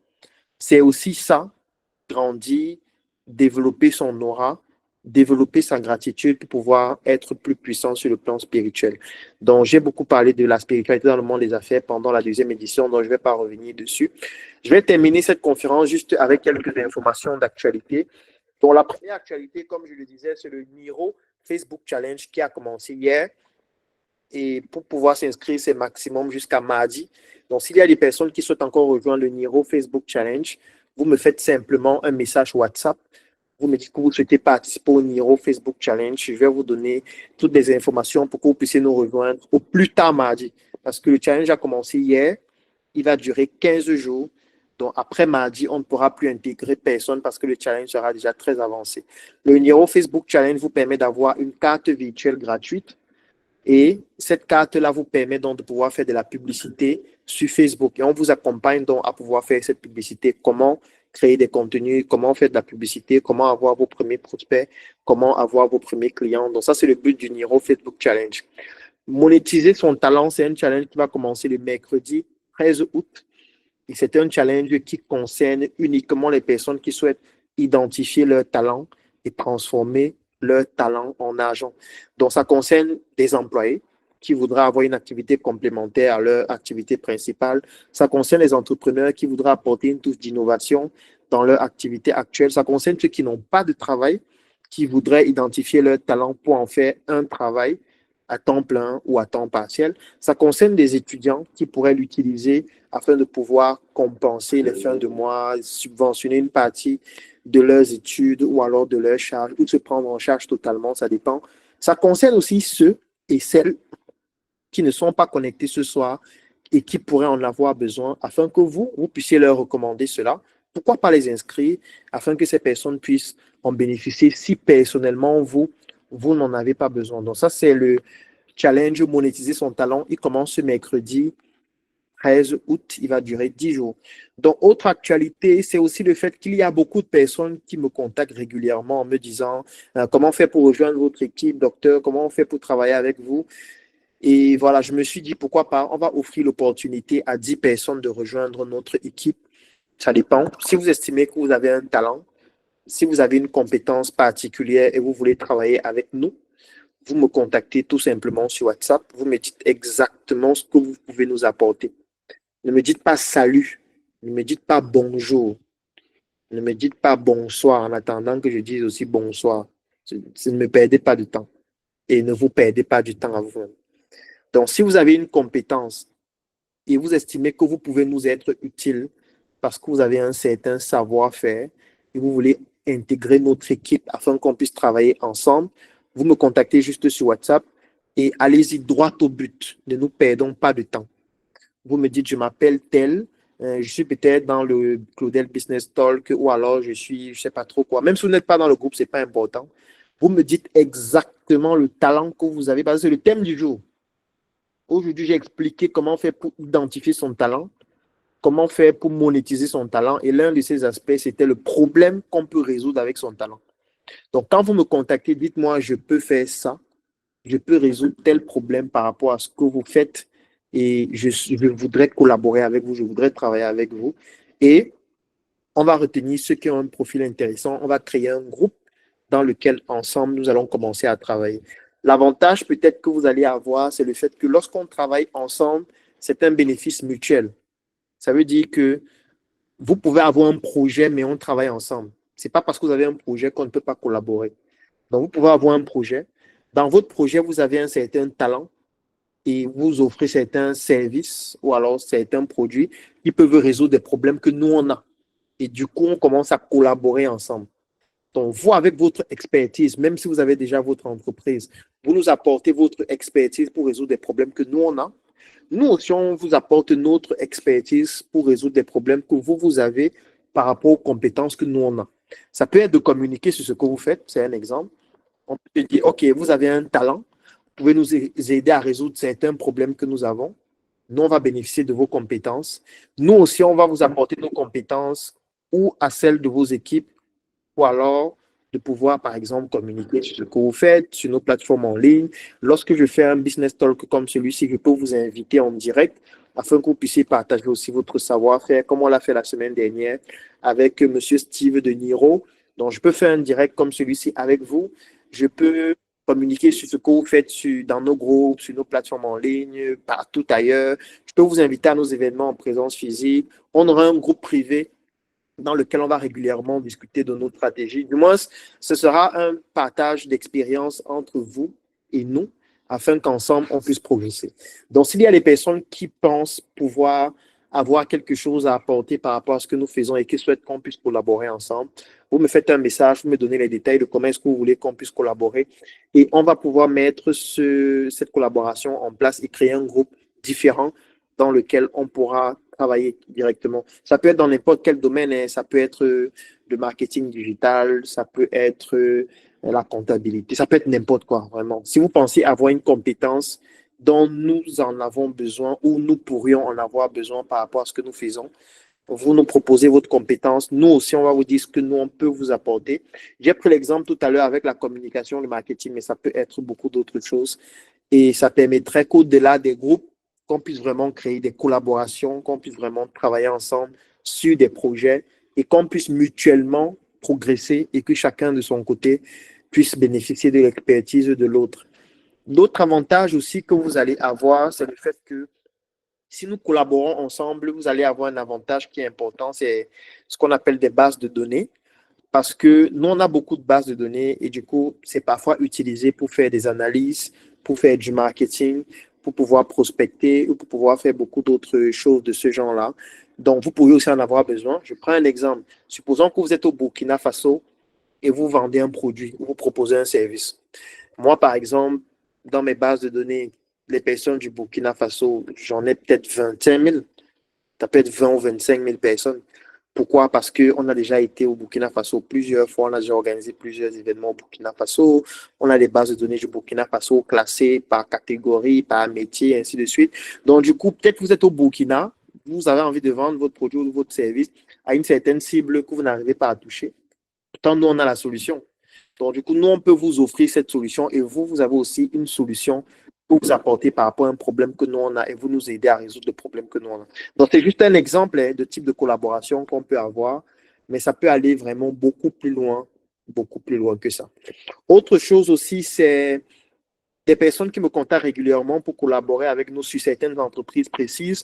C'est aussi ça, grandir, développer son aura, développer sa gratitude pour pouvoir être plus puissant sur le plan spirituel. Donc, j'ai beaucoup parlé de la spiritualité dans le monde des affaires pendant la deuxième édition, donc je ne vais pas revenir dessus. Je vais terminer cette conférence juste avec quelques informations d'actualité. Donc, la première actualité, comme je le disais, c'est le Niro Facebook Challenge qui a commencé hier. Et pour pouvoir s'inscrire, c'est maximum jusqu'à mardi. Donc, s'il y a des personnes qui souhaitent encore rejoindre le Niro Facebook Challenge, vous me faites simplement un message WhatsApp. Vous me dites que vous souhaitez participer au Niro Facebook Challenge. Je vais vous donner toutes les informations pour que vous puissiez nous rejoindre au plus tard mardi. Parce que le challenge a commencé hier. Il va durer 15 jours. Donc, après mardi, on ne pourra plus intégrer personne parce que le challenge sera déjà très avancé. Le Niro Facebook Challenge vous permet d'avoir une carte virtuelle gratuite. Et cette carte-là vous permet donc de pouvoir faire de la publicité sur Facebook. Et on vous accompagne donc à pouvoir faire cette publicité. Comment créer des contenus, comment faire de la publicité, comment avoir vos premiers prospects, comment avoir vos premiers clients. Donc ça, c'est le but du Niro Facebook Challenge. Monétiser son talent, c'est un challenge qui va commencer le mercredi 13 août. Et c'est un challenge qui concerne uniquement les personnes qui souhaitent identifier leur talent et transformer leur talent en argent. Donc, ça concerne des employés qui voudraient avoir une activité complémentaire à leur activité principale. Ça concerne les entrepreneurs qui voudraient apporter une touche d'innovation dans leur activité actuelle. Ça concerne ceux qui n'ont pas de travail, qui voudraient identifier leur talent pour en faire un travail à temps plein ou à temps partiel. Ça concerne des étudiants qui pourraient l'utiliser afin de pouvoir compenser les fins de mois, subventionner une partie de leurs études ou alors de leurs charges, ou de se prendre en charge totalement, ça dépend. Ça concerne aussi ceux et celles qui ne sont pas connectés ce soir et qui pourraient en avoir besoin afin que vous puissiez leur recommander cela. Pourquoi pas les inscrire afin que ces personnes puissent en bénéficier si personnellement vous n'en avez pas besoin. Donc ça, c'est le challenge monétiser son talent. Il commence ce mercredi 13 août, il va durer 10 jours. Donc, autre actualité, c'est aussi le fait qu'il y a beaucoup de personnes qui me contactent régulièrement en me disant comment on fait pour rejoindre votre équipe, docteur, comment on fait pour travailler avec vous. Et voilà, je me suis dit, pourquoi pas, on va offrir l'opportunité à 10 personnes de rejoindre notre équipe. Ça dépend. Si vous estimez que vous avez un talent, si vous avez une compétence particulière et vous voulez travailler avec nous, vous me contactez tout simplement sur WhatsApp. Vous me dites exactement ce que vous pouvez nous apporter. Ne me dites pas salut. Ne me dites pas bonjour. Ne me dites pas bonsoir en attendant que je dise aussi bonsoir. Ne me perdez pas de temps et ne vous perdez pas du temps à vous-même. Donc, si vous avez une compétence et vous estimez que vous pouvez nous être utile parce que vous avez un certain savoir-faire et vous voulez intégrer notre équipe afin qu'on puisse travailler ensemble, vous me contactez juste sur WhatsApp et allez-y droit au but. Ne nous perdons pas de temps. Vous me dites, je m'appelle tel, je suis peut-être dans le Claudel Business Talk ou alors je suis, je ne sais pas trop quoi. Même si vous n'êtes pas dans le groupe, ce n'est pas important. Vous me dites exactement le talent que vous avez parce que c'est le thème du jour. Aujourd'hui, j'ai expliqué comment faire pour identifier son talent, comment faire pour monétiser son talent. Et l'un de ces aspects, c'était le problème qu'on peut résoudre avec son talent. Donc, quand vous me contactez, dites-moi, je peux faire ça, je peux résoudre tel problème par rapport à ce que vous faites et je voudrais collaborer avec vous, je voudrais travailler avec vous. Et on va retenir ceux qui ont un profil intéressant, on va créer un groupe dans lequel ensemble nous allons commencer à travailler. L'avantage peut-être que vous allez avoir, c'est le fait que lorsqu'on travaille ensemble, c'est un bénéfice mutuel. Ça veut dire que vous pouvez avoir un projet, mais on travaille ensemble. Ce n'est pas parce que vous avez un projet qu'on ne peut pas collaborer. Donc, vous pouvez avoir un projet. Dans votre projet, vous avez un certain talent et vous offrez certains services ou alors certains produits qui peuvent résoudre des problèmes que nous, on a. Et du coup, on commence à collaborer ensemble. Donc, vous, avec votre expertise, même si vous avez déjà votre entreprise, vous nous apportez votre expertise pour résoudre des problèmes que nous, on a. Nous aussi, on vous apporte notre expertise pour résoudre des problèmes que vous avez par rapport aux compétences que nous, on a. Ça peut être de communiquer sur ce que vous faites, c'est un exemple. On peut dire, OK, vous avez un talent, vous pouvez nous aider à résoudre certains problèmes que nous avons. Nous, on va bénéficier de vos compétences. Nous aussi, on va vous apporter nos compétences ou à celles de vos équipes ou alors de pouvoir, par exemple, communiquer sur ce que vous faites, sur nos plateformes en ligne. Lorsque je fais un business talk comme celui-ci, je peux vous inviter en direct afin que vous puissiez partager aussi votre savoir-faire, comme on l'a fait la semaine dernière avec M. Steve de Niro. Donc, je peux faire un direct comme celui-ci avec vous. Je peux communiquer sur ce que vous faites dans nos groupes, sur nos plateformes en ligne, partout ailleurs. Je peux vous inviter à nos événements en présence physique. On aura un groupe privé dans lequel on va régulièrement discuter de nos stratégies. Du moins, ce sera un partage d'expérience entre vous et nous afin qu'ensemble, on puisse progresser. Donc, s'il y a des personnes qui pensent pouvoir avoir quelque chose à apporter par rapport à ce que nous faisons et qui souhaitent qu'on puisse collaborer ensemble, vous me faites un message, vous me donnez les détails de comment est-ce que vous voulez qu'on puisse collaborer et on va pouvoir mettre cette collaboration en place et créer un groupe différent dans lequel on pourra travailler directement. Ça peut être dans n'importe quel domaine, hein. Ça peut être le marketing digital, ça peut être la comptabilité, ça peut être n'importe quoi, vraiment. Si vous pensez avoir une compétence dont nous en avons besoin ou nous pourrions en avoir besoin par rapport à ce que nous faisons, vous nous proposez votre compétence. Nous aussi, on va vous dire ce que nous, on peut vous apporter. J'ai pris l'exemple tout à l'heure avec la communication, le marketing, mais ça peut être beaucoup d'autres choses. Et ça permettrait qu'au-delà des groupes, qu'on puisse vraiment créer des collaborations, qu'on puisse vraiment travailler ensemble sur des projets et qu'on puisse mutuellement progresser et que chacun de son côté puisse bénéficier de l'expertise de l'autre. L'autre avantage aussi que vous allez avoir, c'est le fait que si nous collaborons ensemble, vous allez avoir un avantage qui est important, c'est ce qu'on appelle des bases de données. Parce que nous, on a beaucoup de bases de données et du coup, c'est parfois utilisé pour faire des analyses, pour faire du marketing, pour pouvoir prospecter ou pour pouvoir faire beaucoup d'autres choses de ce genre-là. Donc, vous pourriez aussi en avoir besoin. Je prends un exemple. Supposons que vous êtes au Burkina Faso et vous vendez un produit ou vous proposez un service. Moi, par exemple, dans mes bases de données, les personnes du Burkina Faso, j'en ai peut-être 25 000. Ça peut être 20 ou 25 000 personnes. Pourquoi? Parce qu'on a déjà été au Burkina Faso plusieurs fois, on a déjà organisé plusieurs événements au Burkina Faso, on a les bases de données du Burkina Faso classées par catégorie, par métier, ainsi de suite. Donc, du coup, peut-être que vous êtes au Burkina, vous avez envie de vendre votre produit ou votre service à une certaine cible que vous n'arrivez pas à toucher. Pourtant, nous, on a la solution. Donc, du coup, nous, on peut vous offrir cette solution et vous avez aussi une solution pour vous apporter par rapport à un problème que nous on a et vous nous aider à résoudre le problème que nous on a. Donc, c'est juste un exemple de type de collaboration qu'on peut avoir, mais ça peut aller vraiment beaucoup plus loin que ça. Autre chose aussi, c'est des personnes qui me contactent régulièrement pour collaborer avec nous sur certaines entreprises précises.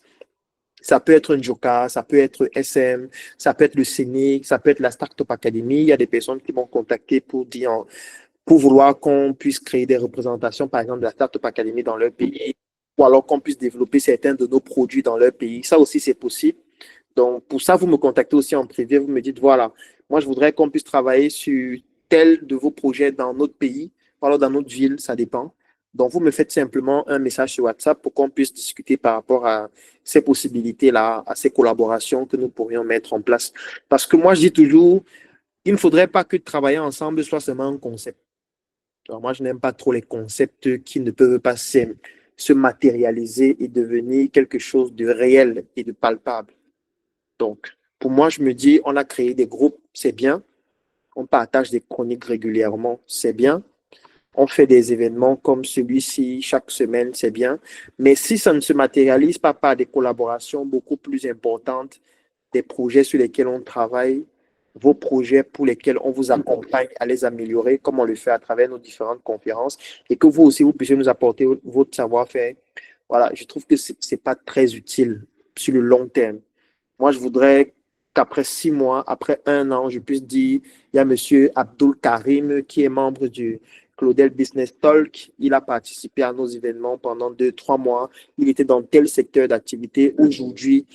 Ça peut être un Joka, ça peut être SM, ça peut être le CENIC, ça peut être la Startup Academy. Il y a des personnes qui m'ont contacté pour dire, pour vouloir qu'on puisse créer des représentations, par exemple, de la Startup Academy dans leur pays, ou alors qu'on puisse développer certains de nos produits dans leur pays. Ça aussi, c'est possible. Donc, pour ça, vous me contactez aussi en privé, vous me dites, voilà, moi, je voudrais qu'on puisse travailler sur tel de vos projets dans notre pays, ou alors dans notre ville, ça dépend. Donc, vous me faites simplement un message sur WhatsApp pour qu'on puisse discuter par rapport à ces possibilités-là, à ces collaborations que nous pourrions mettre en place. Parce que moi, je dis toujours, il ne faudrait pas que travailler ensemble soit seulement un concept. Alors moi, je n'aime pas trop les concepts qui ne peuvent pas se matérialiser et devenir quelque chose de réel et de palpable. Donc, pour moi, je me dis, on a créé des groupes, c'est bien. On partage des chroniques régulièrement, c'est bien. On fait des événements comme celui-ci chaque semaine, c'est bien. Mais si ça ne se matérialise pas par des collaborations beaucoup plus importantes, des projets sur lesquels on travaille, vos projets pour lesquels on vous accompagne à les améliorer, comme on le fait à travers nos différentes conférences, et que vous aussi, vous puissiez nous apporter votre savoir-faire. Voilà, je trouve que ce n'est pas très utile sur le long terme. Moi, je voudrais qu'après 6 mois, après un an, je puisse dire, il y a monsieur Abdul Karim qui est membre du Claudel Business Talk. Il a participé à nos événements pendant 2, 3 mois. Il était dans tel secteur d'activité. Aujourd'hui,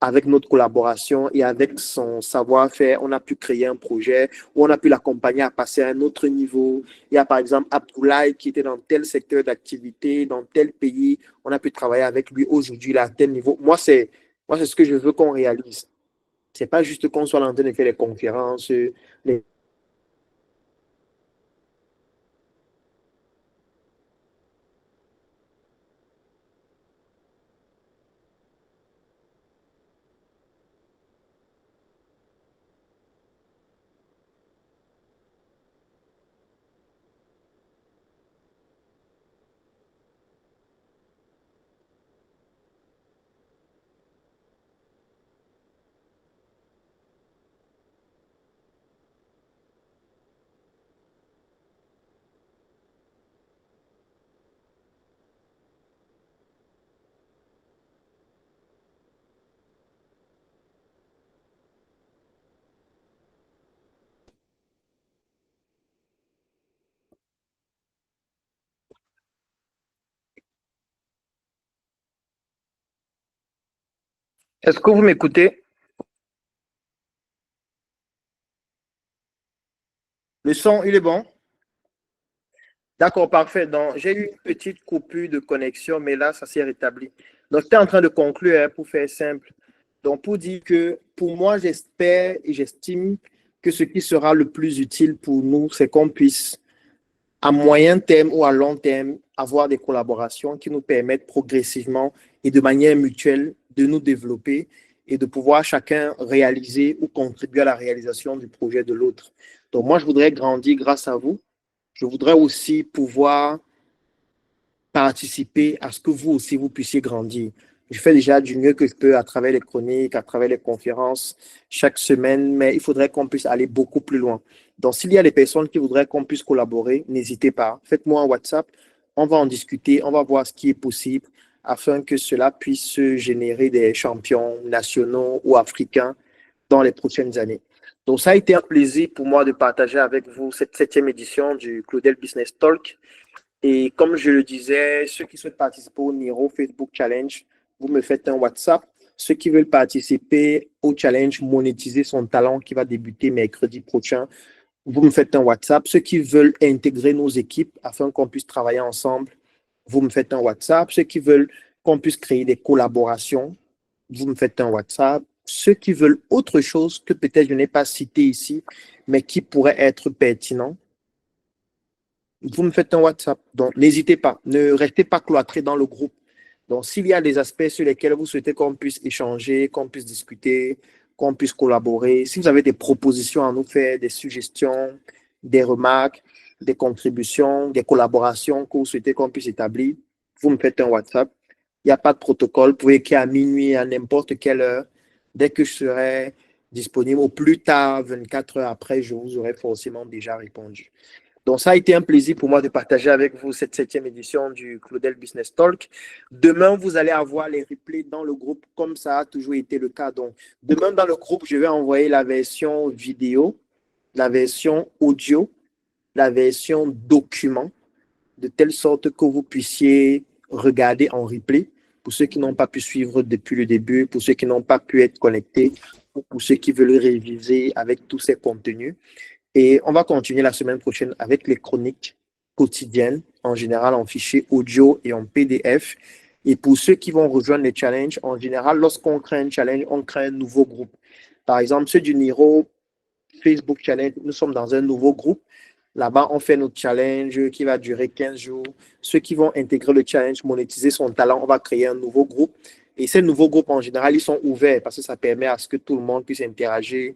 avec notre collaboration et avec son savoir-faire, on a pu créer un projet où on a pu l'accompagner à passer à un autre niveau. Il y a par exemple Abdoulaye qui était dans tel secteur d'activité, dans tel pays. On a pu travailler avec lui aujourd'hui, là, à tel niveau. Moi, c'est ce que je veux qu'on réalise. C'est pas juste qu'on soit en train de faire les conférences, les... Est-ce que vous m'écoutez? Le son, il est bon? D'accord, parfait. Donc, j'ai eu une petite coupure de connexion, mais là, ça s'est rétabli. Donc, j'étais en train de conclure, hein, pour faire simple. Donc, pour dire que pour moi, j'espère et j'estime que ce qui sera le plus utile pour nous, c'est qu'on puisse, à moyen terme ou à long terme, avoir des collaborations qui nous permettent progressivement et de manière mutuelle de nous développer et de pouvoir chacun réaliser ou contribuer à la réalisation du projet de l'autre. Donc, moi, je voudrais grandir grâce à vous. Je voudrais aussi pouvoir participer à ce que vous aussi, vous puissiez grandir. Je fais déjà du mieux que je peux à travers les chroniques, à travers les conférences chaque semaine, mais il faudrait qu'on puisse aller beaucoup plus loin. Donc, s'il y a des personnes qui voudraient qu'on puisse collaborer, n'hésitez pas. Faites-moi un WhatsApp, on va en discuter, on va voir ce qui est possible afin que cela puisse générer des champions nationaux ou africains dans les prochaines années. Donc, ça a été un plaisir pour moi de partager avec vous cette 7e édition du Claudel Business Talk. Et comme je le disais, ceux qui souhaitent participer au Niro Facebook Challenge, vous me faites un WhatsApp. Ceux qui veulent participer au challenge Monétiser son talent qui va débuter mercredi prochain, vous me faites un WhatsApp. Ceux qui veulent intégrer nos équipes afin qu'on puisse travailler ensemble, vous me faites un WhatsApp. Ceux qui veulent qu'on puisse créer des collaborations, vous me faites un WhatsApp. Ceux qui veulent autre chose que peut-être je n'ai pas cité ici, mais qui pourrait être pertinent, vous me faites un WhatsApp. Donc, n'hésitez pas. Ne restez pas cloîtrés dans le groupe. Donc, s'il y a des aspects sur lesquels vous souhaitez qu'on puisse échanger, qu'on puisse discuter, qu'on puisse collaborer, si vous avez des propositions à nous faire, des suggestions, des remarques, des contributions, des collaborations que vous souhaitez qu'on puisse établir, vous me faites un WhatsApp. Il n'y a pas de protocole. Vous pouvez écrire à minuit, à n'importe quelle heure. Dès que je serai disponible, au plus tard, 24 heures après, je vous aurai forcément déjà répondu. Donc, ça a été un plaisir pour moi de partager avec vous cette 7e édition du Claudel Business Talk. Demain, vous allez avoir les replays dans le groupe, comme ça a toujours été le cas. Donc, demain, dans le groupe, je vais envoyer la version vidéo, la version audio, la version document, de telle sorte que vous puissiez regarder en replay pour ceux qui n'ont pas pu suivre depuis le début, pour ceux qui n'ont pas pu être connectés, ou pour ceux qui veulent réviser avec tous ces contenus. Et on va continuer la semaine prochaine avec les chroniques quotidiennes, en général en fichier audio et en PDF. Et pour ceux qui vont rejoindre les challenges, en général, lorsqu'on crée un challenge, on crée un nouveau groupe. Par exemple, ceux du Niro Facebook Challenge, nous sommes dans un nouveau groupe. Là-bas, on fait notre challenge qui va durer 15 jours. Ceux qui vont intégrer le challenge, monétiser son talent, on va créer un nouveau groupe. Et ces nouveaux groupes, en général, ils sont ouverts parce que ça permet à ce que tout le monde puisse interagir,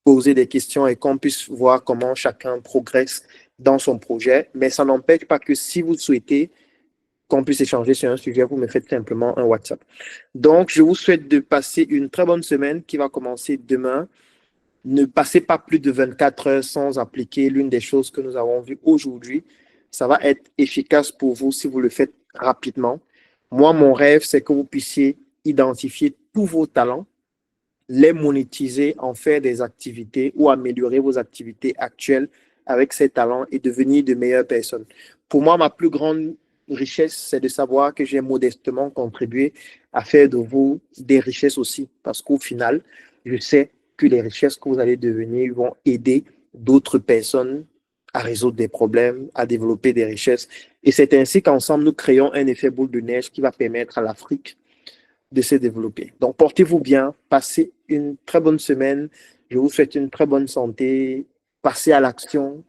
poser des questions et qu'on puisse voir comment chacun progresse dans son projet. Mais ça n'empêche pas que si vous souhaitez qu'on puisse échanger sur un sujet, vous me faites simplement un WhatsApp. Donc, je vous souhaite de passer une très bonne semaine qui va commencer demain. Ne passez pas plus de 24 heures sans appliquer l'une des choses que nous avons vues aujourd'hui. Ça va être efficace pour vous si vous le faites rapidement. Moi, mon rêve, c'est que vous puissiez identifier tous vos talents, les monétiser, en faire des activités ou améliorer vos activités actuelles avec ces talents et devenir de meilleures personnes. Pour moi, ma plus grande richesse, c'est de savoir que j'ai modestement contribué à faire de vous des richesses aussi. Parce qu'au final, je sais que les richesses que vous allez devenir vont aider d'autres personnes à résoudre des problèmes, à développer des richesses. Et c'est ainsi qu'ensemble, nous créons un effet boule de neige qui va permettre à l'Afrique de se développer. Donc, portez-vous bien, passez une très bonne semaine. Je vous souhaite une très bonne santé. Passez à l'action.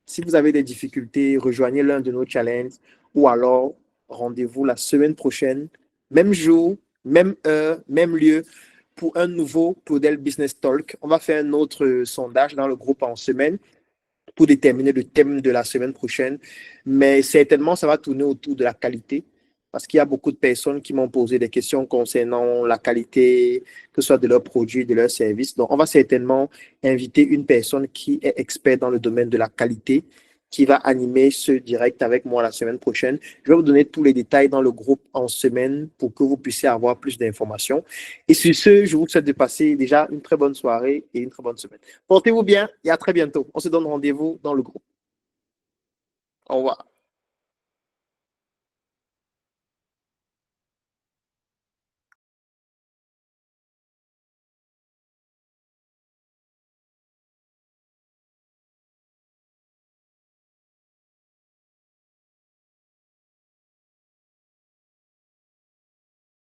Si vous avez des difficultés, rejoignez l'un de nos challenges ou alors rendez-vous la semaine prochaine, même jour, même heure, même lieu, pour un nouveau Claudel Business Talk. On va faire un autre sondage dans le groupe en semaine pour déterminer le thème de la semaine prochaine. Mais certainement, ça va tourner autour de la qualité parce qu'il y a beaucoup de personnes qui m'ont posé des questions concernant la qualité, que ce soit de leurs produits, de leurs services. Donc, on va certainement inviter une personne qui est experte dans le domaine de la qualité, qui va animer ce direct avec moi la semaine prochaine. Je vais vous donner tous les détails dans le groupe en semaine pour que vous puissiez avoir plus d'informations. Et sur ce, je vous souhaite de passer déjà une très bonne soirée et une très bonne semaine. Portez-vous bien et à très bientôt. On se donne rendez-vous dans le groupe. Au revoir.